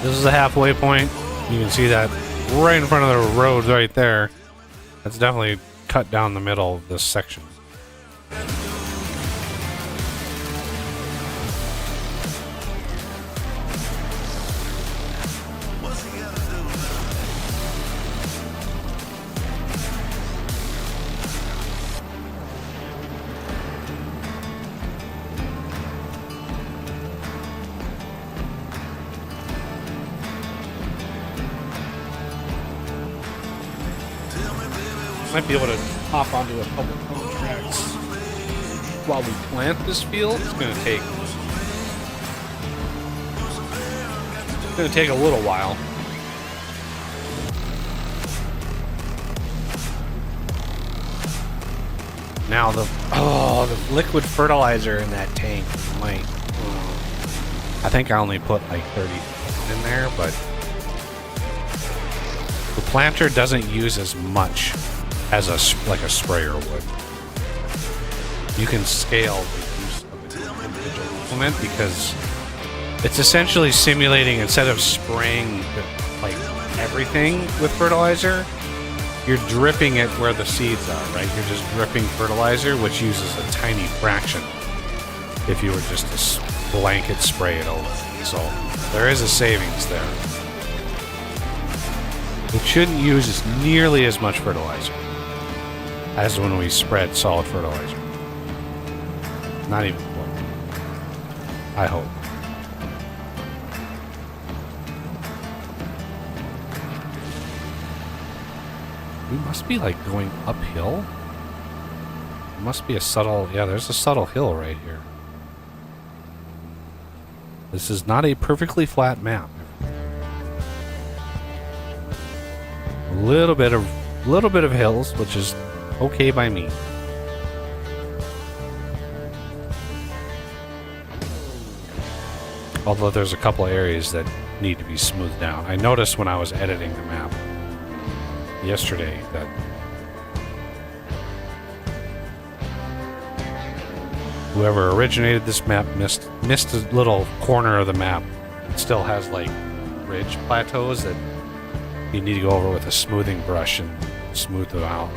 This is the halfway point. You can see that right in front of the road right there. That's definitely cut down the middle of this section. Might be able to hop onto a couple tracks while we plant this field. It's going to take a little while. Now the liquid fertilizer in that tank might. I think I only put like 30 in there, but the planter doesn't use as much as like a sprayer would. You can scale the use of an individual implement because it's essentially simulating, instead of spraying like everything with fertilizer, you're dripping it where the seeds are, right? You're just dripping fertilizer, which uses a tiny fraction if you were just to blanket spray it over. So there is a savings there. It shouldn't use nearly as much fertilizer as when we spread solid fertilizer. Not even close. I hope. We must be like going uphill. It must be a subtle, yeah, there's a subtle hill right here. This is not a perfectly flat map. A little bit of hills, which is okay by me. Although there's a couple areas that need to be smoothed down. I noticed when I was editing the map yesterday that whoever originated this map missed a little corner of the map. It still has like ridge plateaus that you need to go over with a smoothing brush and smooth them out.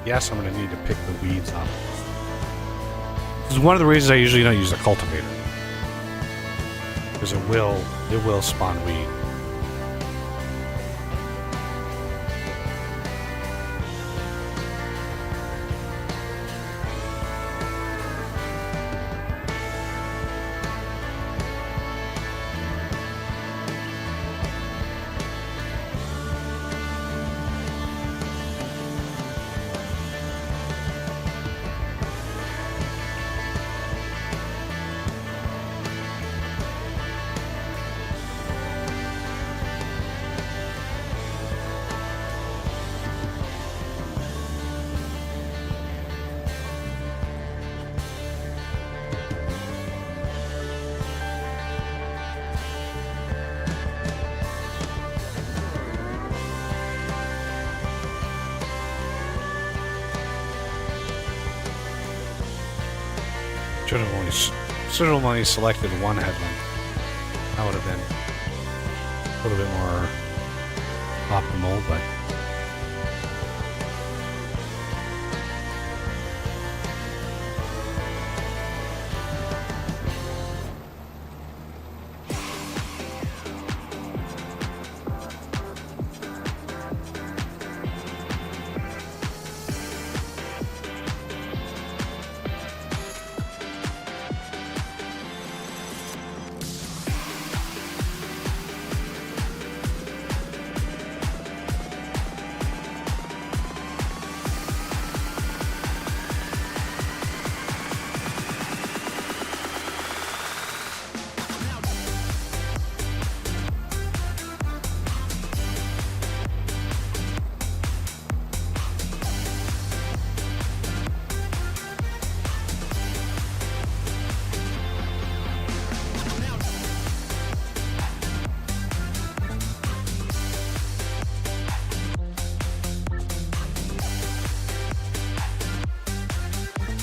Yes, I'm going to need to pick the weeds up. This is one of the reasons I usually don't use a cultivator, because it will spawn weed. Should have only selected one headland. That would have been a little bit more optimal, but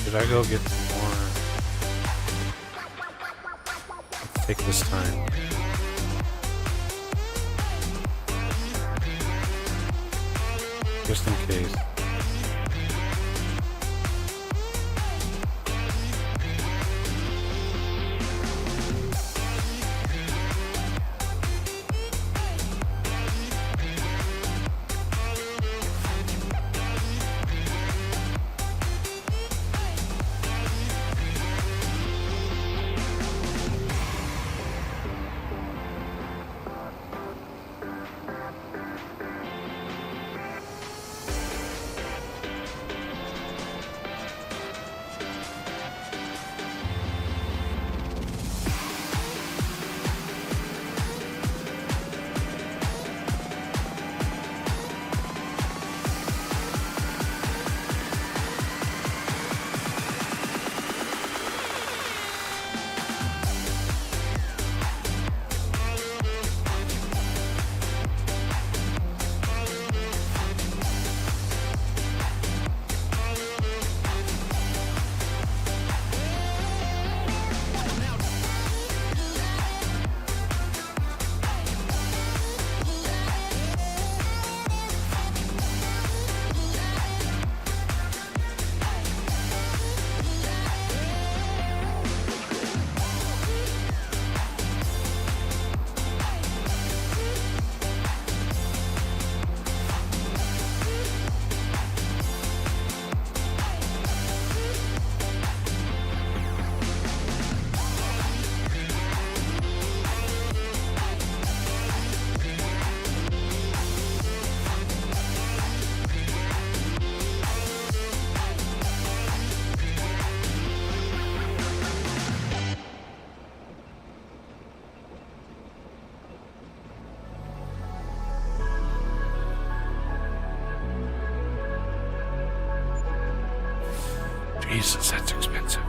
Did I go get more? Let's take this time. Just in case. Jesus, that's expensive.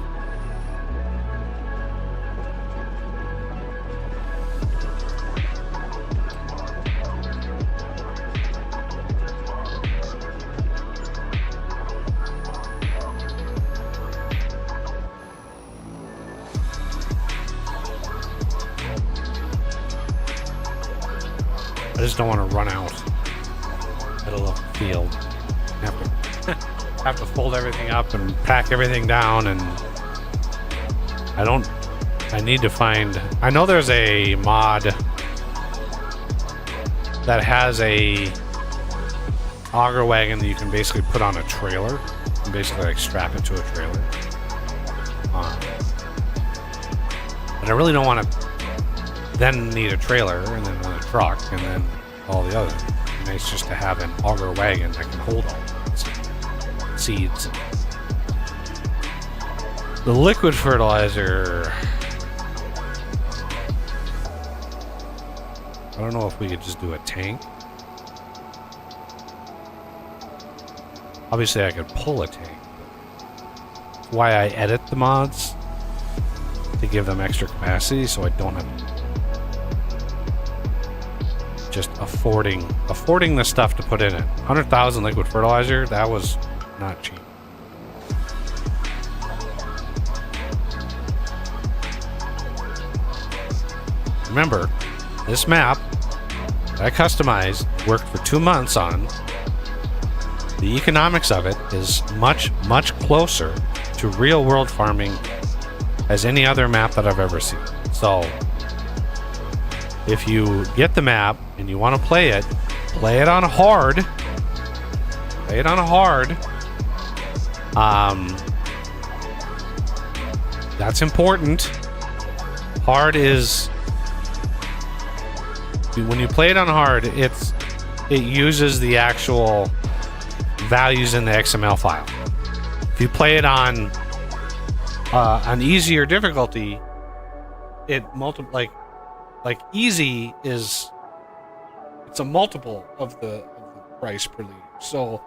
I just don't want to run out middle of the field. Have to fold everything up and pack everything down, and I need to find, I know there's a mod that has a auger wagon that you can basically put on a trailer and basically like strap it to a trailer. But I really don't want to then need a trailer and then a truck and then all the other. It's nice just to have an auger wagon that can hold all seeds. The liquid fertilizer, I don't know if we could just do a tank. Obviously I could pull a tank. That's why I edit the mods, to give them extra capacity so I don't have just affording the stuff to put in it. 100,000 liquid fertilizer, that was not cheap. Remember, this map that I customized, worked for 2 months on, the economics of it is much, much closer to real world farming as any other map that I've ever seen. So, if you get the map and you want to play it on hard. Play it on hard. That's important. Hard is, when you play it on hard, it uses the actual values in the XML file. If you play it on an easier difficulty, it like easy is, it's a multiple of the price per liter. So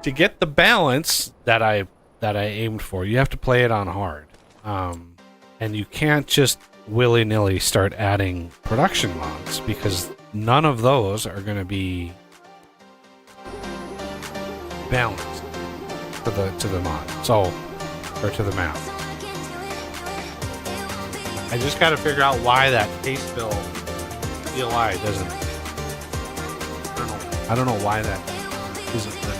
to get the balance that I aimed for, you have to play it on hard, and you can't just willy-nilly start adding production mods, because none of those are going to be balanced. to the mod. So, or to the map. I just got to figure out why that case bill CLI doesn't. I don't know why that isn't there.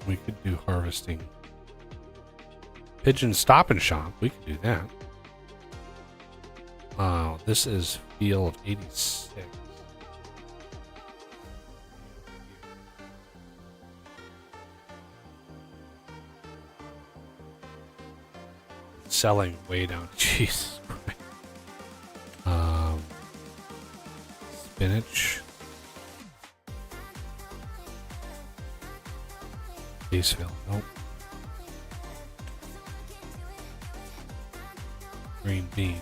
We could do harvesting. Pigeon Stop and Shop. We could do that. Wow, this is field 86. Selling way down. Jesus Christ. Spinach. Basefield. Nope. Green bean.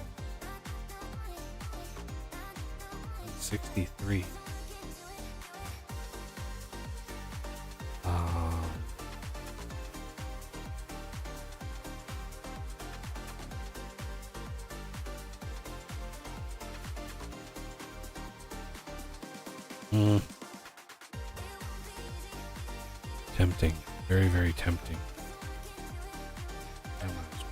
63. Tempting. Very, very tempting. I might as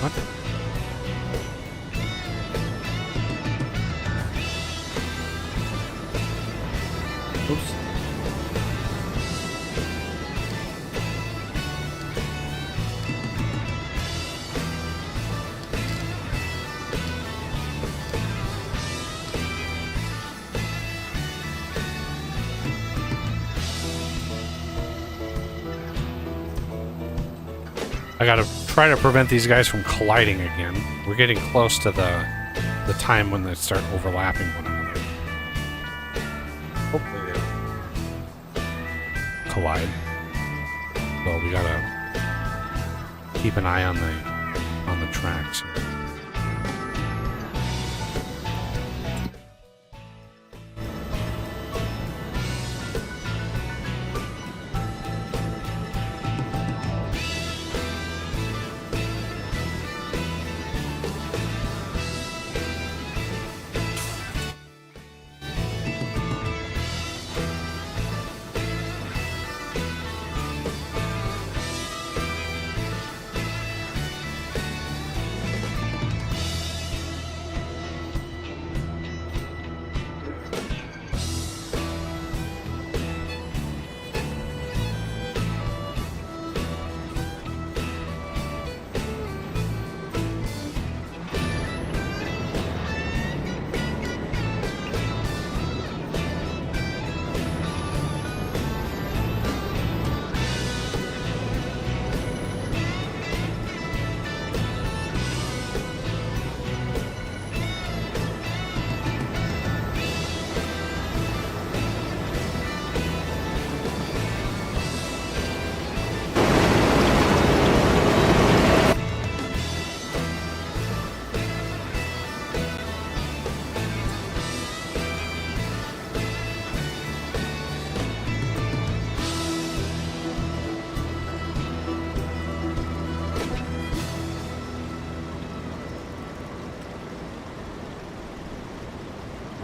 What? Oops. I gotta try to prevent these guys from colliding again. We're getting close to the time when they start overlapping one another. Hopefully they collide. So we gotta keep an eye on the tracks here.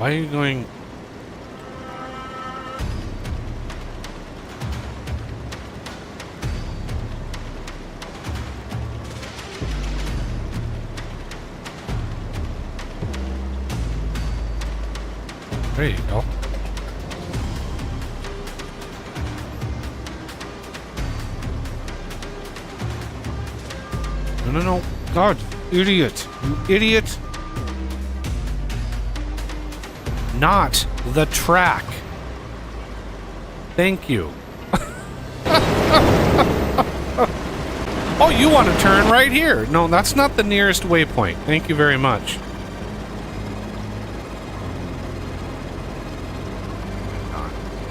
Why are you going? There you go. No, no, no. God, idiot. You idiot. Not the track. Thank you. Oh, you want to turn right here. No, that's not the nearest waypoint. Thank you very much.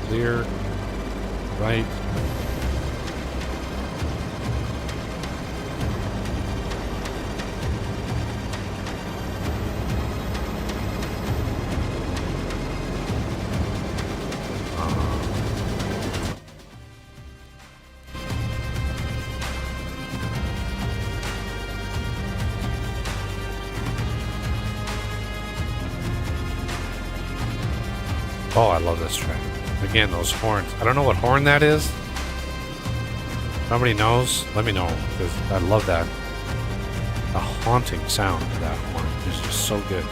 Clear. Right. Oh, I love this track. Again, those horns. I don't know what horn that is. Somebody knows? Let me know, because I love that. The haunting sound of that horn is just so good.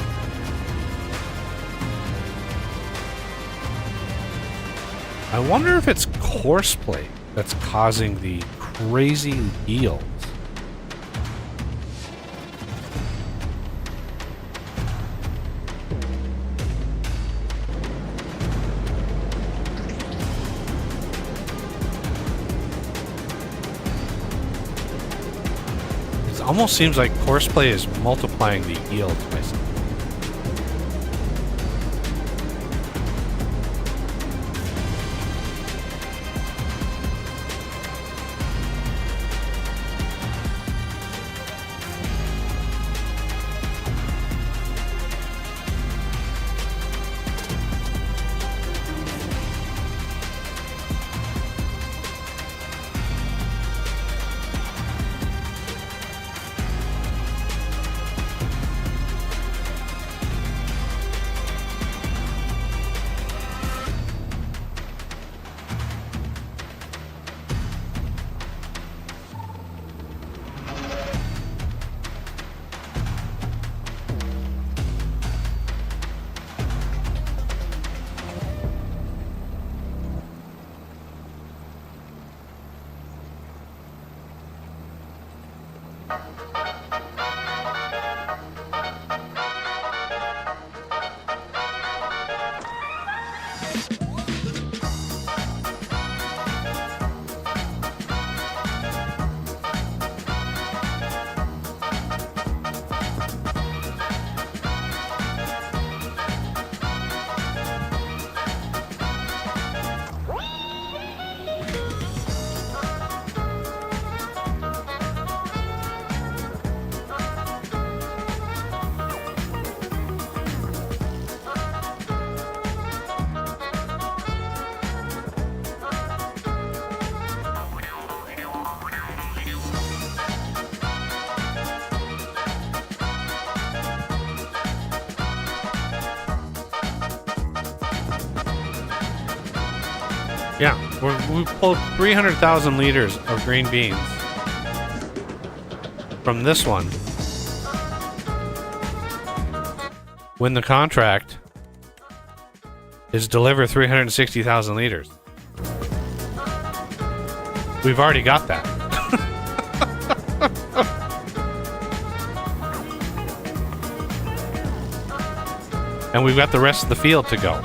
I wonder if it's courseplay that's causing the crazy yields. Almost seems like courseplay is multiplying the yield by something. Yeah, we pulled 300,000 liters of green beans from this one. When the contract is deliver 360,000 liters. We've already got that. And we've got the rest of the field to go.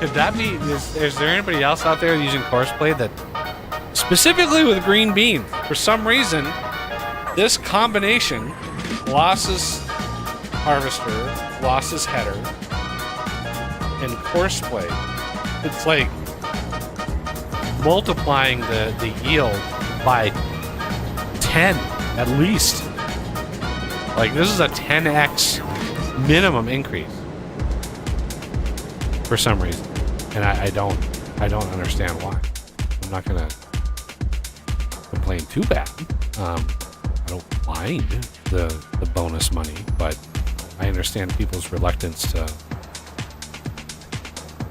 Could that be, is there anybody else out there using courseplay that, specifically with green bean, for some reason, this combination, losses harvester, losses header, and courseplay, it's like multiplying the yield by 10 at least. Like, this is a 10x minimum increase for some reason, and I don't understand why. not going to complain too bad. I don't mind the bonus money, but I understand people's reluctance to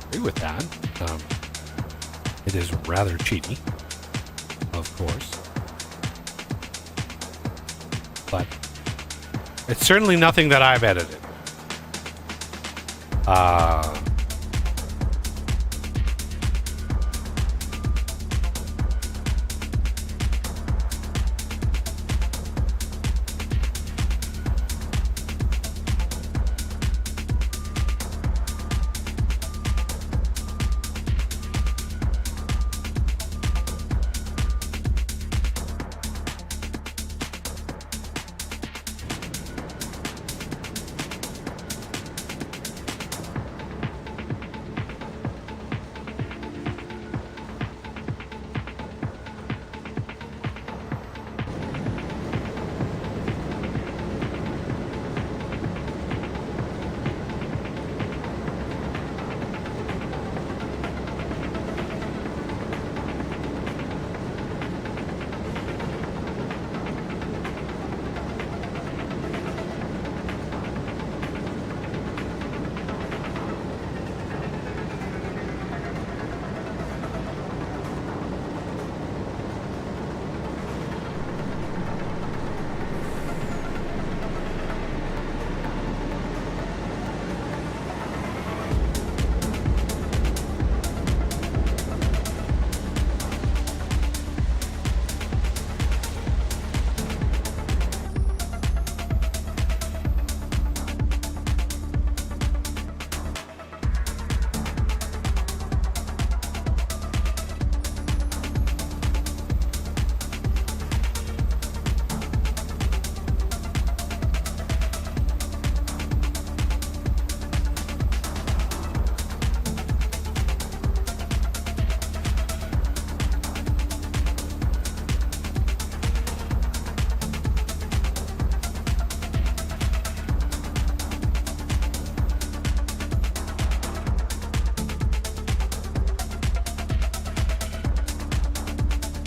agree with that. It is rather cheaty, of course, but it's certainly nothing that I've edited.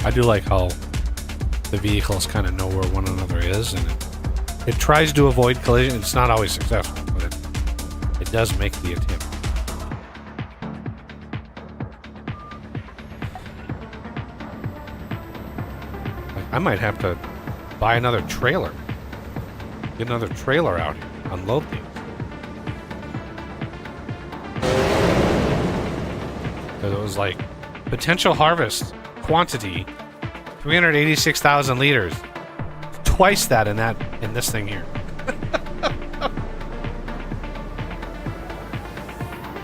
I do like how the vehicles kind of know where one another is, and it tries to avoid collision. It's not always successful, but it does make the attempt. Like, I might have to buy another trailer. Get another trailer out here. Unload these. Because it was like potential harvest quantity 386,000 liters. Twice that in this thing here.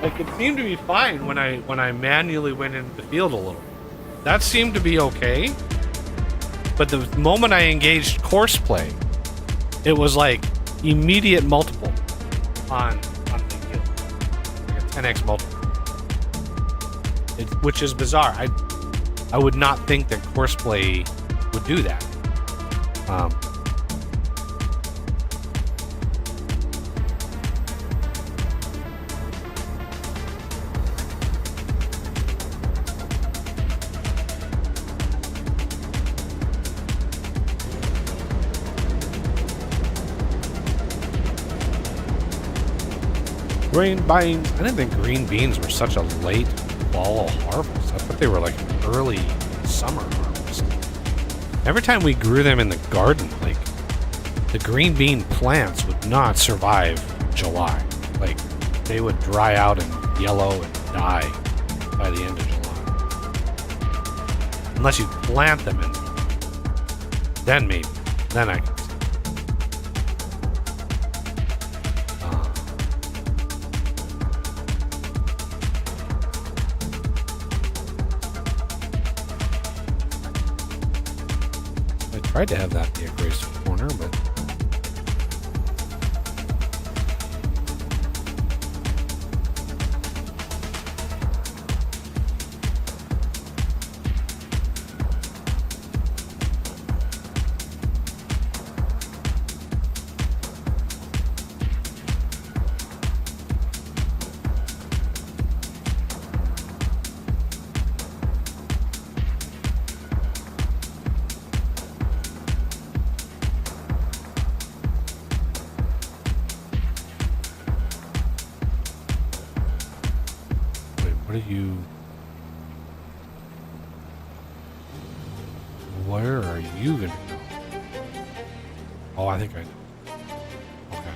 Like, it seemed to be fine when I manually went into the field a little. That seemed to be okay. But the moment I engaged course play, it was like immediate multiple on the field. Like a 10x multiple. Which is bizarre. I would not think that course play would do that. Green beans. I didn't think green beans were such a late fall harvest. I thought they were like an early summer harvest. Every time we grew them in the garden, like, the green bean plants would not survive July. Like, they would dry out and yellow and die by the end of July. Unless you plant them in. Then maybe. Then I can see. Tried to have that be a graceful corner, but you... Where are you gonna go? Oh, I think I know. Okay.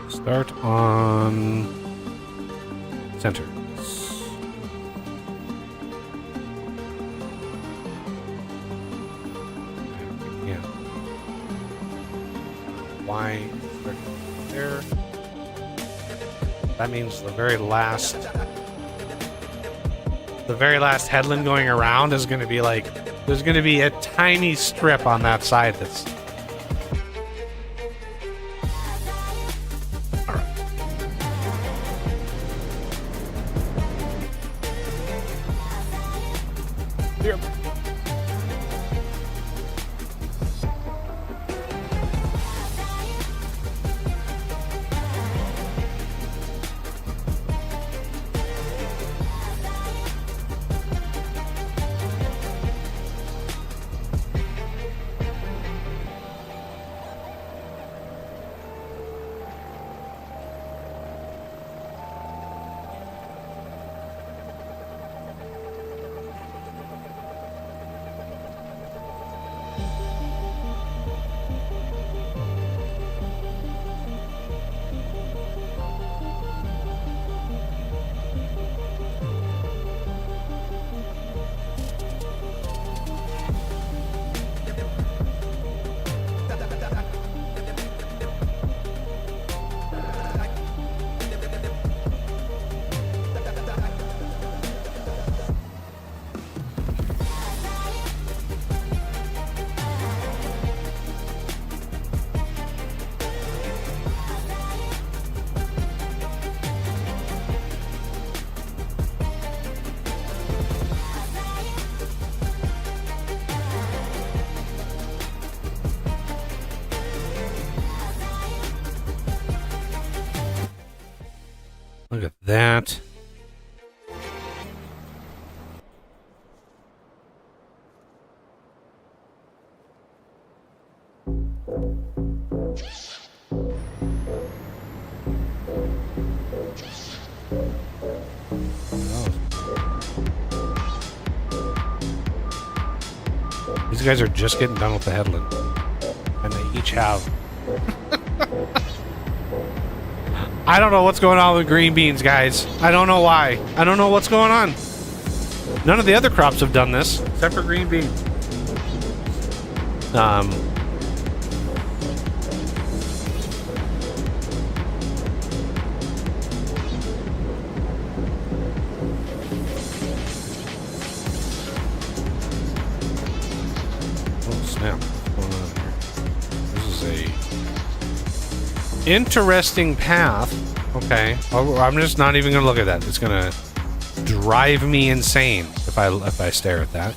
Start on center. Yeah. Why start there? That means the very last headland going around is going to be like, there's going to be a tiny strip on that side that's... Here. Look at that. These guys are just getting done with the headland. And they each have... I don't know what's going on with green beans, guys. I don't know why. I don't know what's going on. None of the other crops have done this, except for green beans. Oh, snap. What's going on here? This is a interesting path. Okay. I'm just not even going to look at that. It's going to drive me insane if I stare at that.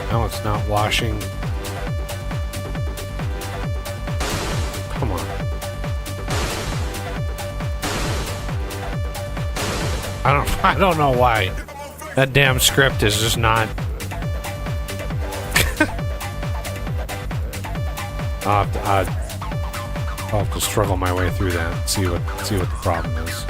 No, it's not washing. Come on. I don't know why. That damn script is just not. I'll have to struggle my way through that and see what the problem is.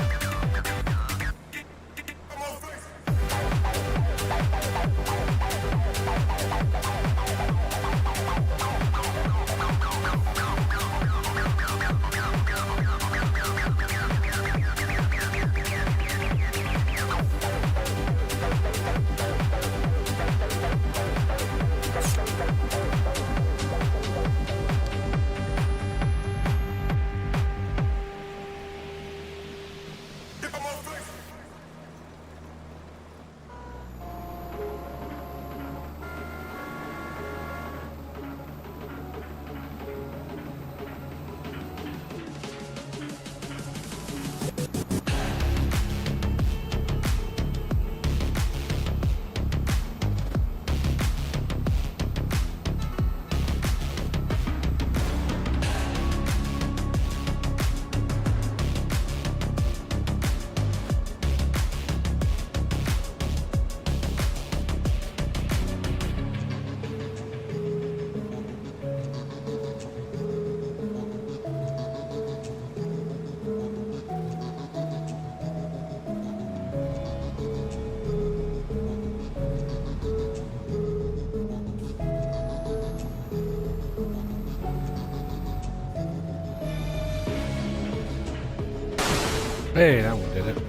Hey, that one did it.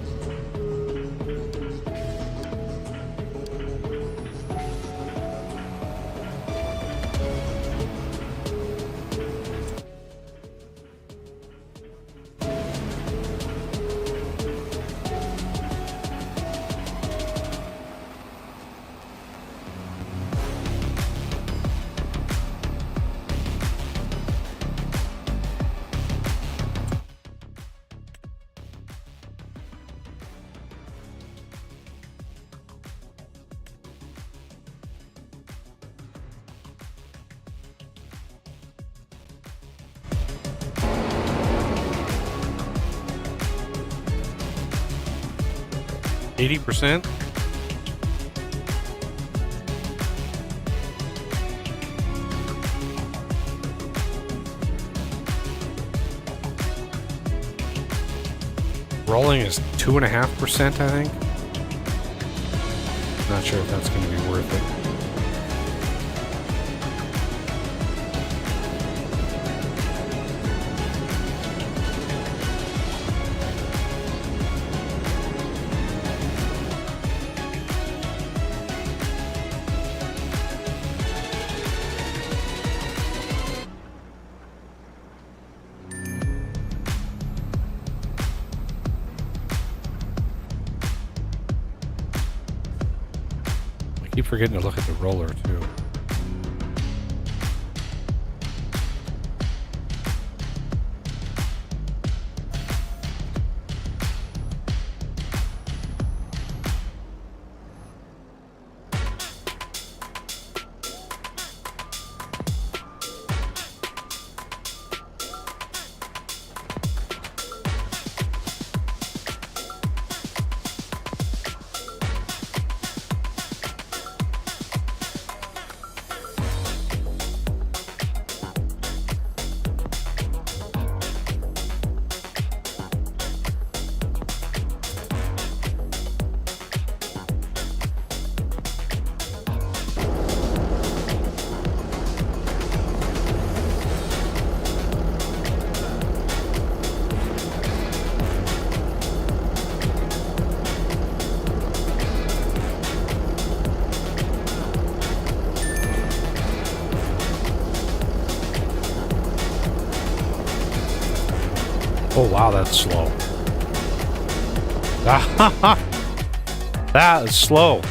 %. Rolling is 2.5%, I think. Not sure if that's going to be worth it. I keep forgetting to look at the roller too. Oh wow, that's slow. That is slow.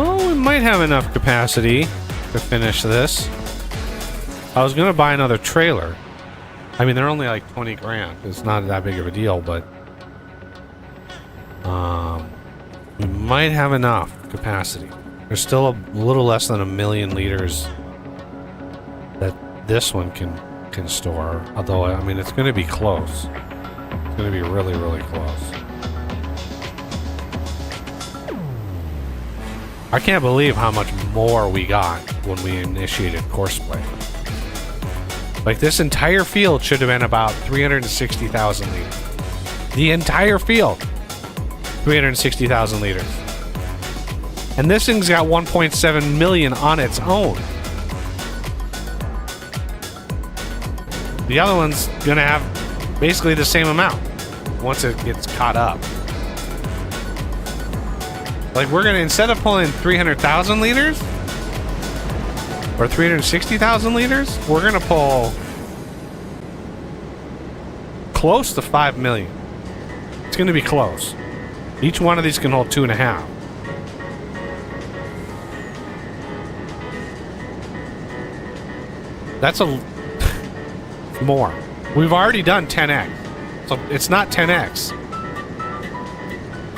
Oh, we might have enough capacity to finish this. I was gonna buy another trailer. I mean, they're only like 20 grand. It's not that big of a deal, but we might have enough capacity. There's still a little less than 1 million liters that this one can store. Although, I mean, it's gonna be close. It's gonna be really, really close. I can't believe how much more we got when we initiated course play. Like, this entire field should have been about 360,000 liters. The entire field, 360,000 liters. And this thing's got 1.7 million on its own. The other one's gonna have basically the same amount once it gets caught up. Like, we're gonna, instead of pulling 300,000 liters or 360,000 liters, we're gonna pull close to 5 million. It's gonna be close. Each one of these can hold 2.5. more. We've already done 10x. So it's not 10x.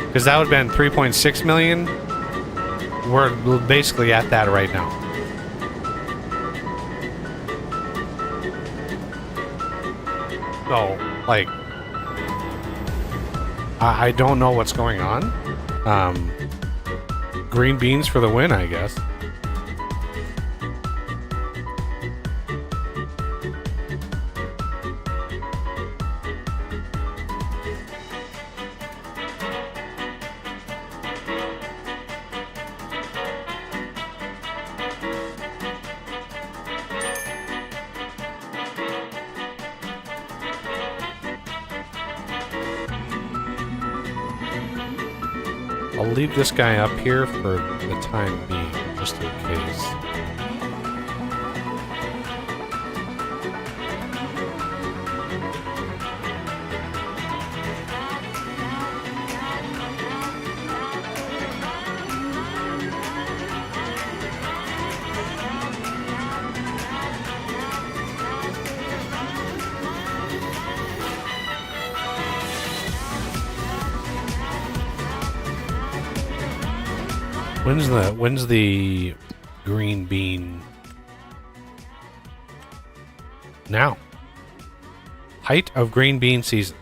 Because that would have been 3.6 million. We're basically at that right now. So, like, I don't know what's going on. Green beans for the win, I guess. I'll leave this guy up here for the time being, just in case. When's the green bean? Now. Height of green bean season.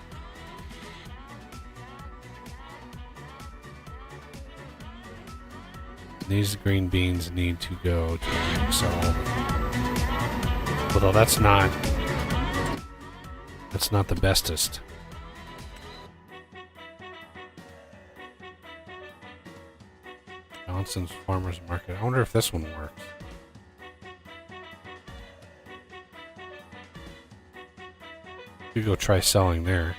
These green beans need to go to Excel. Although that's not the bestest. Johnson's Farmers Market. I wonder if this one works. You go try selling there.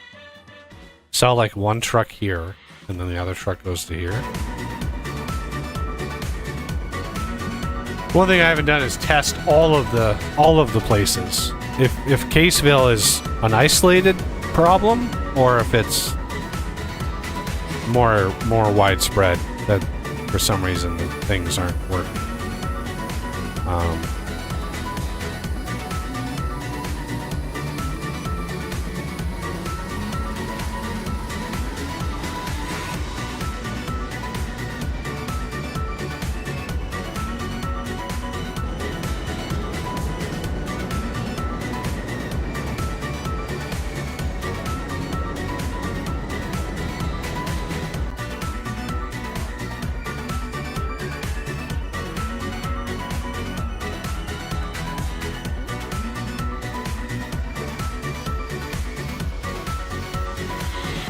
Sell like one truck here, and then the other truck goes to here. One thing I haven't done is test all of the places. If Caseville is an isolated problem, or if it's more widespread that for some reason things aren't working.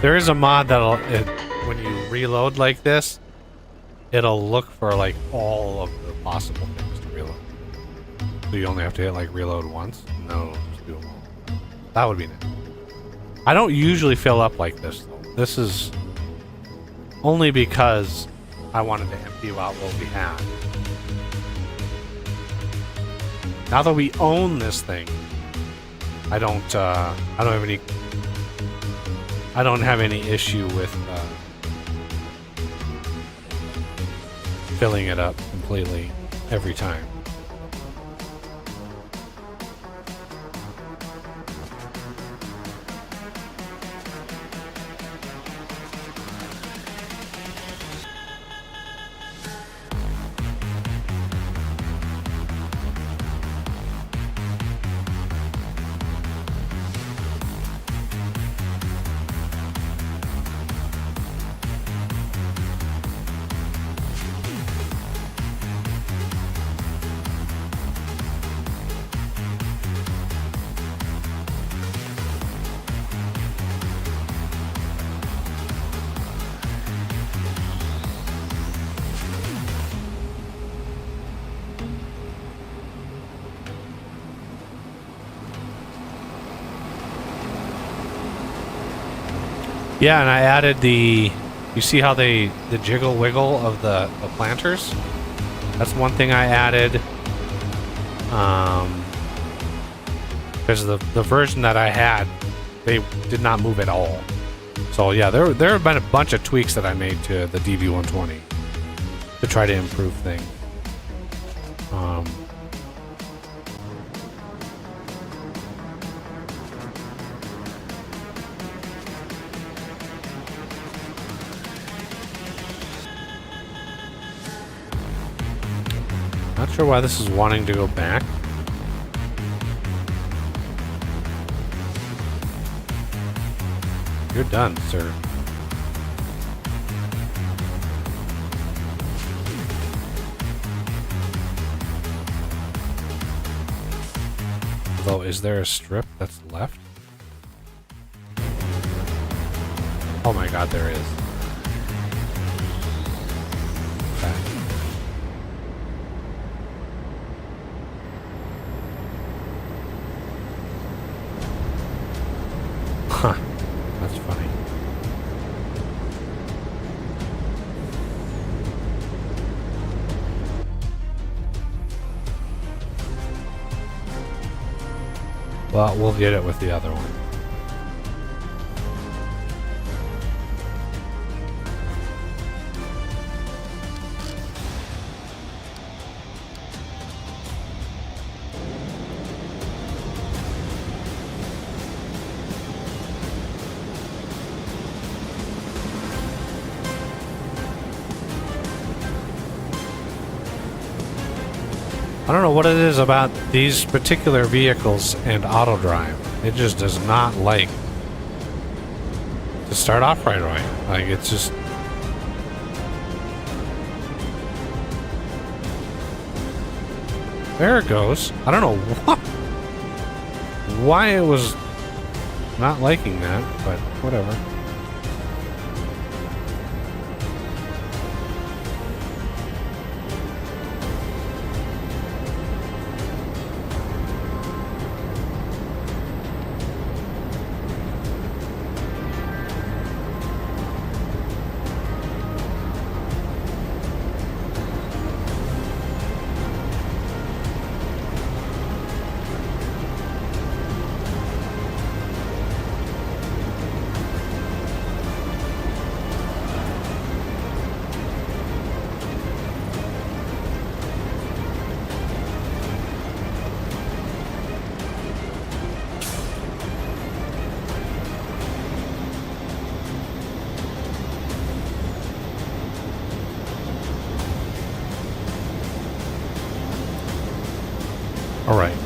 There is a mod that'll, when you reload like this, it'll look for like all of the possible things to reload. So you only have to hit like reload once, and then it'll just do them all. That would be nice. I don't usually fill up like this though. This is only because I wanted to empty out what we had. Now that we own this thing, I don't have any issue with filling it up completely every time. Yeah, and I added the... You see how the jiggle wiggle of the planters? That's one thing I added. Because the version that I had, they did not move at all. So yeah, there have been a bunch of tweaks that I made to the DV120 to try to improve things. Not sure why this is wanting to go back. You're done, sir. Although, is there a strip that's left? Oh my god, there is. Okay. Huh. That's funny. Well, we'll get it with the other one. I don't know what it is about these particular vehicles and auto drive. It just does not like to start off right away. Like, it's just... There it goes. I don't know why it was not liking that, but whatever. All right.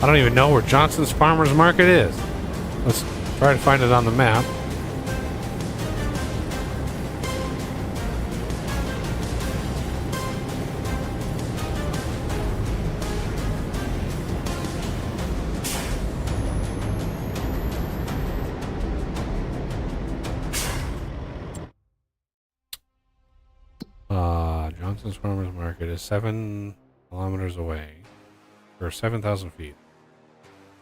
I don't even know where Johnson's Farmers Market is. Let's try to find it on the map. Johnson's Farmers Market is 7 kilometers away, or 7,000 feet.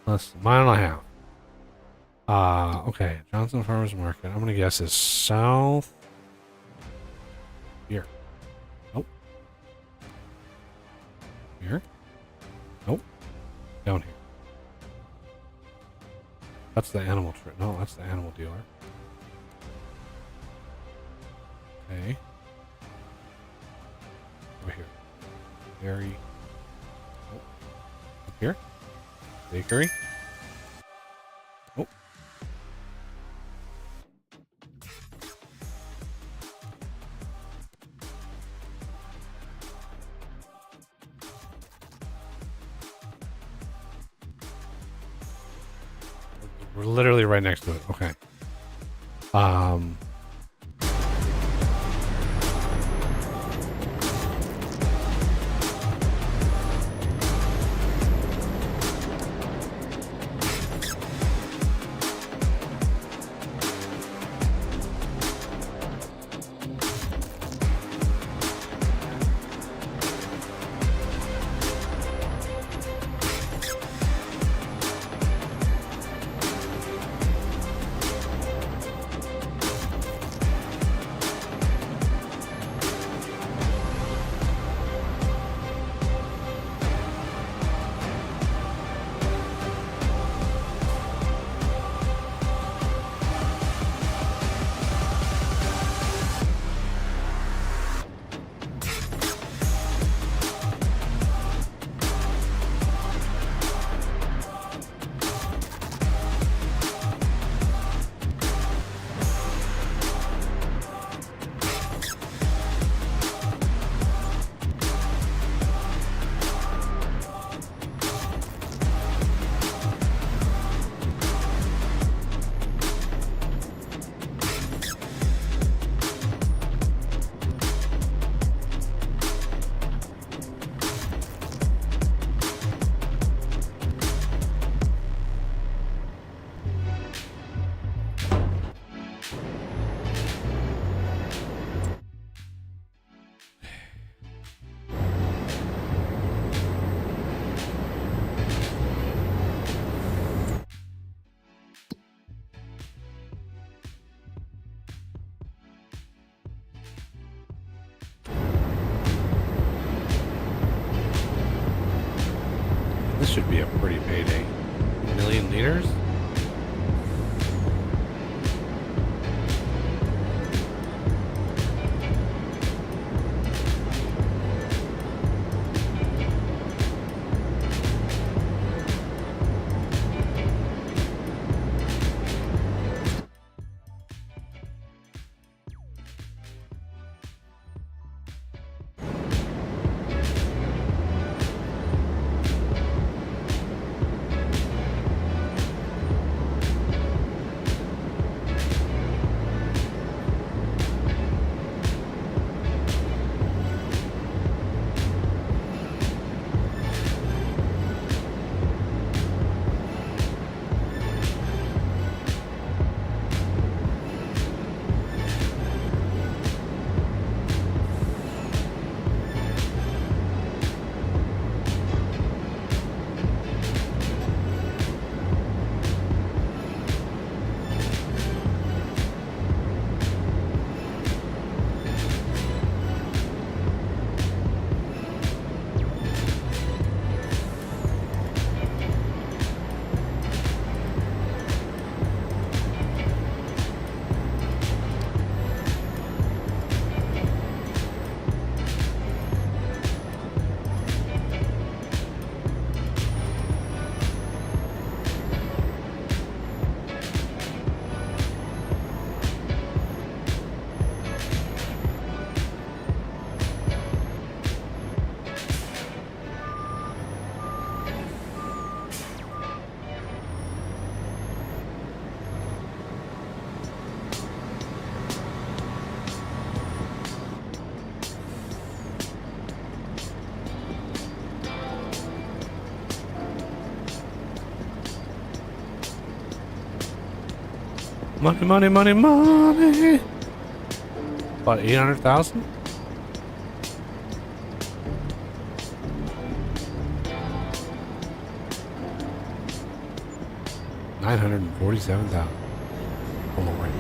That's a mile and a half. Okay, Johnson Farmers Market. I'm gonna guess is south here. Nope. Here. Nope. Down here. That's the animal trip. No, that's the animal dealer. Okay. Over here. Dairy. Oh. Up here. Bakery. Oh. We're literally right next to it. Okay. should be a pretty payday. 1 million liters? Money, money, money, money. About 800,000? $947,000. Hold on, wait.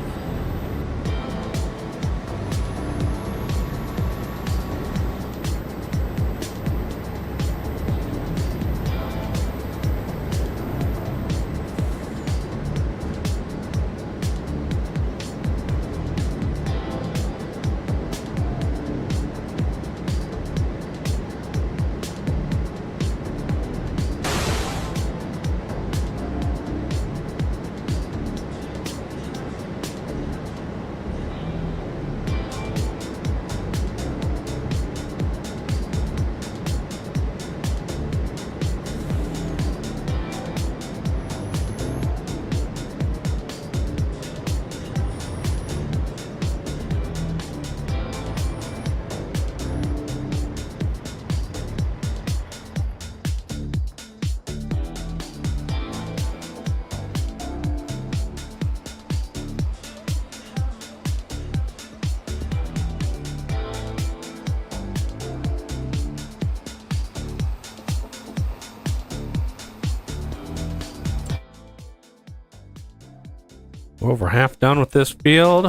We're over half done with this field.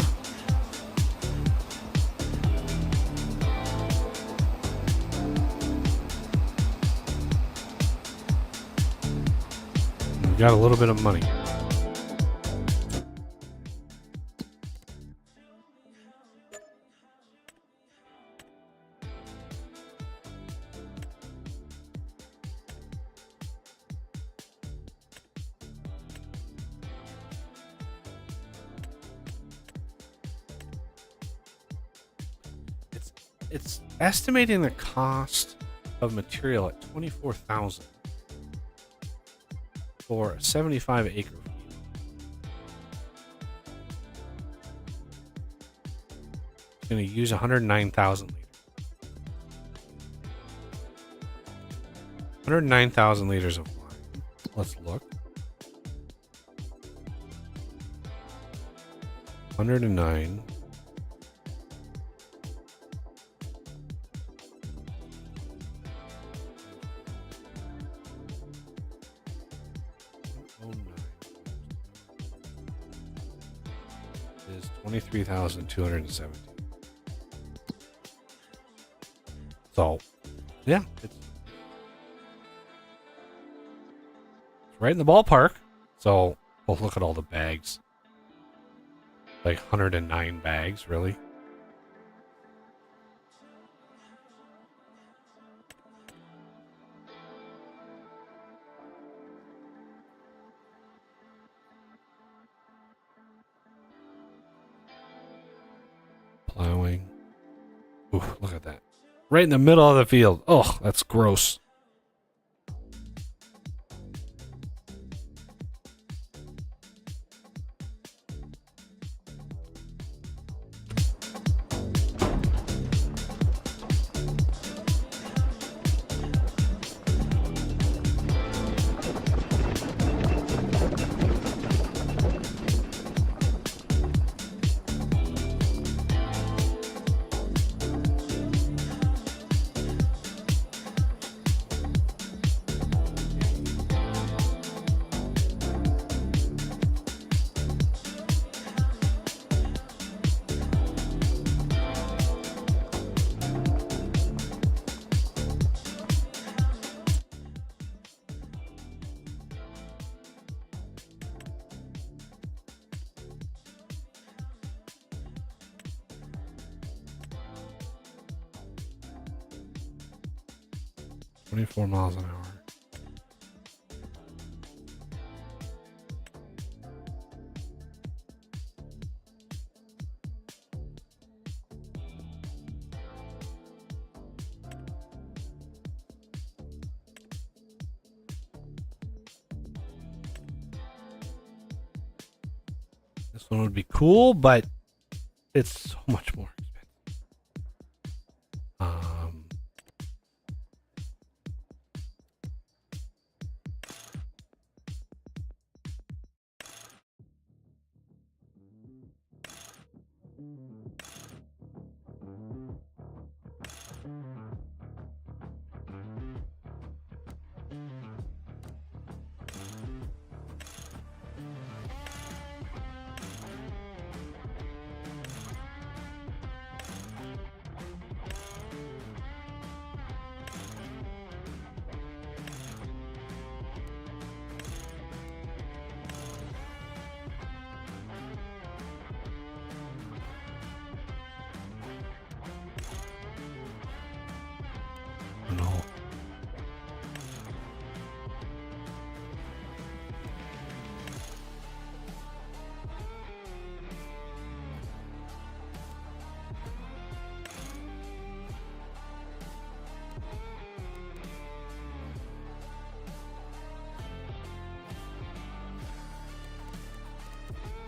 We've got a little bit of money. It's estimating the cost of material at $24,000 for a 75 acre field. It's going to use 109,000 liters. 109,000 liters of lime. Let's look. 109. Is 23,270. So, yeah, it's right in the ballpark. So, oh, look at all the bags. Like 109 bags, really. Plowing. Ooh, look at that. Right in the middle of the field. Oh, that's gross. $24 miles an hour. This one would be cool, but it's so much more expensive. No.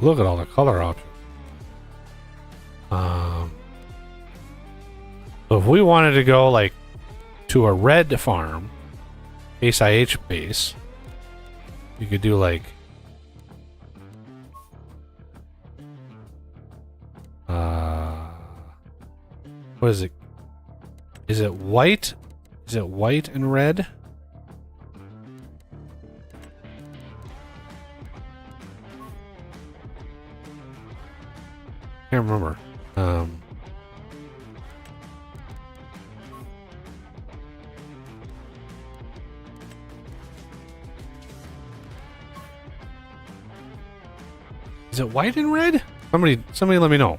Look at all the color options. So if we wanted to go like to a red farm, Case IH base, you could do like what is it? Is it white? Is it white and red? Can't remember. Is it white and red? Somebody let me know.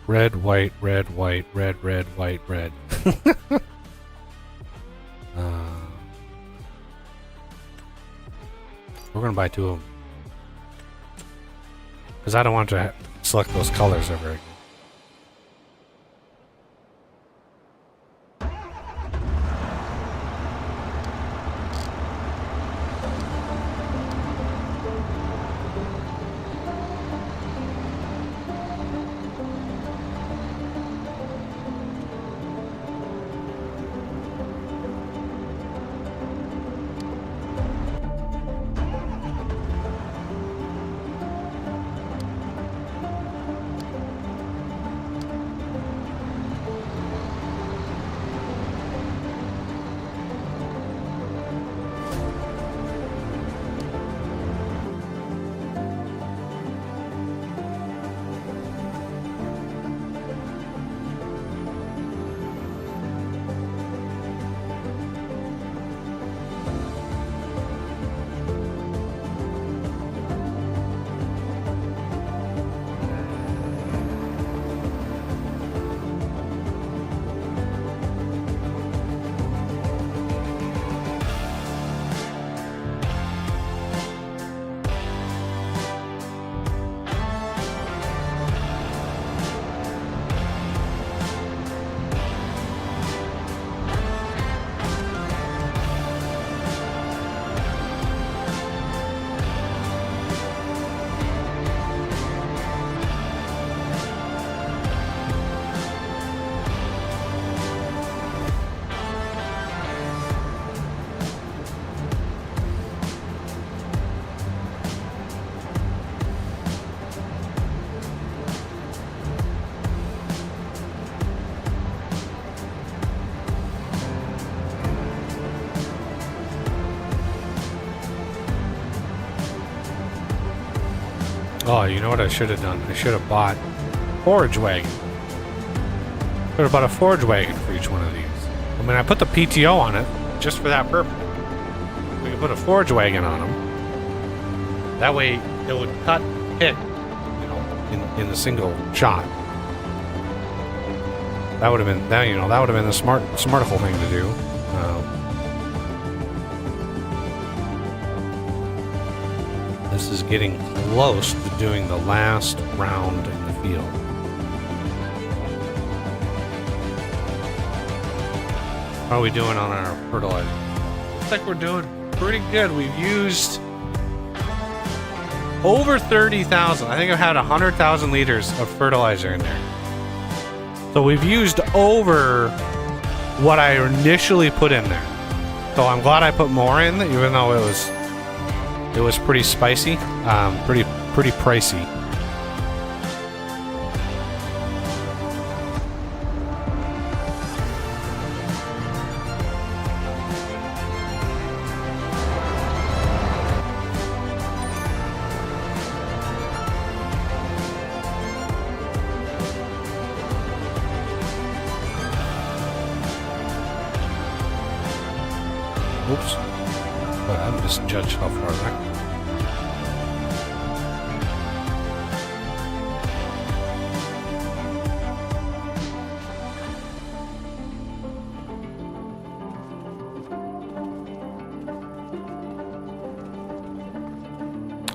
Red, white, red, white, red, red, white, red. We're gonna buy two of them because I don't want to select those colors ever again. Oh, you know what I should have done? I should have bought forage wagon. Should have bought a forage wagon for each one of these. I mean, I put the PTO on it just for that purpose. We could put a forage wagon on them. That way, it would cut hit, you know, in the single shot. That would have been that. You know, that would have been the smartful thing to do. This is getting close to doing the last round in the field. How are we doing on our fertilizer? Looks like we're doing pretty good. We've used over 30,000. I think I've had 100,000 liters of fertilizer in there. So we've used over what I initially put in there. So I'm glad I put more in, even though it was pretty spicy, pretty pricey. Oops. But I misjudged how far back.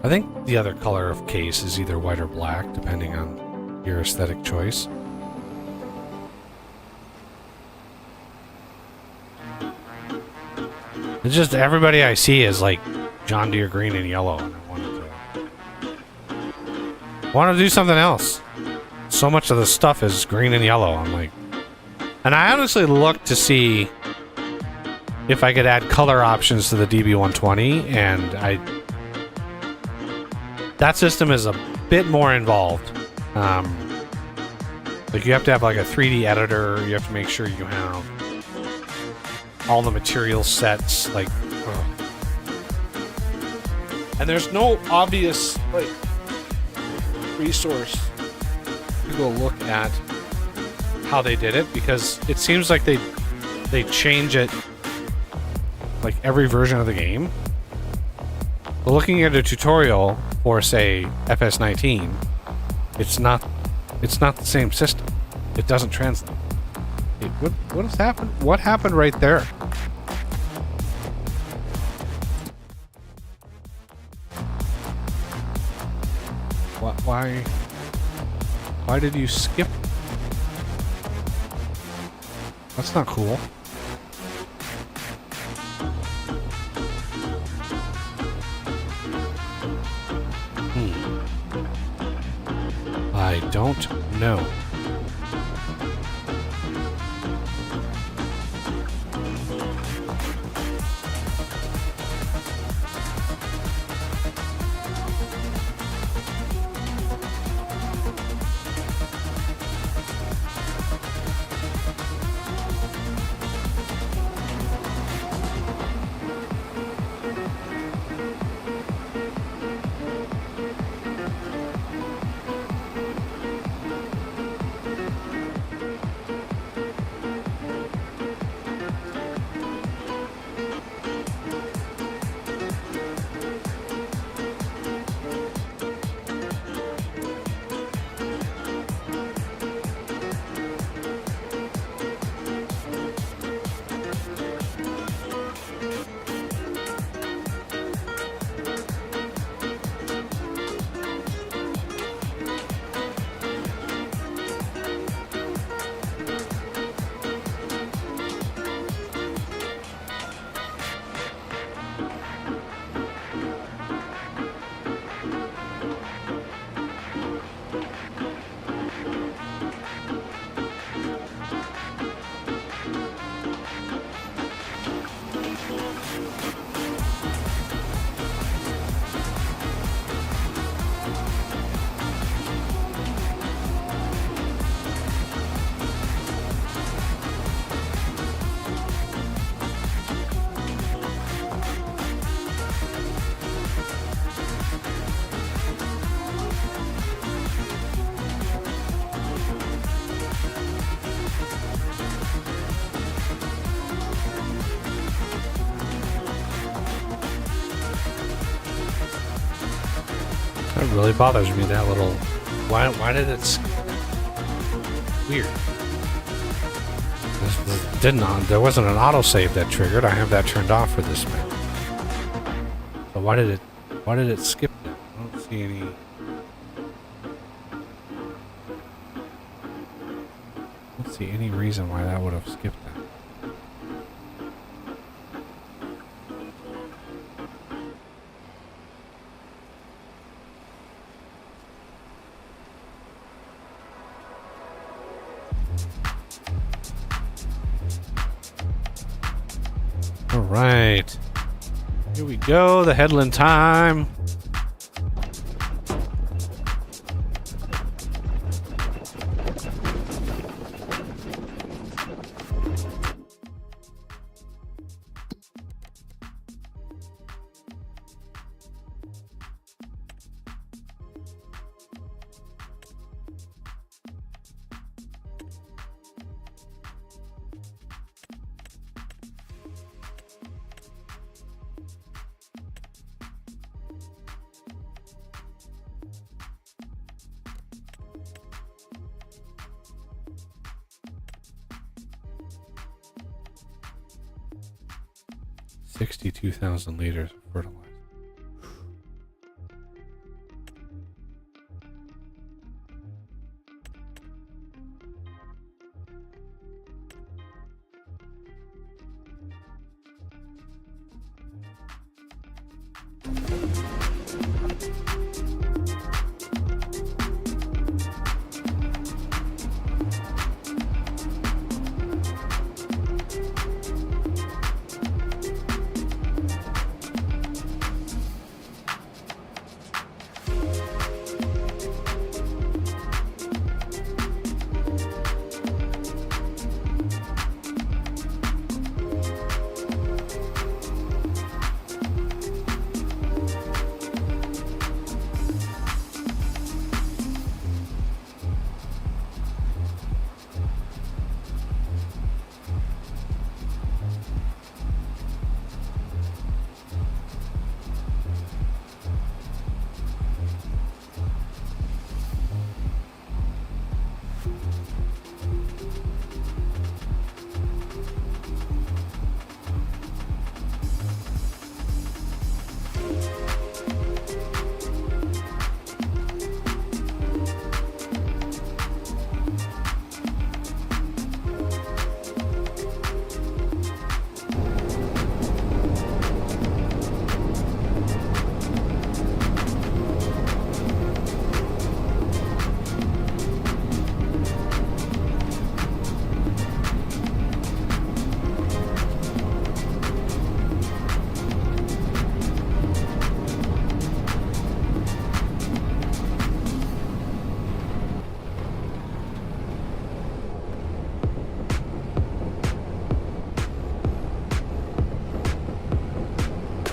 I think the other color of case is either white or black, depending on your aesthetic choice. It's just everybody I see is like John Deere green and yellow, and I want to do something else. So much of the stuff is green and yellow. I'm like, and I honestly looked to see if I could add color options to the DB120, and that system is a bit more involved. Like you have to have like a 3D editor. You have to make sure you have all the material sets, like, and there's no obvious like resource to go look at how they did it, because it seems like they change it like every version of the game. But looking at a tutorial for, say, FS19, it's not the same system. It doesn't translate. What has happened? What happened right there? Why did you skip? That's not cool. I don't know. It really bothers me, that little... Why did it... Weird. This didn't on. There wasn't an autosave that triggered. I have that turned off for this map. So why did it skip it? I don't see any... I don't see any reason why that would have skipped that. All right, here we go, the headland time. $62,000 liters of fertilizer.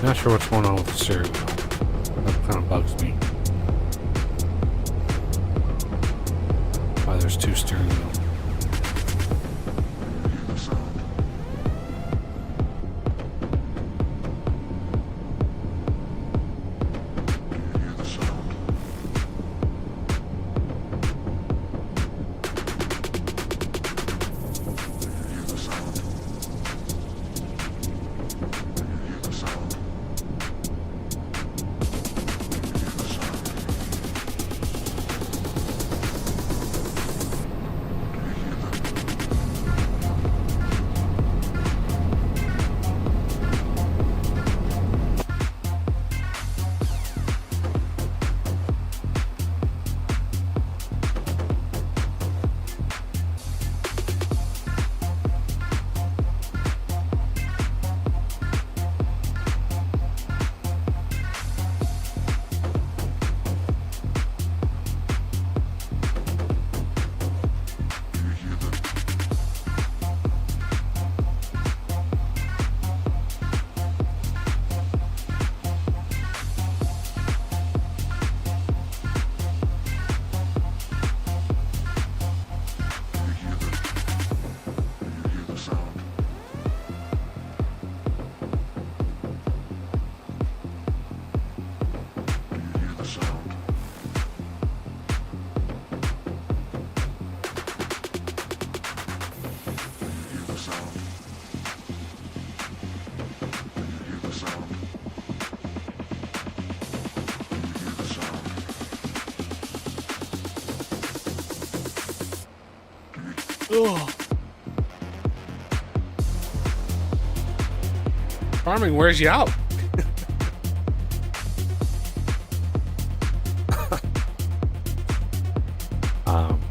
Not sure what's going on with the steering wheel. That kind of bugs me. Why there's two steering wheels. Farming wears you out. um,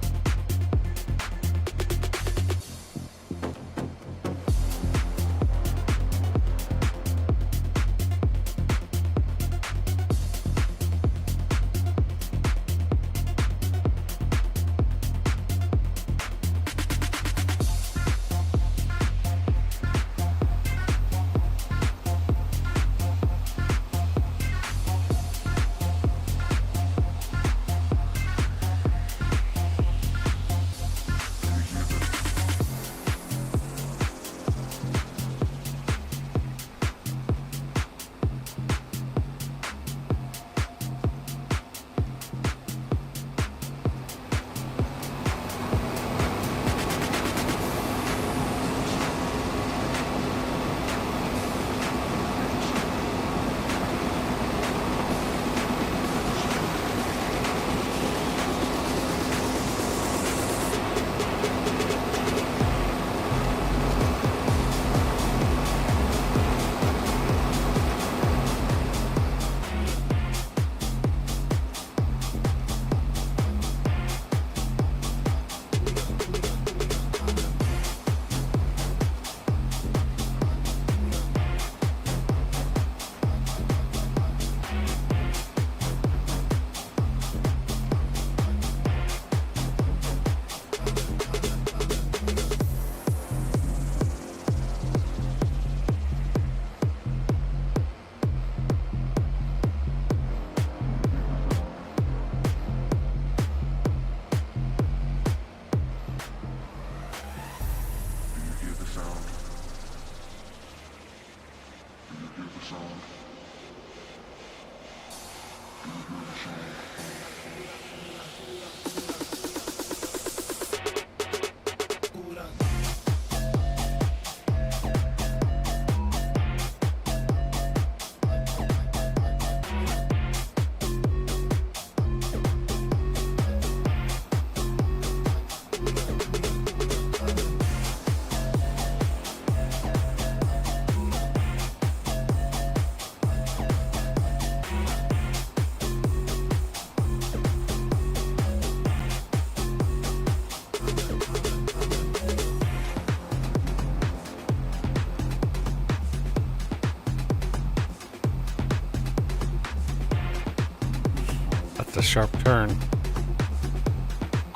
that's a sharp turn.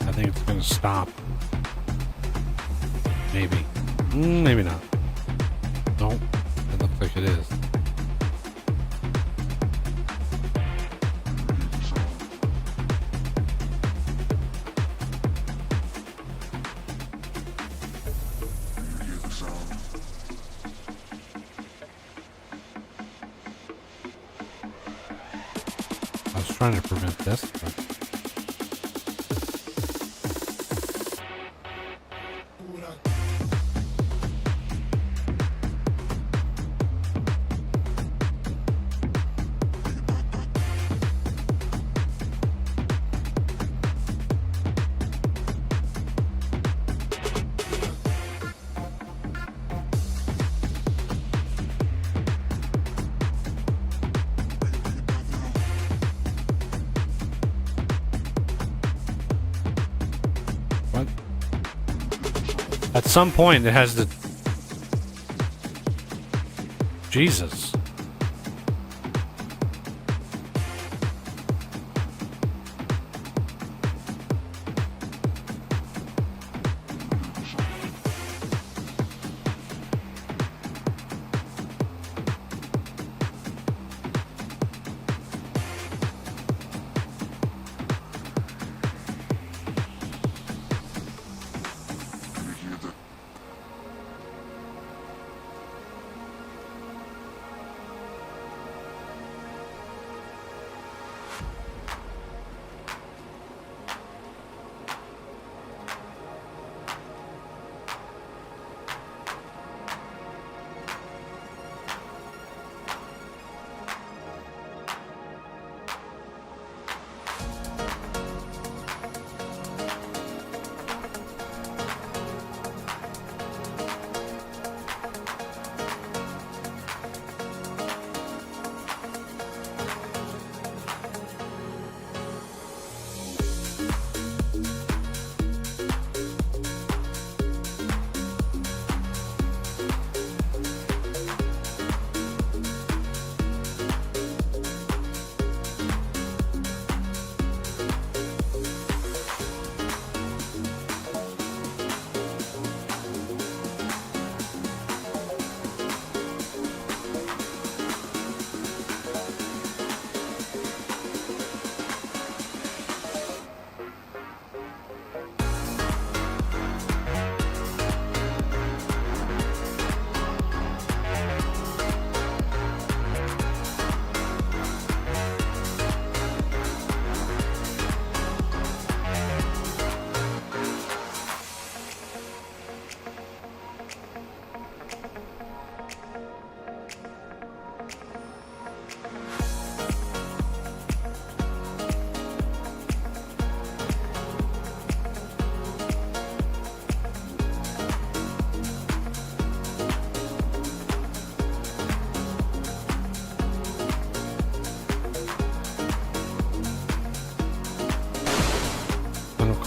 I think it's going to stop. Maybe. Maybe not. Nope. It looks like it is. I was trying to prevent this, but at some point it has to... Jesus.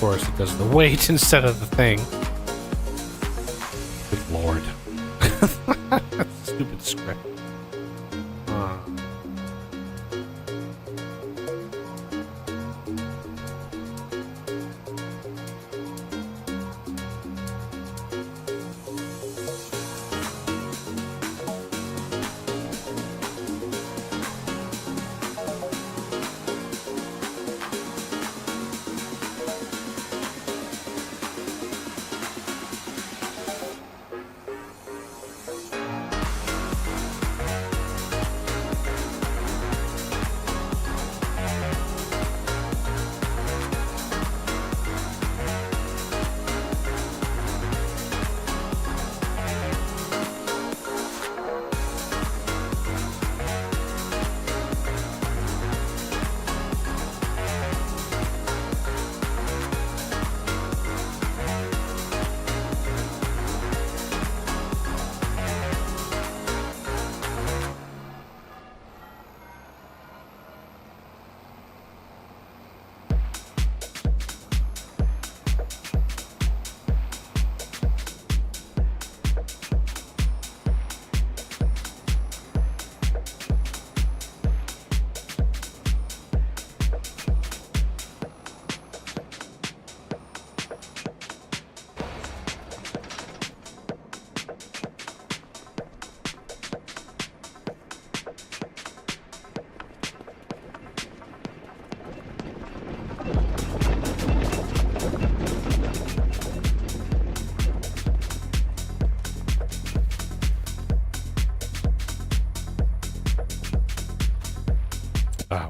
course, it does the weight instead of the thing. Good lord. Stupid script.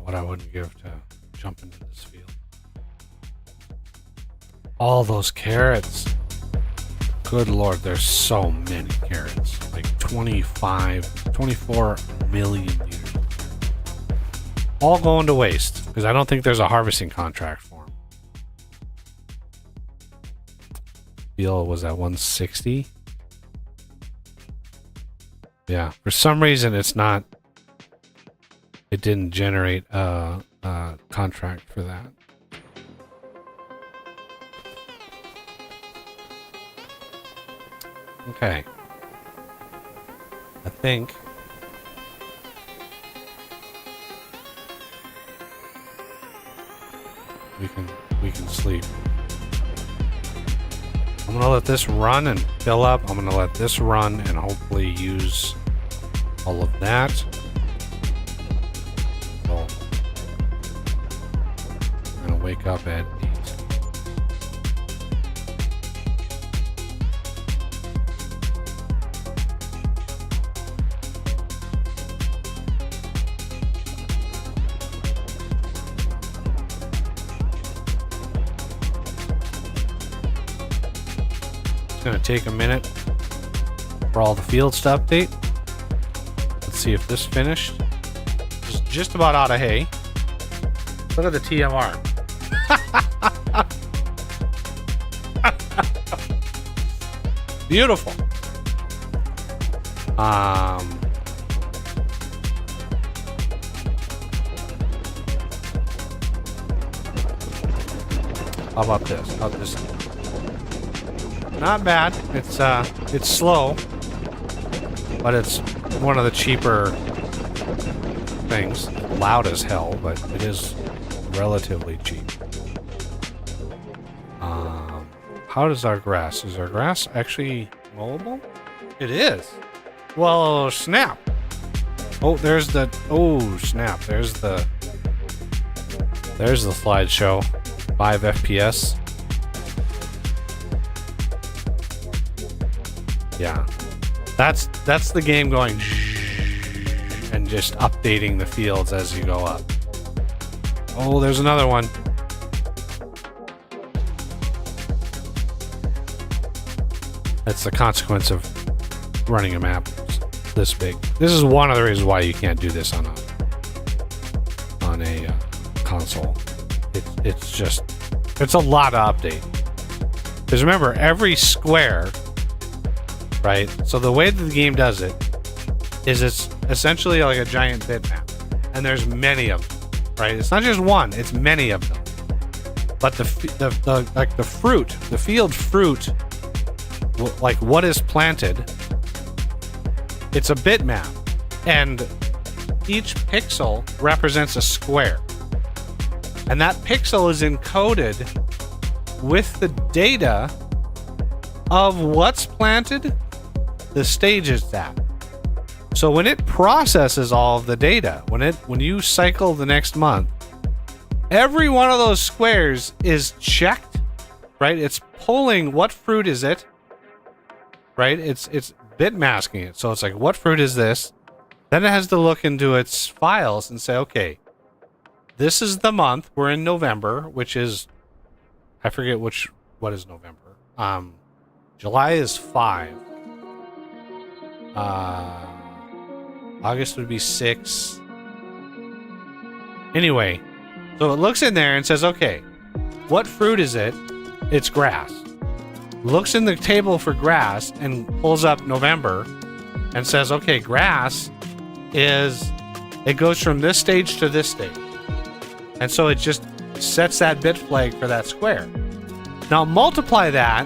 What I wouldn't give to jump into this field. All those carrots. Good lord, there's so many carrots. Like 24 million liters. All going to waste, because I don't think there's a harvesting contract for them. Field was at 160. Yeah, for some reason it's not. It didn't generate a contract for that. Okay. I think we can sleep. I'm gonna let this run and fill up. I'm gonna let this run and hopefully use all of that. So I'm gonna wake up at 8. It's gonna take a minute for all the fields to update. Let's see if this finished. It's just about out of hay. Look at the TMR. Beautiful. How about this? How about this? Not bad. It's slow, but it's one of the cheaper things. Loud as hell, but it is relatively cheap. How does our grass? Is our grass actually mowable? It is. Well, snap. Oh, there's the. Oh, snap. There's the slideshow. 5 FPS. Yeah, that's the game going and just updating the fields as you go up. Oh, there's another one. That's the consequence of running a map this big. This is one of the reasons why you can't do this on a console. It's a lot of update. Because remember, every square. Right? So the way that the game does it is it's essentially like a giant bitmap. And there's many of them. Right? It's not just one, it's many of them. But the fruit, the field fruit, like what is planted, it's a bitmap, and each pixel represents a square, and that pixel is encoded with the data of what's planted, the stage it's at. So when it processes all of the data, when you cycle the next month, every one of those squares is checked, right? It's pulling what fruit is it, right? It's bit masking it. So it's like, what fruit is this? Then it has to look into its files and say, okay, this is the month. We're in November, which is, I forget what is November. July is 5. August would be 6. Anyway, so it looks in there and says, okay, what fruit is it? It's grass. Looks in the table for grass and pulls up November and says, okay, grass it goes from this stage to this stage. And so it just sets that bit flag for that square. Now multiply that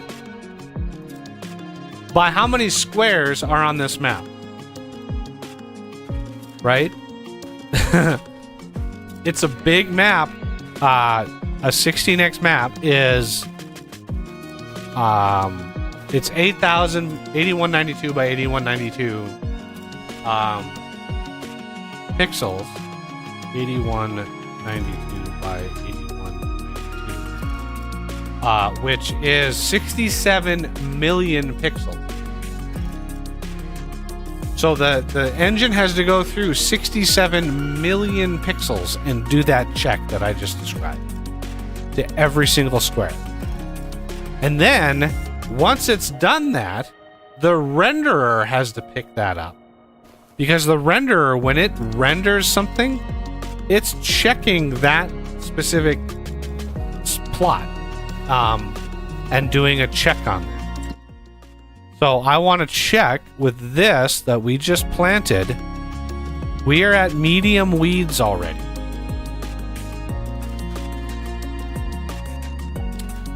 by how many squares are on this map. Right? It's a big map. A 16x map is it's 8192 by 8192 pixels. 8192 by 8192, which is 67 million pixels. So the engine has to go through 67 million pixels and do that check that I just described to every single square. And then once it's done that, the renderer has to pick that up. Because the renderer, when it renders something, it's checking that specific plot and doing a check on that. So I want to check with this that we just planted. We are at medium weeds already.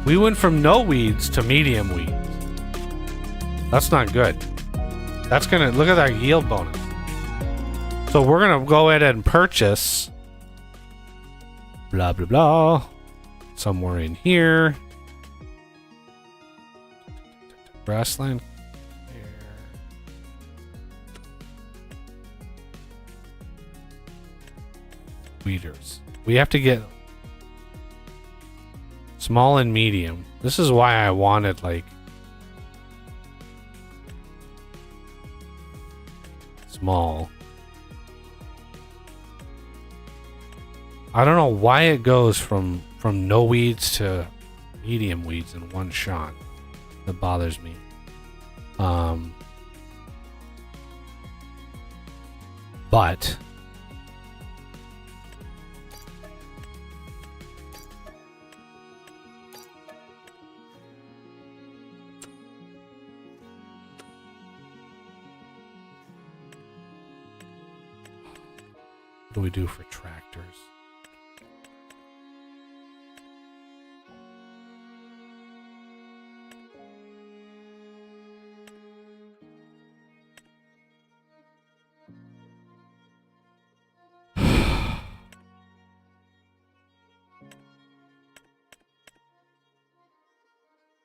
We went from no weeds to medium weeds. That's not good. That's gonna, look at that yield bonus. So we're gonna go ahead and purchase blah blah blah somewhere in here. Grassland. Weeders. We have to get small and medium. This is why I wanted like small. I don't know why it goes from no weeds to medium weeds in one shot. That bothers me. But what do we do for tractors?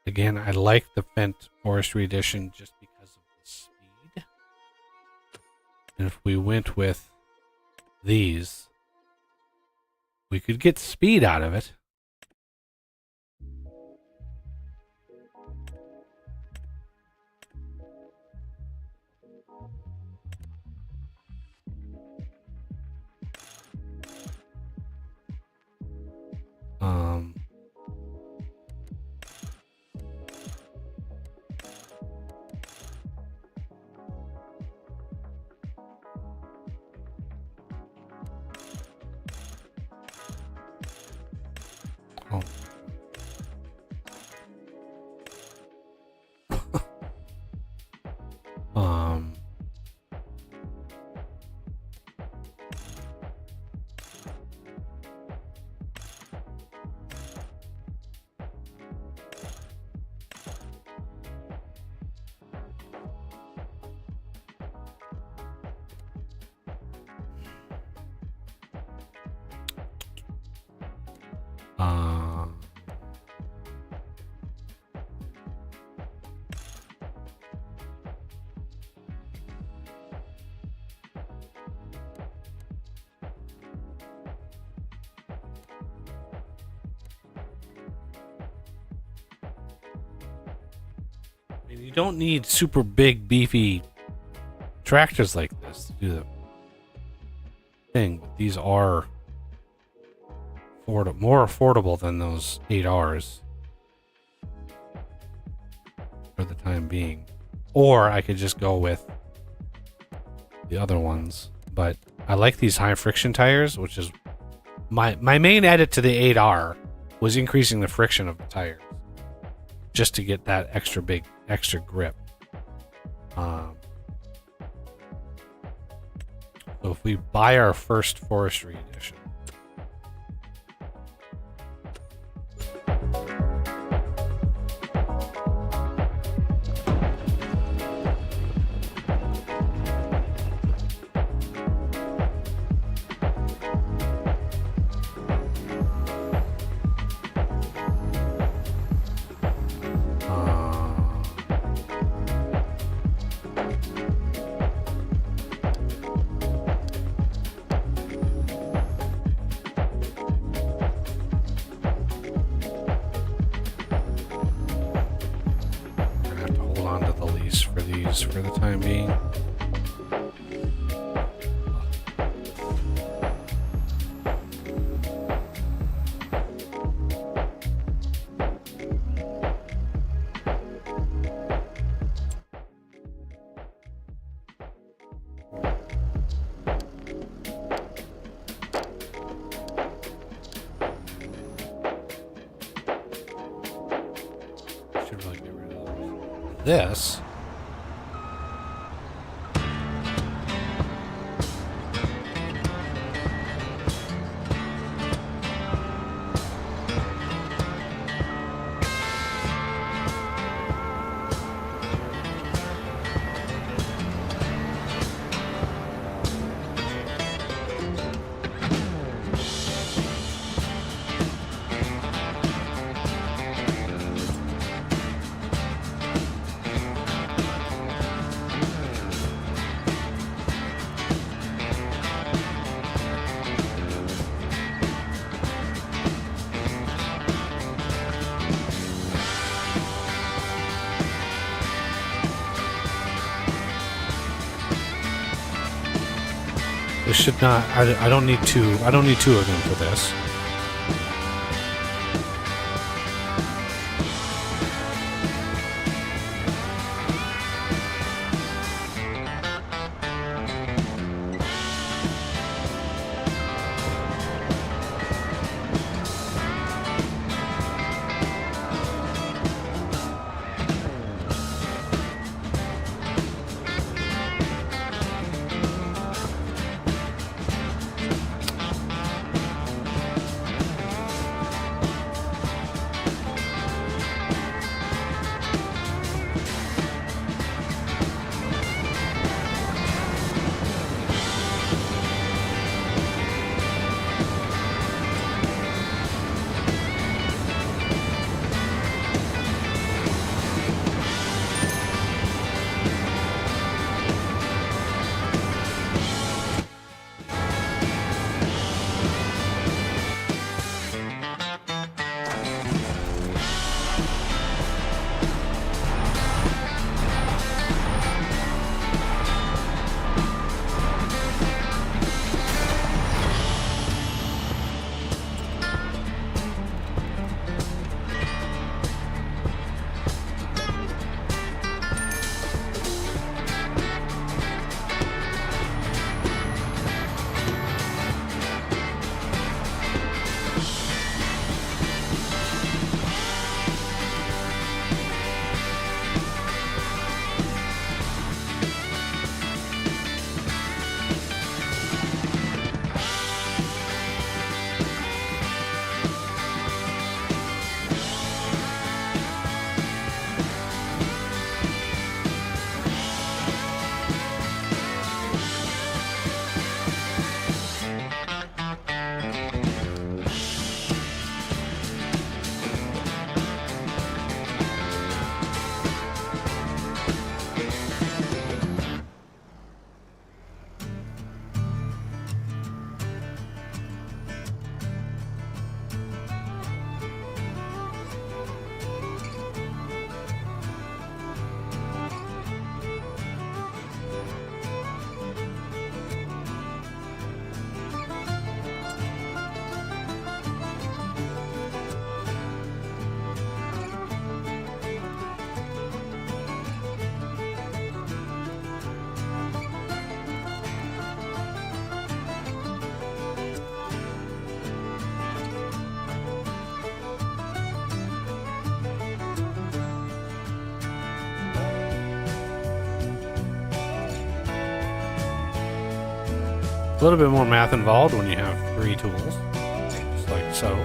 Again, I like the Fent Forestry Edition just because of the speed. And if we went with these, we could get speed out of it. Oh. And you don't need super big, beefy tractors like this to do the thing. But these are more affordable than those 8Rs for the time being. Or I could just go with the other ones. But I like these high friction tires, which is my main edit to the 8R was increasing the friction of the tires just to get that extra grip. So if we buy our first forestry edition, for the time being. Should really get rid of this. This should not. I don't need two. I don't need two of them for this. A little bit more math involved when you have 3 tools, just like so.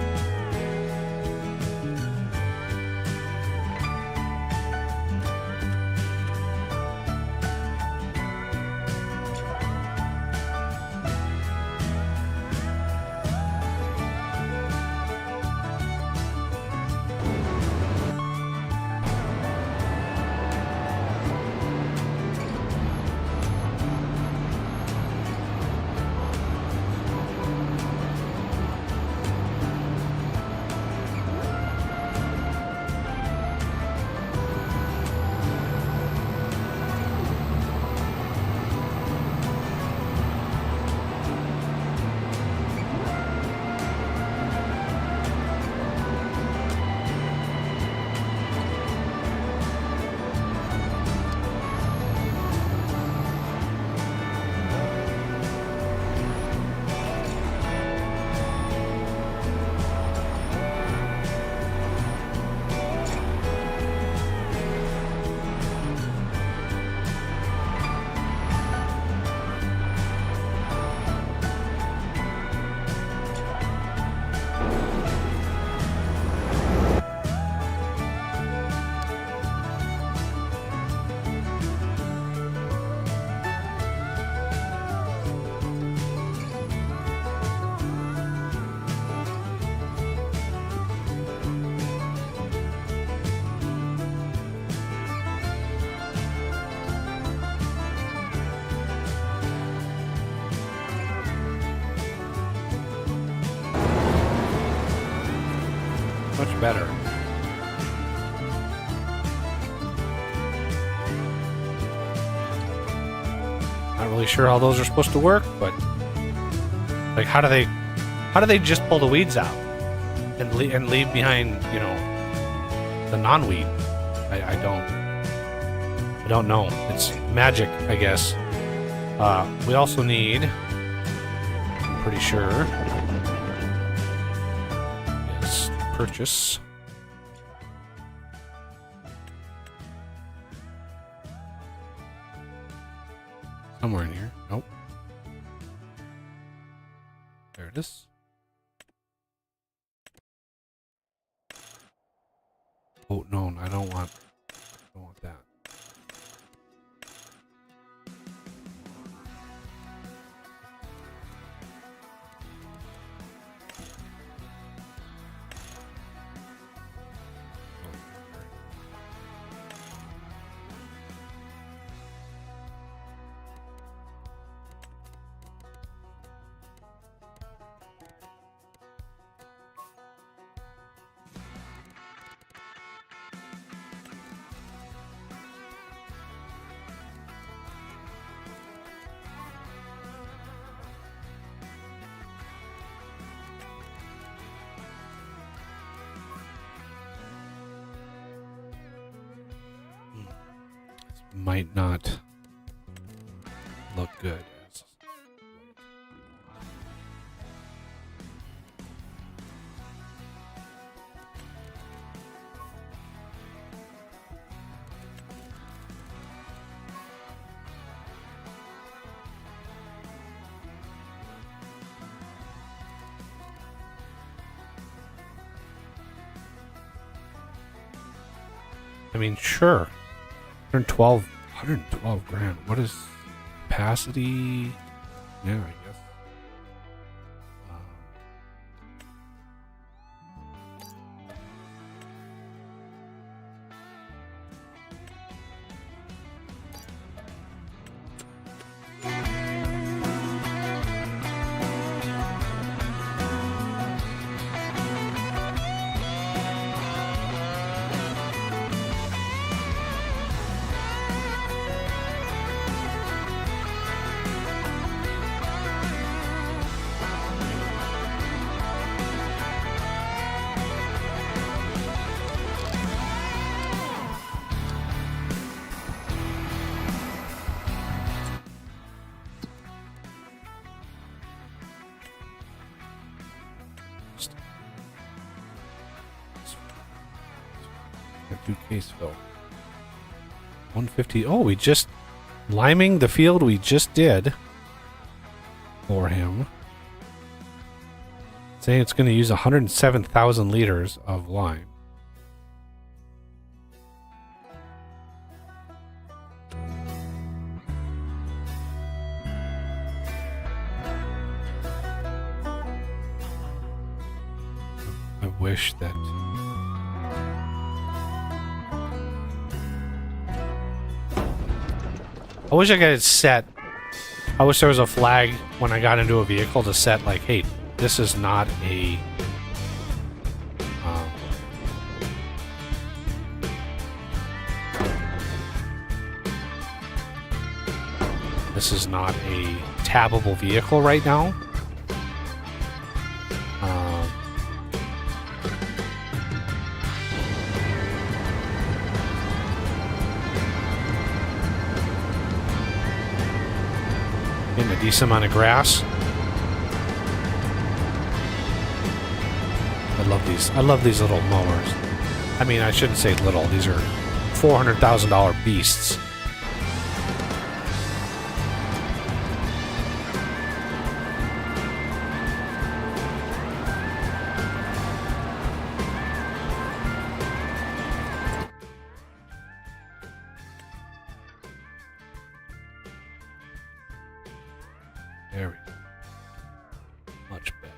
Much better. Not really sure how those are supposed to work, but like, how do they just pull the weeds out and leave behind, you know, the non-weed? I don't know. It's magic, I guess. We also need, I'm pretty sure, is purchase. Somewhere in here. Nope. There it is. Oh no, I don't want that. Might not look good. I mean, sure. 112 grand. What is capacity? Yeah, I guess. Do case fill. 150. Oh, we just liming the field we just did. for him. Saying it's going to use 107,000 liters of lime. I wish that... I wish I got it set. I wish there was a flag when I got into a vehicle to set like, hey, this is not a... this is not a tabbable vehicle right now. Getting a decent amount of grass. I love these. I love these little mowers. I mean, I shouldn't say little. These are $400,000 beasts. There we go. Much better.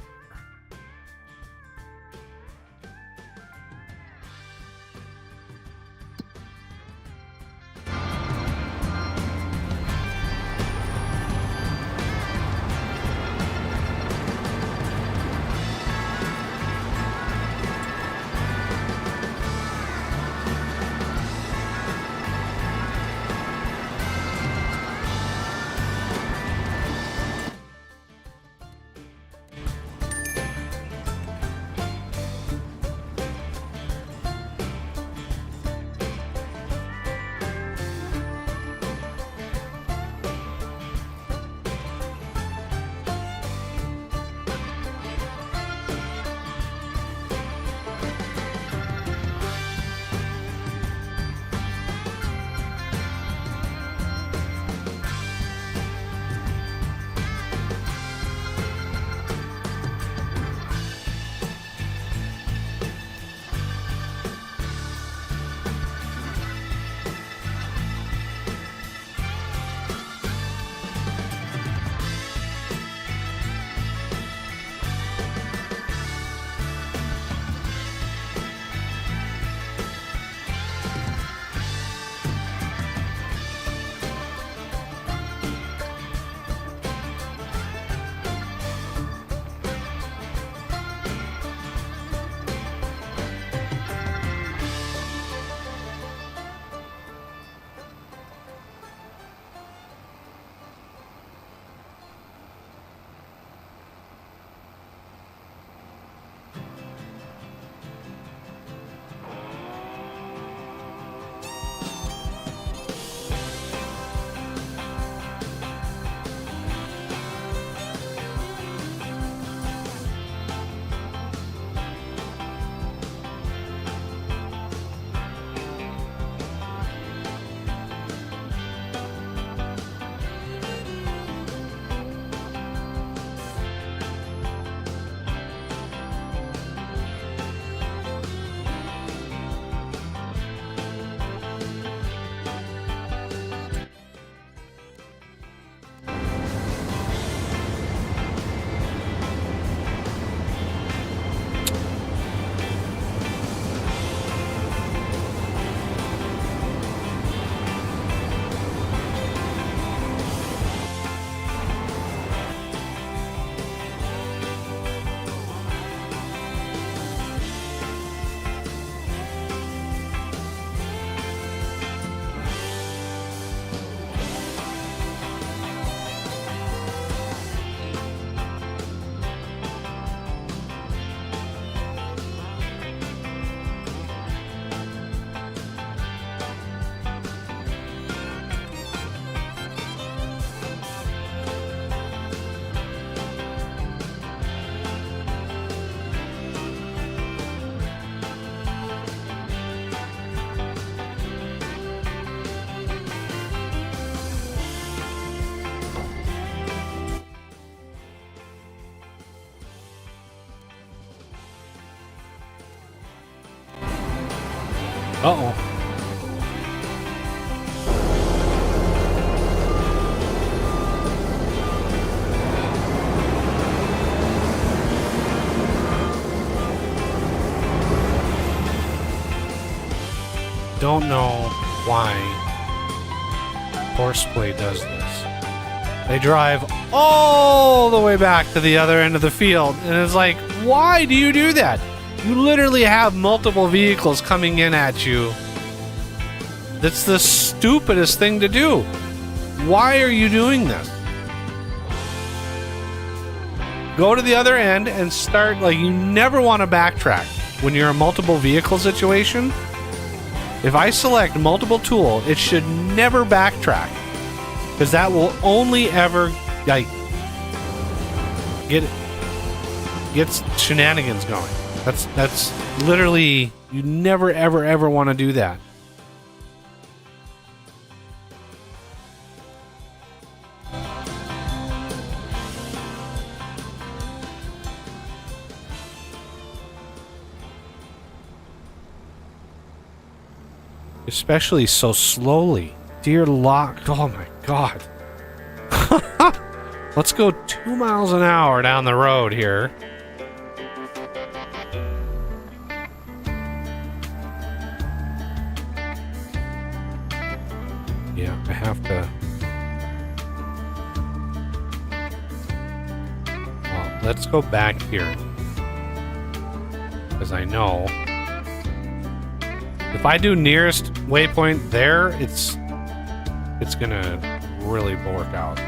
Uh-oh. Don't know why Horseplay does this. They drive all the way back to the other end of the field, and it's like, why do you do that? You literally have multiple vehicles coming in at you. That's the stupidest thing to do. Why are you doing this? Go to the other end and start, like, you never want to backtrack when you're in a multiple vehicle situation. If I select multiple tool, it should never backtrack, because that will only ever, like, gets shenanigans going. That's literally, you never ever ever want to do that. Especially so slowly. Dear lock. Oh my god. Let's go 2 miles an hour down the road here. Yeah, I have to. Well, let's go back here. Because I know if I do nearest waypoint there, it's gonna really work out.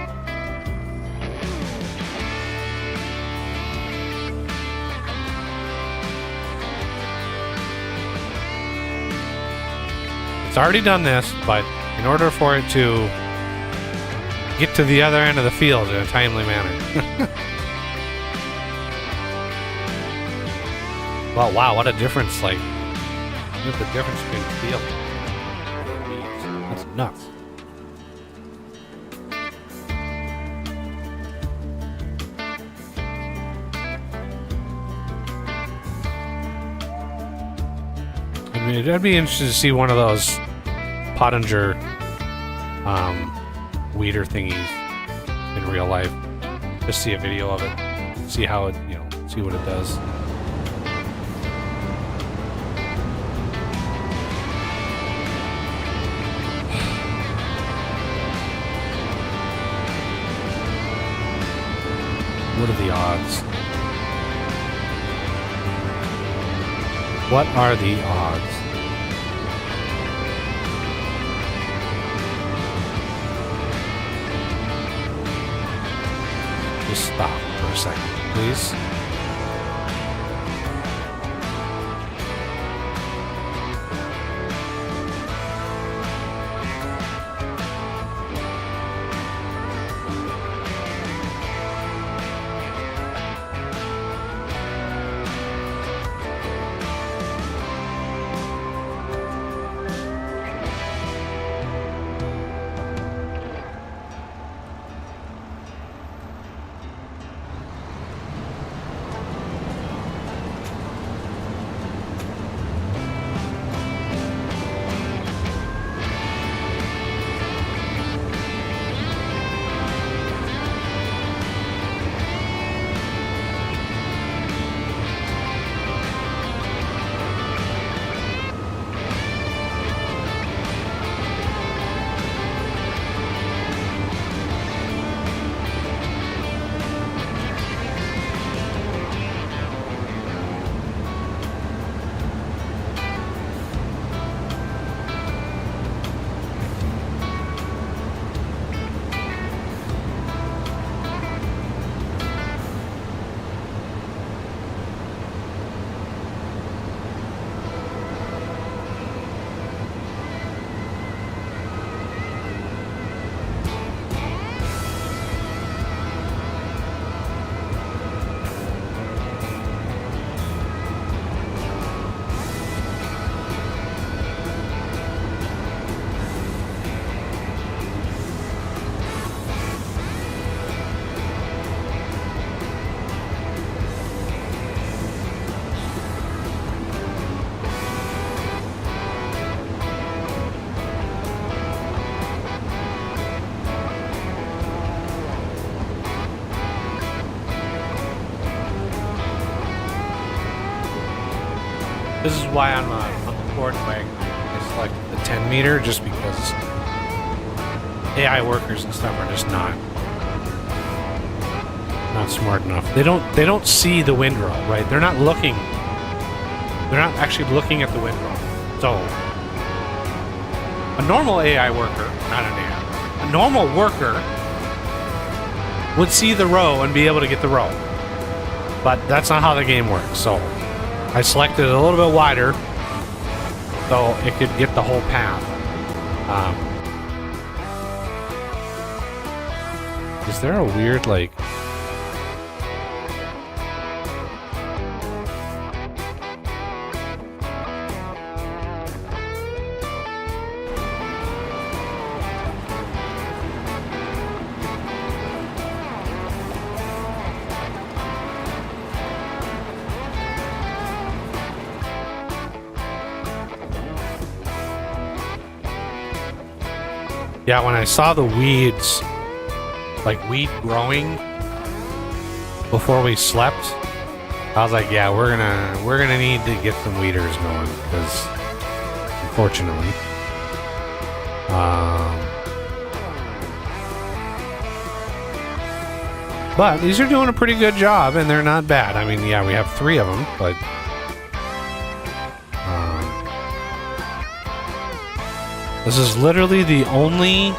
It's already done this, but in order for it to get to the other end of the field in a timely manner. Well, wow, what a difference, like, look at the difference between the field. That's nuts. I mean, I'd be interested to see one of those Pottinger weeder thingies in real life. Just see a video of it. See how it, see what it does. What are the odds? What are the odds? Just stop for a second, please. This is why on the Ford wagon I selected the 10 meter, just because AI workers and stuff are just not smart enough. They don't see the windrow, right? They're not actually looking at the windrow. So a normal AI worker, not an AI, a normal worker would see the row and be able to get the row. But that's not how the game works. So I selected it a little bit wider so it could get the whole path. Is there a weird, like... Yeah, when I saw the weeds, like weed growing before we slept, I was like, yeah, we're gonna need to get some weeders going, because unfortunately, but these are doing a pretty good job, and they're not bad. I mean, yeah, we have 3 of them, but this is literally the only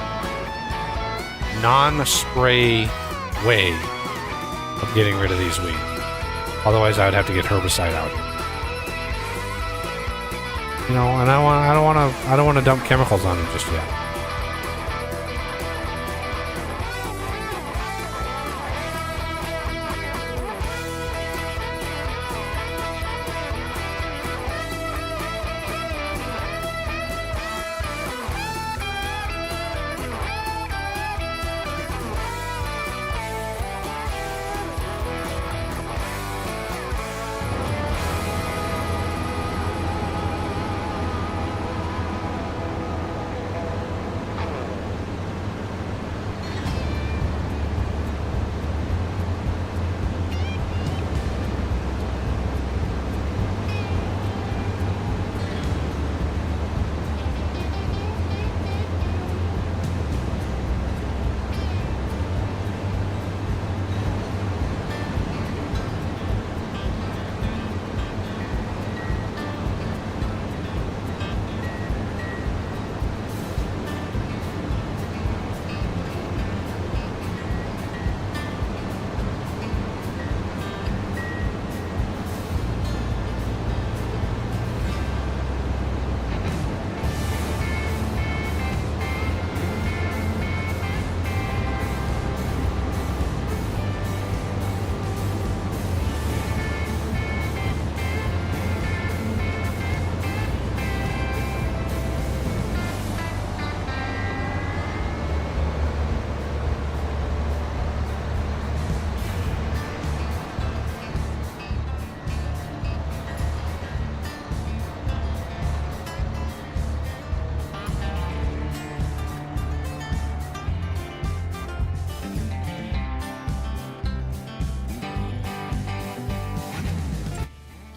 non-spray way of getting rid of these weeds. Otherwise, I would have to get herbicide out. You know, and I don't want to dump chemicals on them just yet.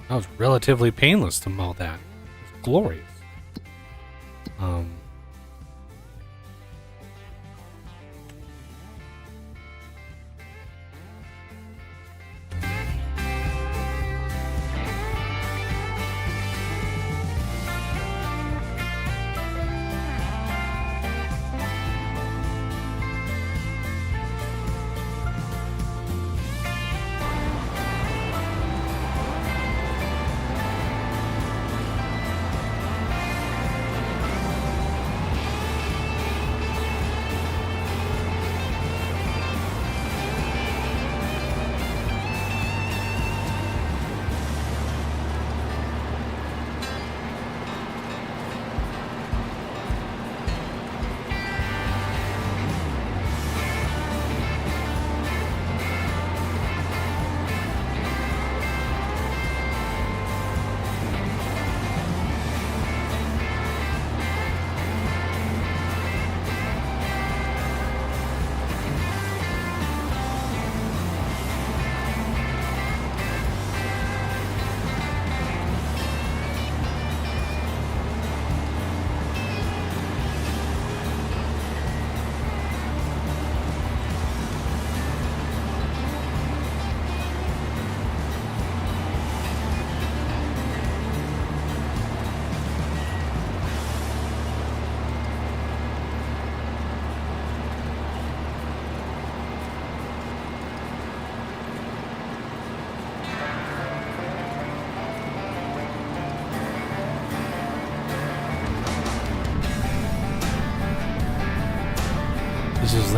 That was relatively painless to mow that. It was glorious.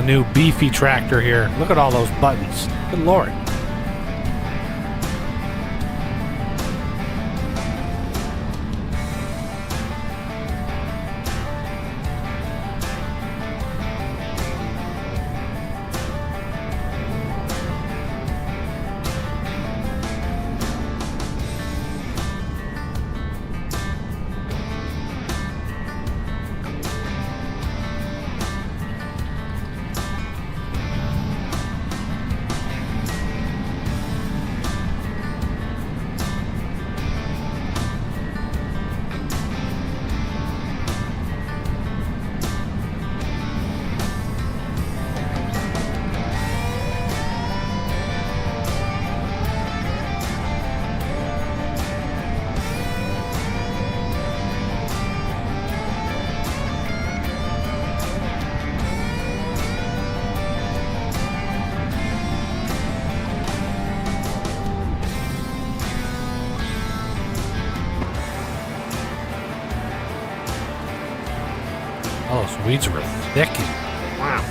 a new beefy tractor here. Look at all those buttons. Good lord. Oh, those weeds were thick. Wow.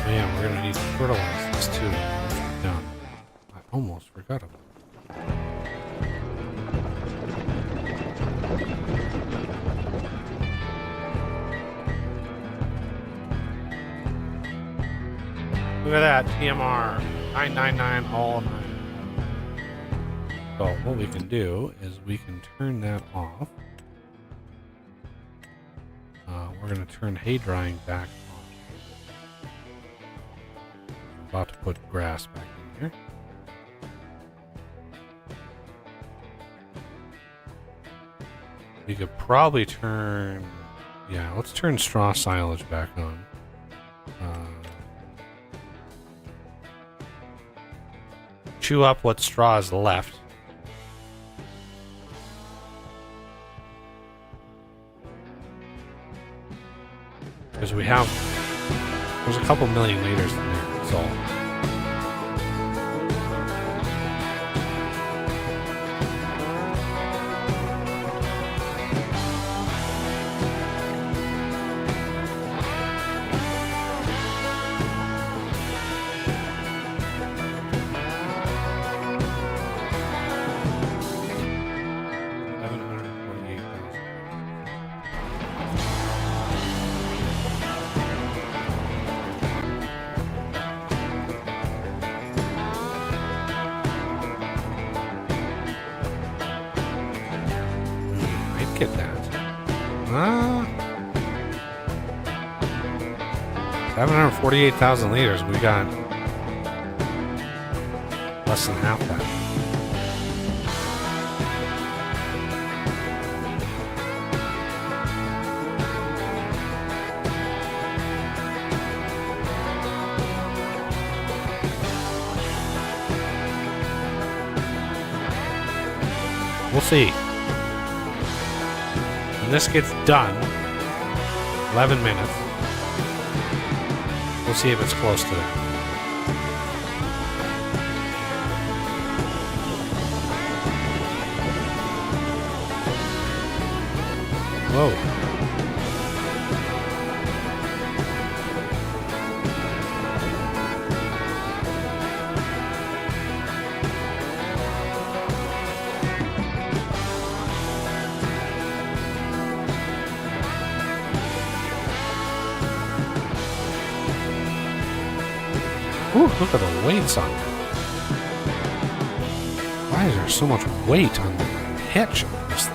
Man, we're gonna need to fertilize this too. Done. I almost forgot about it. Look at that, TMR 999 all night. So what we can do is we can turn that off. We're gonna turn hay drying back on. About to put grass back in here. We could probably turn, yeah, let's turn straw silage back on. Chew up what straw is left. Because we have, there's a couple million liters in there, so. Get that. 748,000 liters. We got less than half that. We'll see. When this gets done, 11 minutes, we'll see if it's close to that. Whoa. Ooh, look at the weights on it. Why is there so much weight on the hitch of this thing?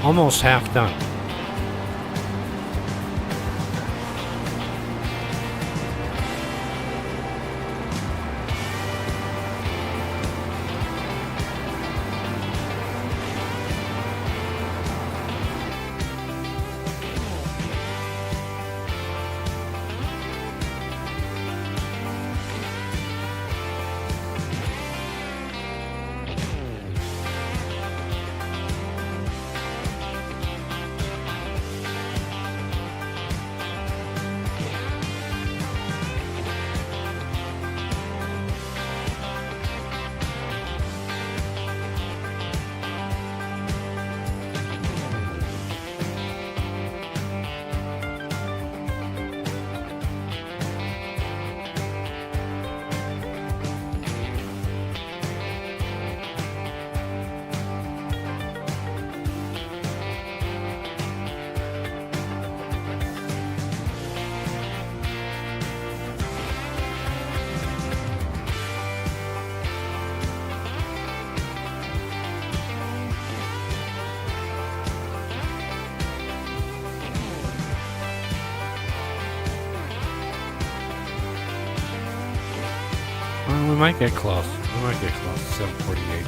Almost half done. Well, we might get close. We might get close. 748.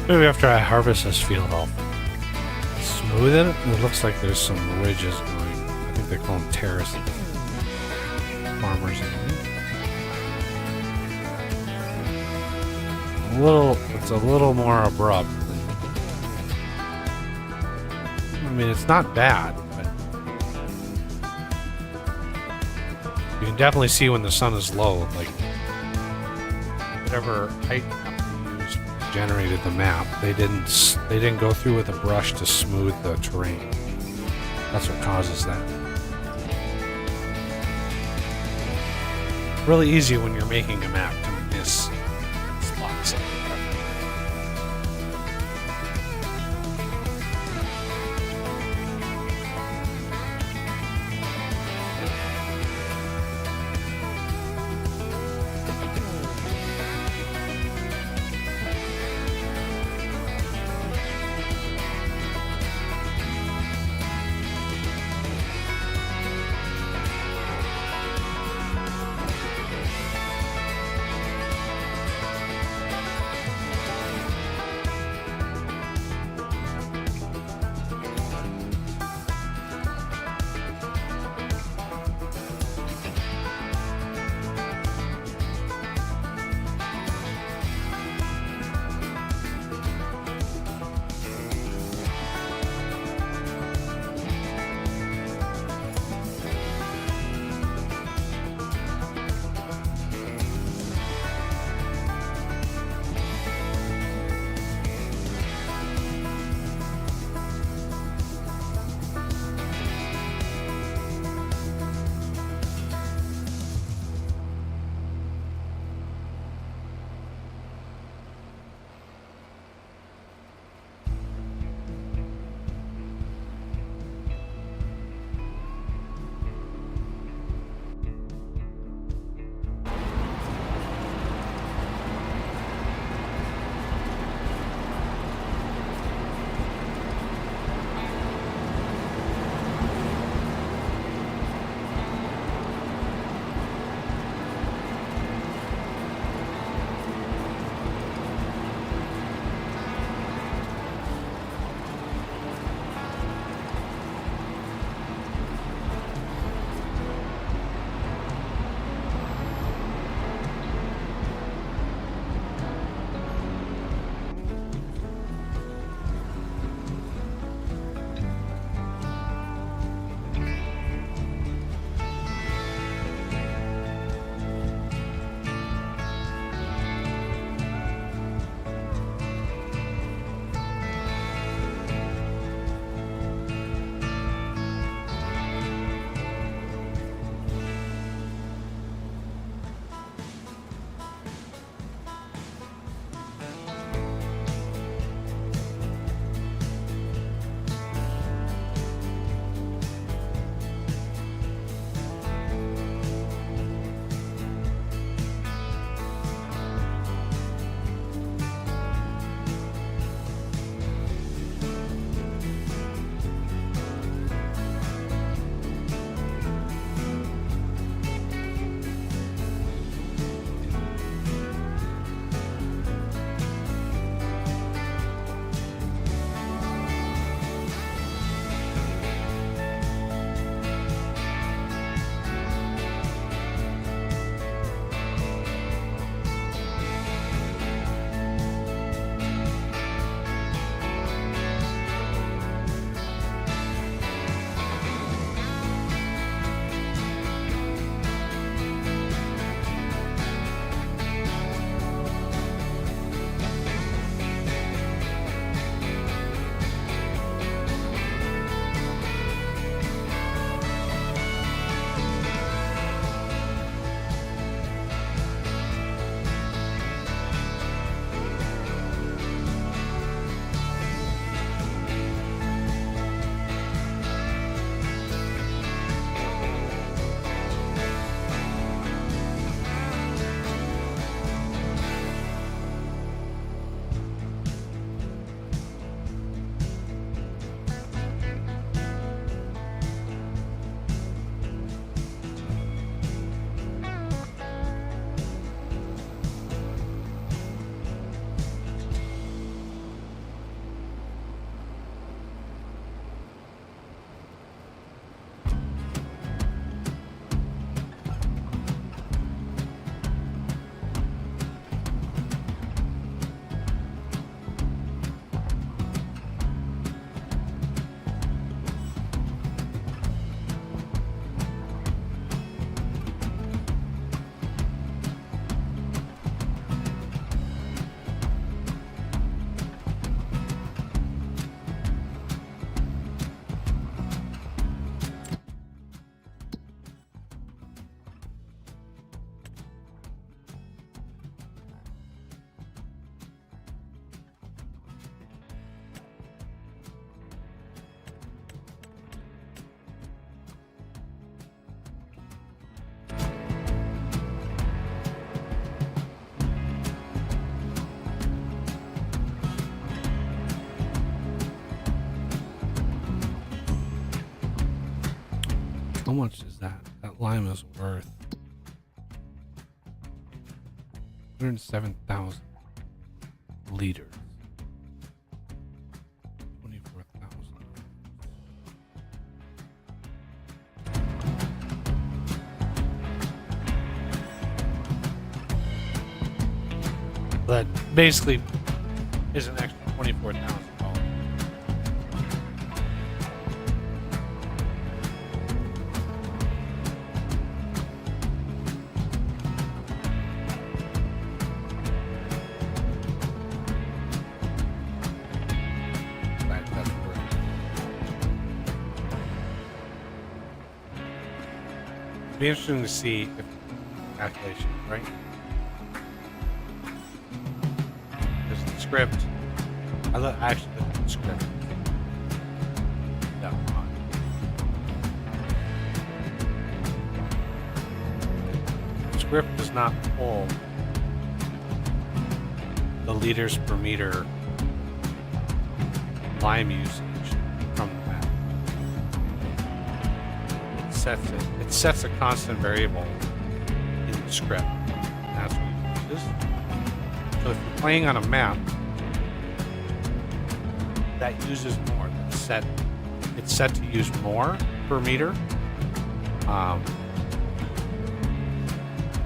Maybe after I harvest this field, I'll smooth it. It looks like there's some ridges going. I think they call them terraces. Farmers. It's a little more abrupt. I mean, it's not bad, but you can definitely see when the sun is low, like whatever height map they used generated the map, they didn't go through with a brush to smooth the terrain. That's what causes that. Really easy when you're making a map to miss spots like that. How much is that? That lime is worth 107,000 liters. 24,000. That basically is an extra $24,000. Be interesting to see if calculation, right? There's the script. I actually looked at the script. That one. The script does not pull the liters per meter lime usage from the map. It sets a constant variable in the script. That's what it uses. So if you're playing on a map that uses more, it's set to use more per meter,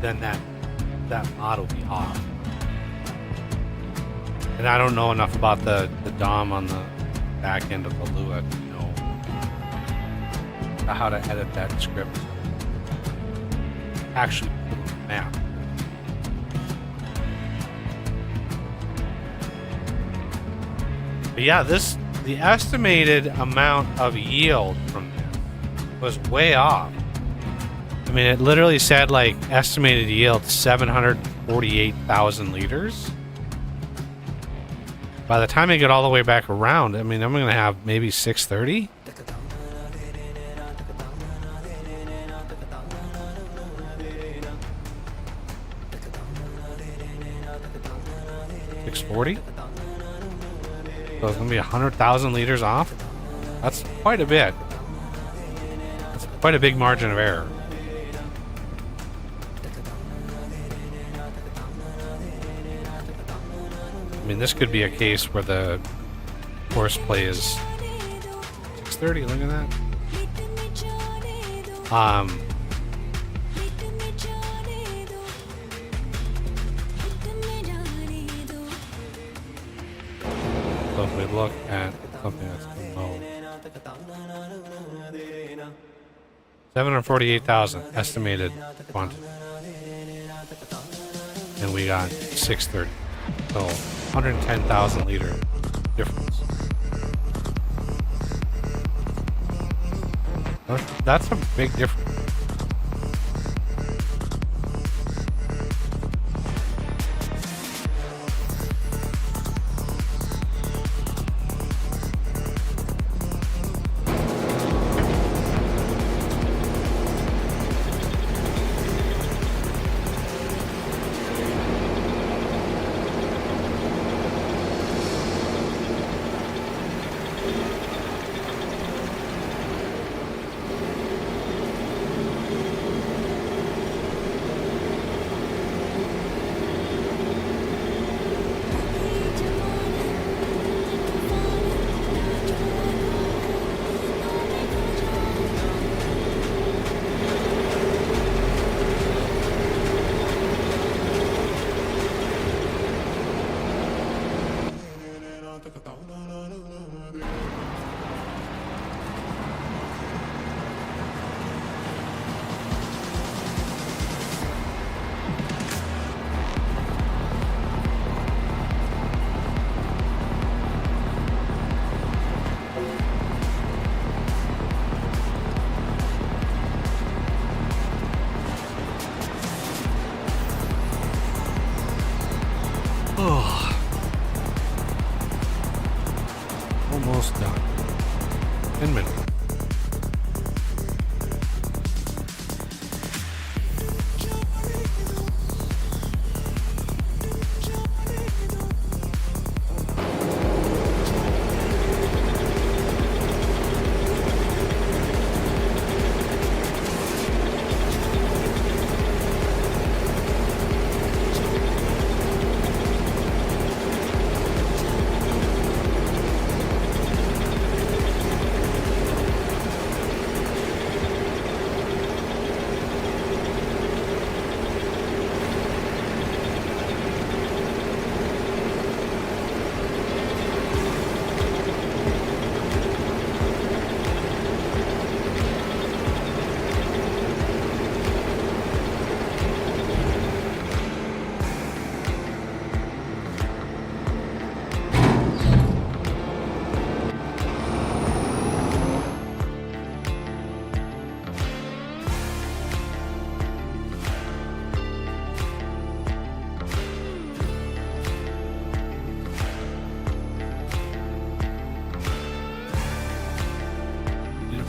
then that mod will be off. And I don't know enough about the DOM on the back end of the Lua to know how to edit that script to actually pull the map. But yeah, the estimated amount of yield from this was way off. I mean, it literally said like estimated yield 748,000 liters. By the time I get all the way back around, I mean, I'm going to have maybe 630. $640. So it's going to be 100,000 liters off. That's quite a bit. That's quite a big margin of error. I mean, this could be a case where the horseplay is 630. Look at that. So if we look at something that's below 748,000 estimated quantity, and we got 630. So 110,000 liter difference. That's a big difference.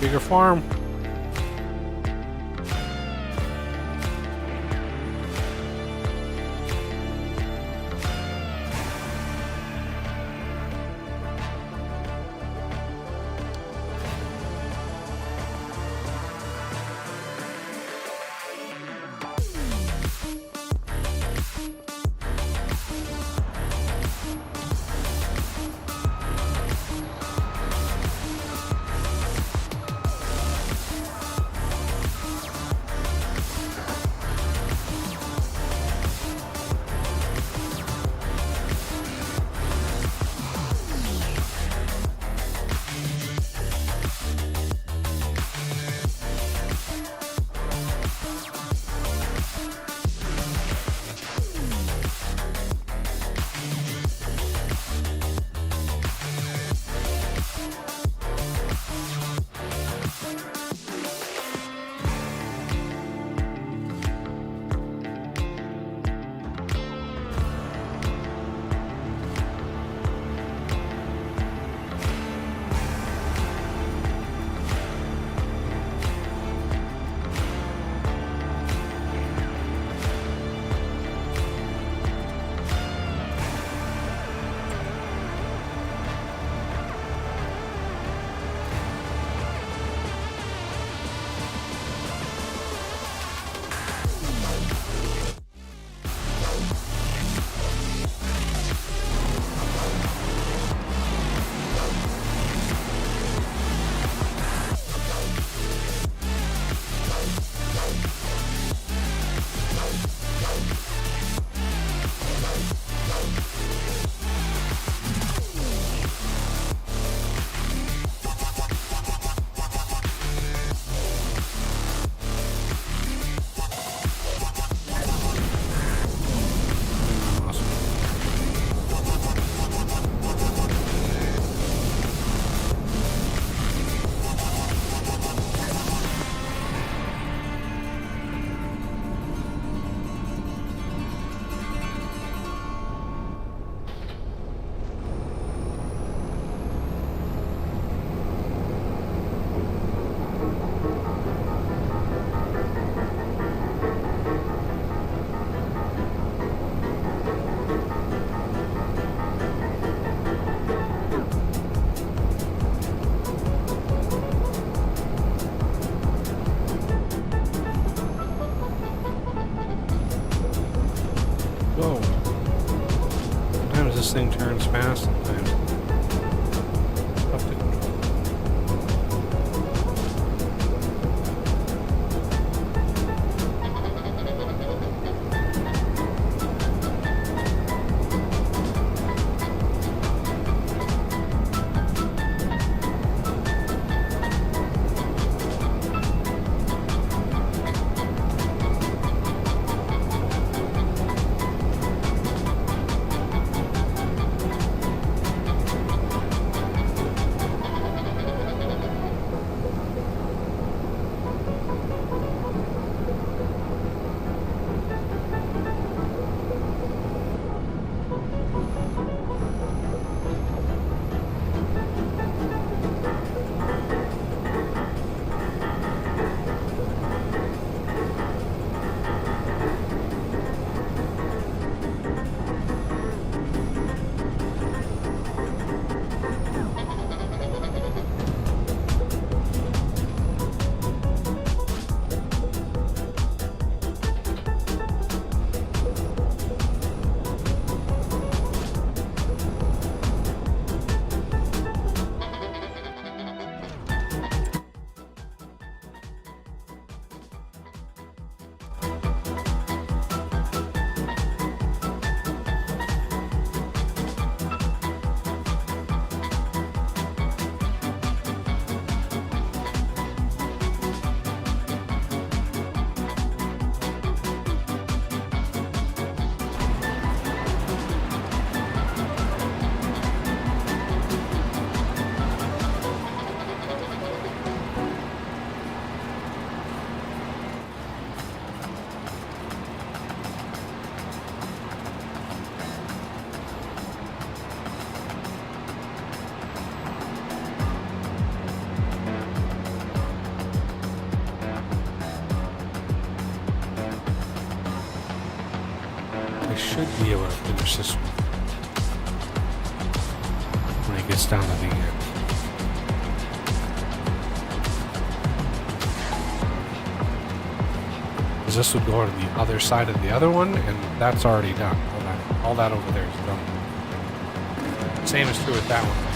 Bigger farm. Whoa. Sometimes this thing turns fast, sometimes. Tough to control. should be able to finish this one when it gets down to the end. Because this would go to the other side of the other one, and that's already done. All that over there is done. Same is true with that one.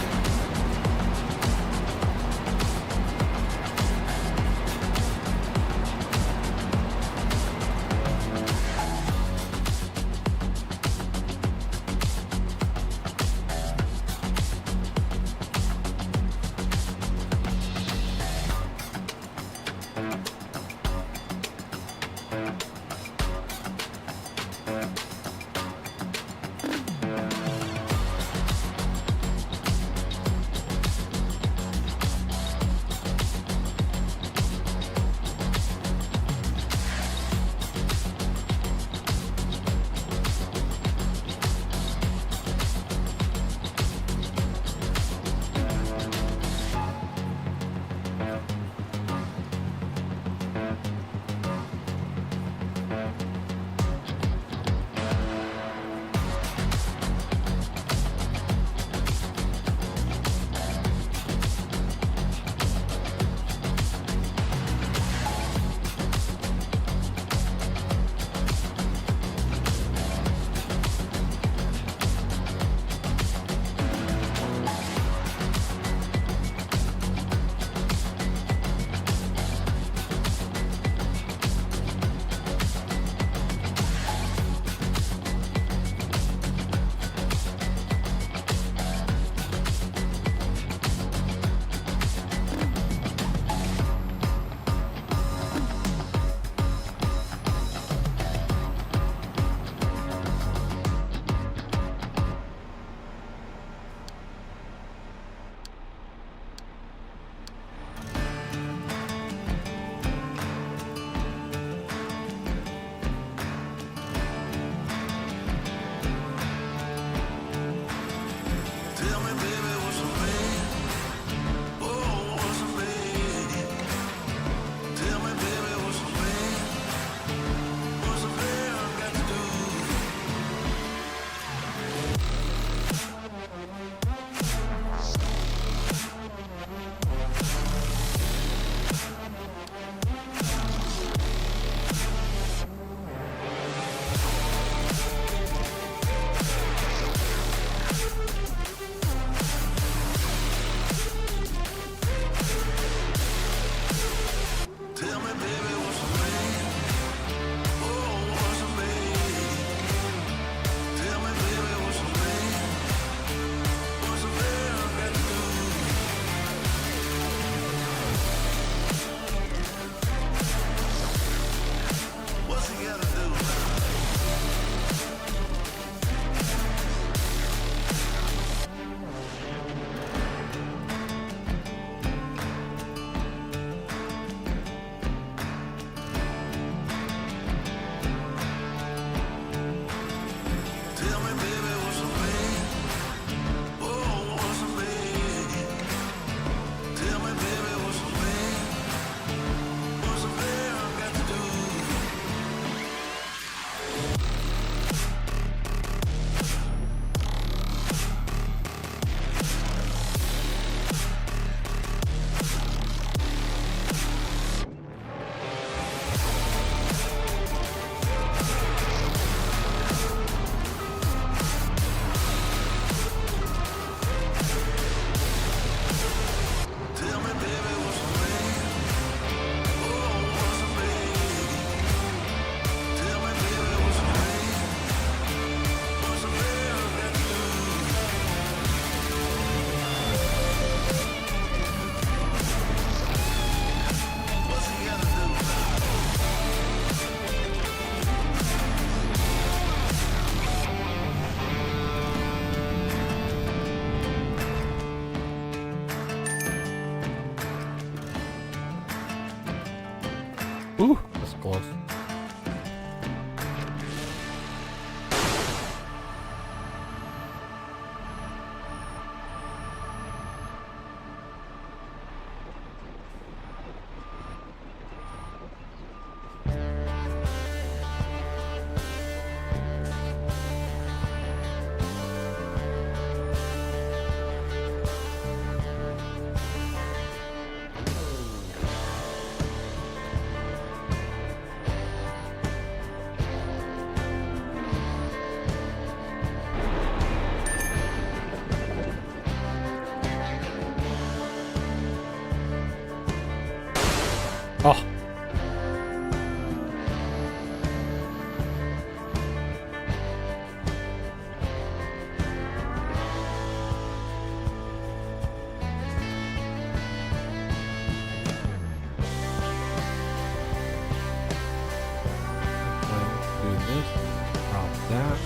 Ooh, that's close. Oh. Do this. Drop that.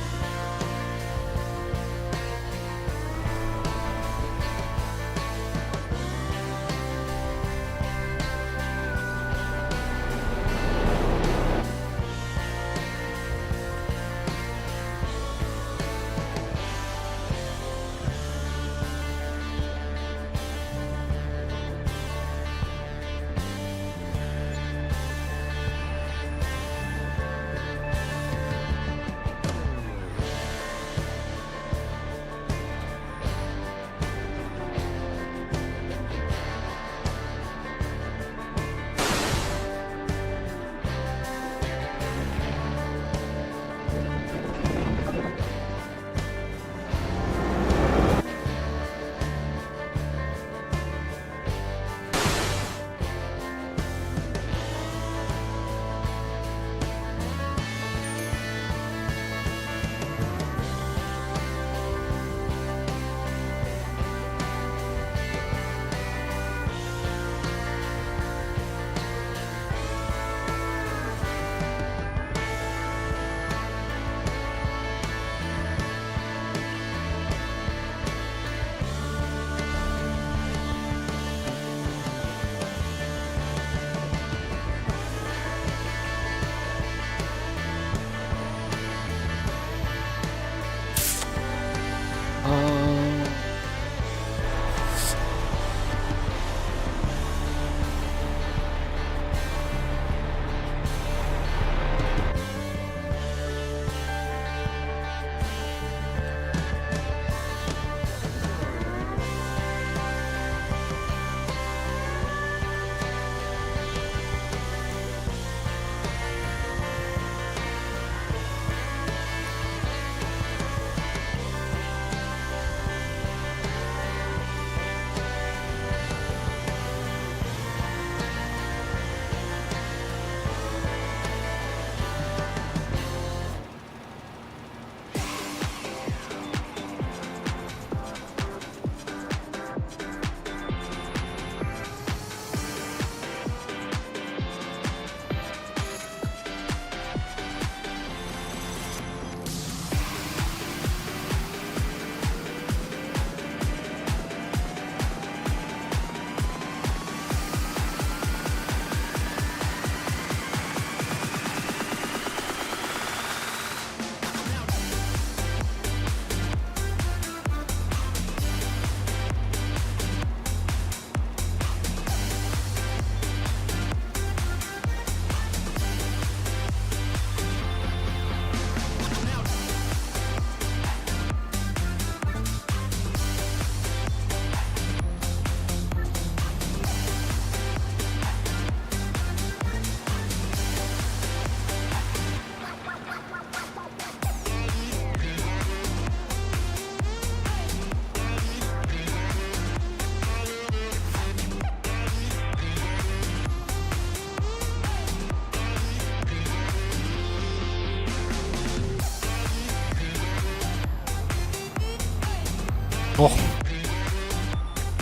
Oh.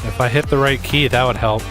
If I hit the right key, that would help.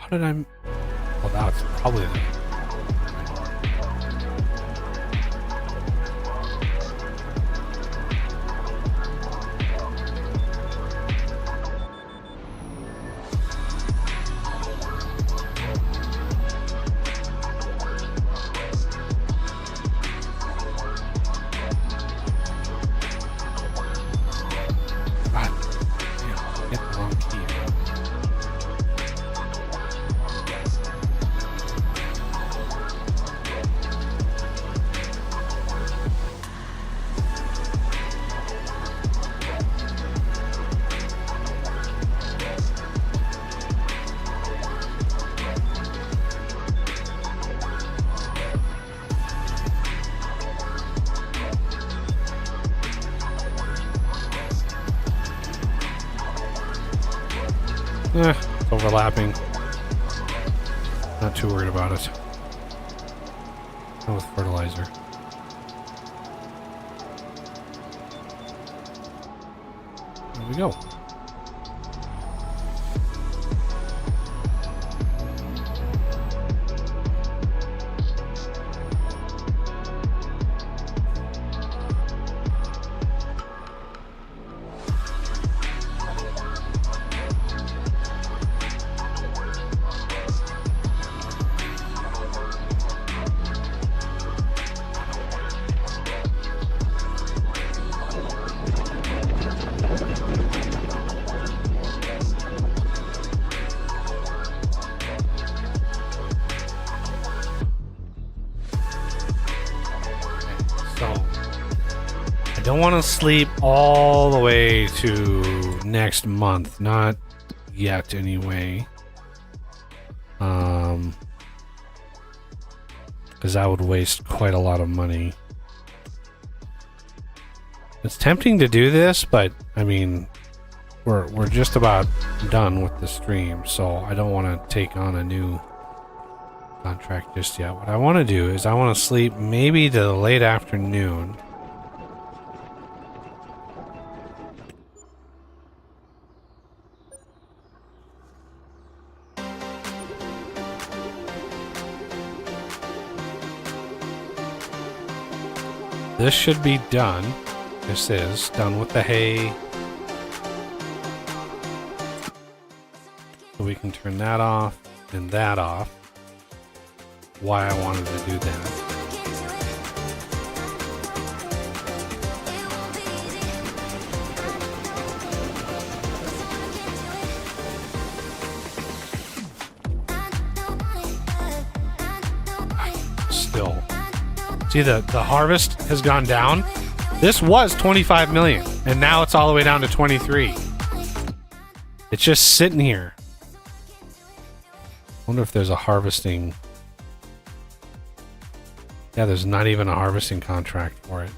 How did I... Well, that's probably... It's overlapping. Not too worried about it. Not with fertilizer. There we go. I don't want to sleep all the way to next month. Not yet, anyway. Because that would waste quite a lot of money. It's tempting to do this, but I mean, we're just about done with the stream, so I don't want to take on a new contract just yet. What I want to do is I want to sleep maybe to the late afternoon. This should be done. This is done with the hay. So we can turn that off and that off. Why I wanted to do that. Still. See, the harvest has gone down. This was 25 million, and now it's all the way down to 23. It's just sitting here. Wonder if there's a harvesting. Yeah, there's not even a harvesting contract for it.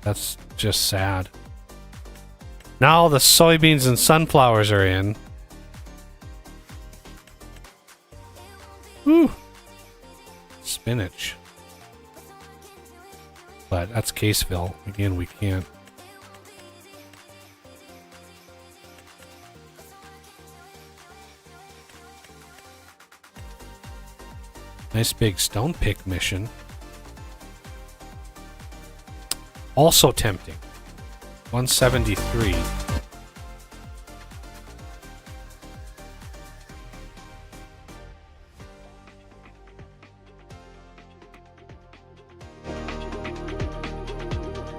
That's just sad. Now the soybeans and sunflowers are in. Whew. Spinach. But that's Caseville. Again, we can't. Nice big stone pick mission. Also tempting. 173.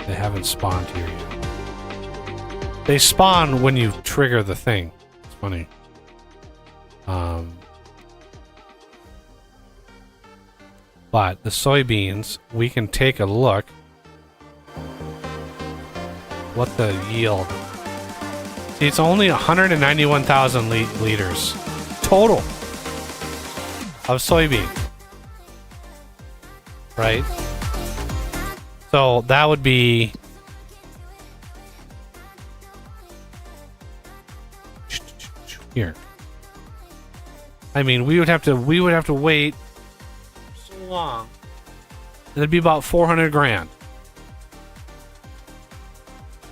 They haven't spawned here yet. They spawn when you trigger the thing. It's funny. But the soybeans, we can take a look what the yield. See, it's only 191,000 liters total of soybean. Right? So that would be here. I mean, we would have to wait so long. It'd be about 400 grand.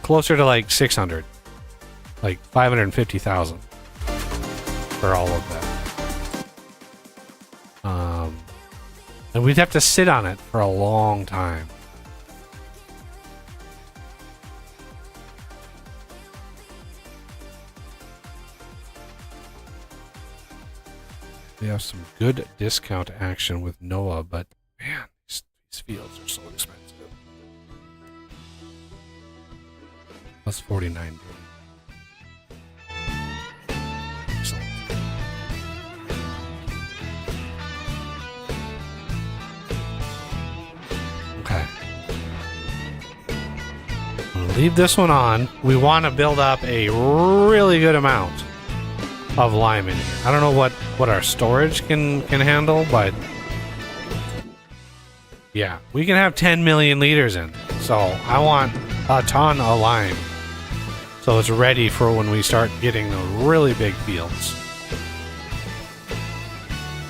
Closer to like 600. Like 550,000 for all of that. And we'd have to sit on it for a long time. We have some good discount action with Noah, but man, these fields are so expensive. Plus 49. Excellent. Okay. I'm gonna leave this one on. We want to build up a really good amount of lime in here. I don't know what our storage can handle, but yeah, we can have 10 million liters in. So I want a ton of lime, so it's ready for when we start getting the really big fields.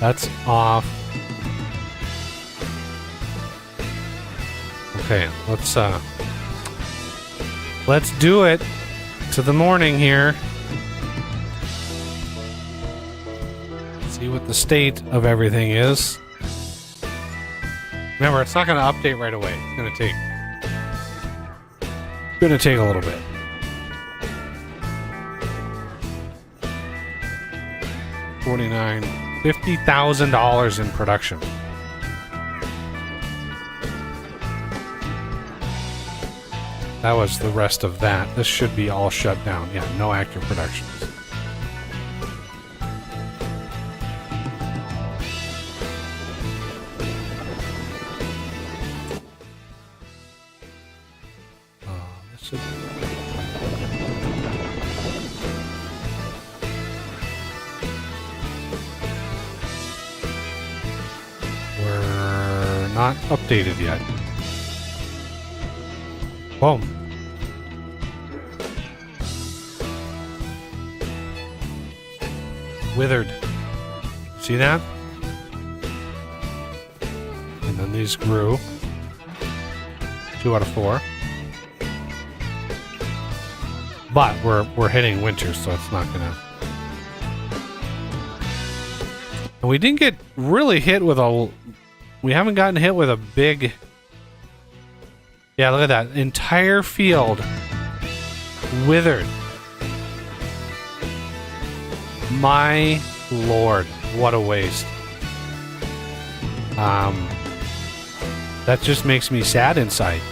That's off. Okay, let's do it to the morning here. See what the state of everything is. Remember, it's not going to update right away. It's going to take a little bit. $50,000 in production. That was the rest of that. This should be all shut down. Yeah, no active productions. We're not updated yet. Boom. Withered. See that? And then these grew. 2 out of 4. But we're hitting winter, so it's not gonna. And we didn't get really hit with a. We haven't gotten hit with a big. Yeah, look at that entire field withered. My lord, what a waste. That just makes me sad inside.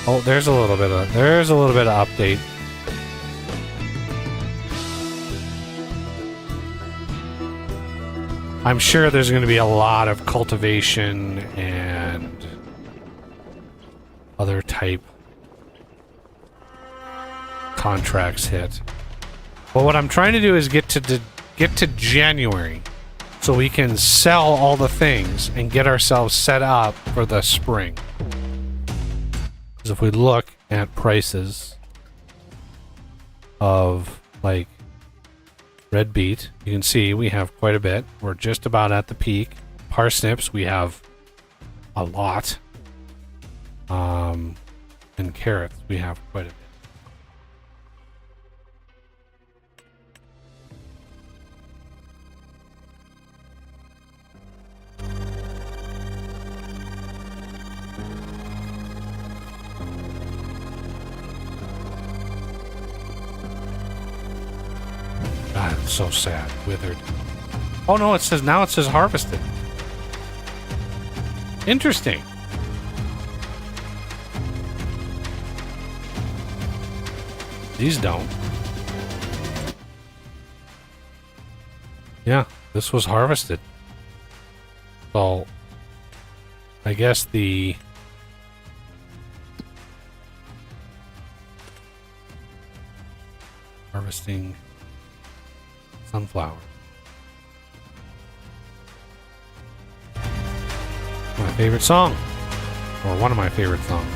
Oh, there's a little bit of update. I'm sure there's going to be a lot of cultivation and other type contracts hit. But what I'm trying to do is get to January so we can sell all the things and get ourselves set up for the spring. Because if we look at prices of like red beet, you can see we have quite a bit. We're just about at the peak. Parsnips, we have a lot. And carrots, we have quite a bit. God, it's so sad. Withered. Oh no, it says harvested. Interesting. These don't. Yeah, this was harvested. So, I guess the harvesting sunflower. My favorite song. Or one of my favorite songs.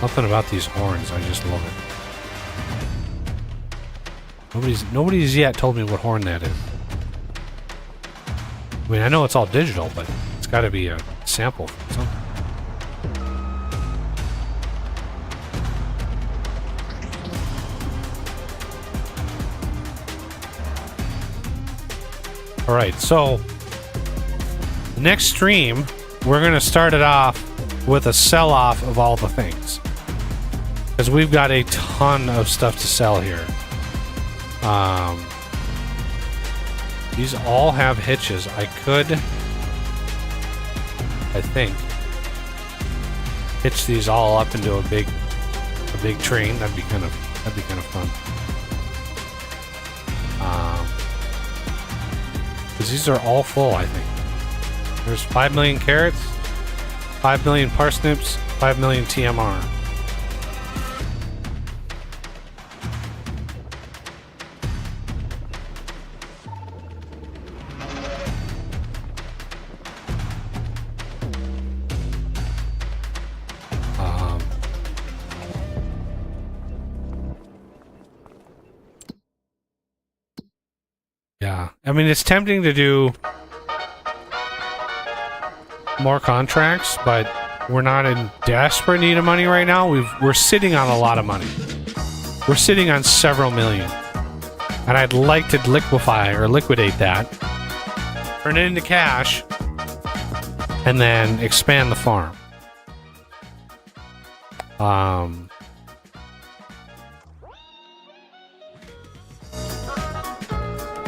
Something about these horns, I just love it. Nobody's yet told me what horn that is. I mean, I know it's all digital, but it's got to be a sample from something. All right, so next stream, we're going to start it off with a sell-off of all the things. Because we've got a ton of stuff to sell here. These all have hitches. I could, I think, hitch these all up into a big train. That'd be kind of fun. Because these are all full, I think. There's 5 million carrots, 5 million parsnips, 5 million TMR. Yeah, I mean, it's tempting to do more contracts, but we're not in desperate need of money right now. We're sitting on a lot of money. We're sitting on several million. And I'd like to liquefy or liquidate that, turn it into cash, and then expand the farm.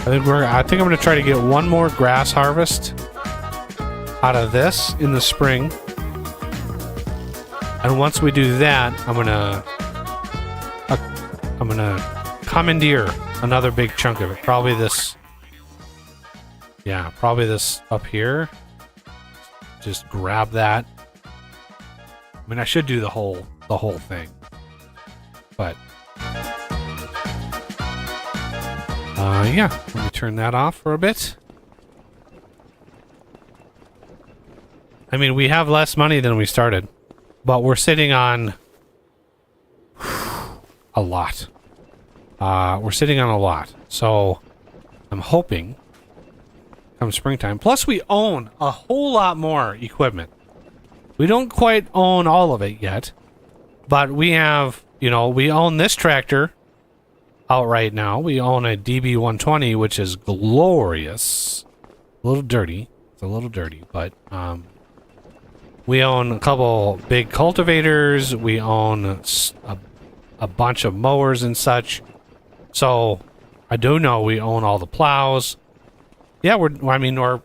I think I'm going to try to get one more grass harvest out of this in the spring. And once we do that, I'm going to commandeer another big chunk of it. Probably this. Yeah, probably this up here. Just grab that. I mean, I should do the whole thing. But yeah, let me turn that off for a bit. I mean, we have less money than we started, but we're sitting on a lot. We're sitting on a lot. So I'm hoping come springtime. Plus, we own a whole lot more equipment. We don't quite own all of it yet, but we have, you know, we own this tractor out right now. We own a DB120, which is glorious. A little dirty. It's a little dirty, but we own a couple big cultivators. We own a bunch of mowers and such. So I do know we own all the plows. Yeah, our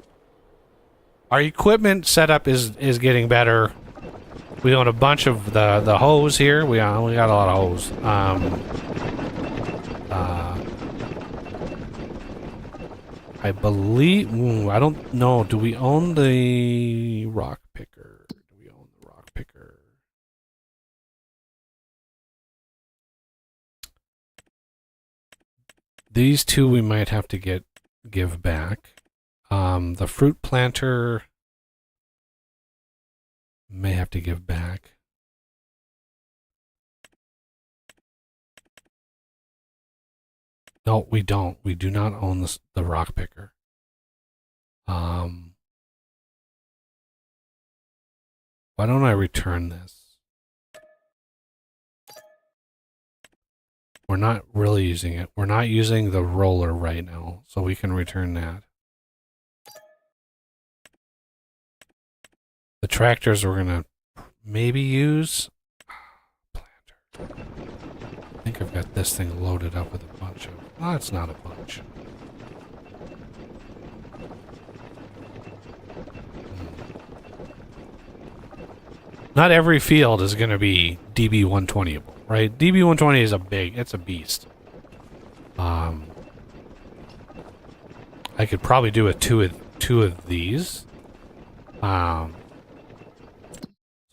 equipment setup is getting better. We own a bunch of the hose here. We got a lot of hose. I believe... I don't know. Do we own the rock picker? Do we own the rock picker? These two we might have to give back. The fruit planter may have to give back. No, we don't. We do not own the rock picker. Why don't I return this? We're not really using it. We're not using the roller right now, so we can return that. The tractors we're gonna maybe use. Planter. I think I've got this thing loaded up with a bunch of... Oh, it's not a bunch. Not every field is going to be DB120able, right? DB120 is it's a beast. I could probably do two of these. So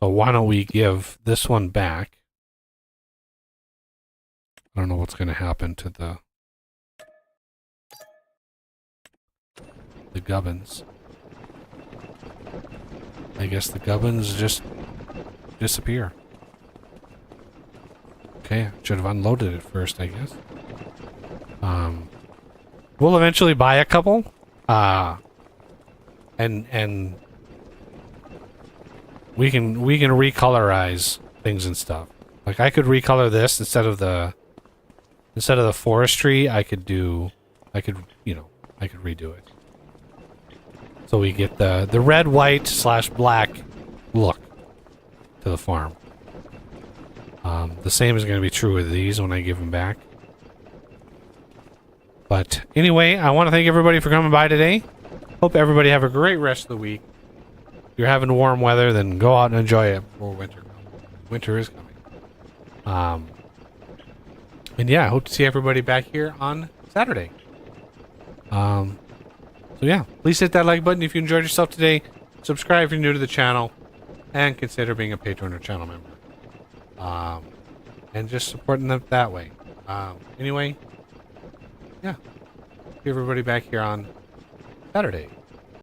why don't we give this one back? I don't know what's going to happen to the gubbins. I guess the gubbins just disappear. Okay, should have unloaded it first, I guess. We'll eventually buy a couple. And we can recolorize things and stuff. Like I could recolor this instead of the forestry. I could redo it. So we get the red, white / black look to the farm. The same is going to be true with these when I give them back. But anyway, I want to thank everybody for coming by today. Hope everybody have a great rest of the week. If you're having warm weather, then go out and enjoy it before winter comes. Winter is coming. And yeah, I hope to see everybody back here on Saturday. So yeah, please hit that like button if you enjoyed yourself today. Subscribe if you're new to the channel, and consider being a patron or channel member. And just supporting them that way. Anyway, yeah, see everybody back here on Saturday.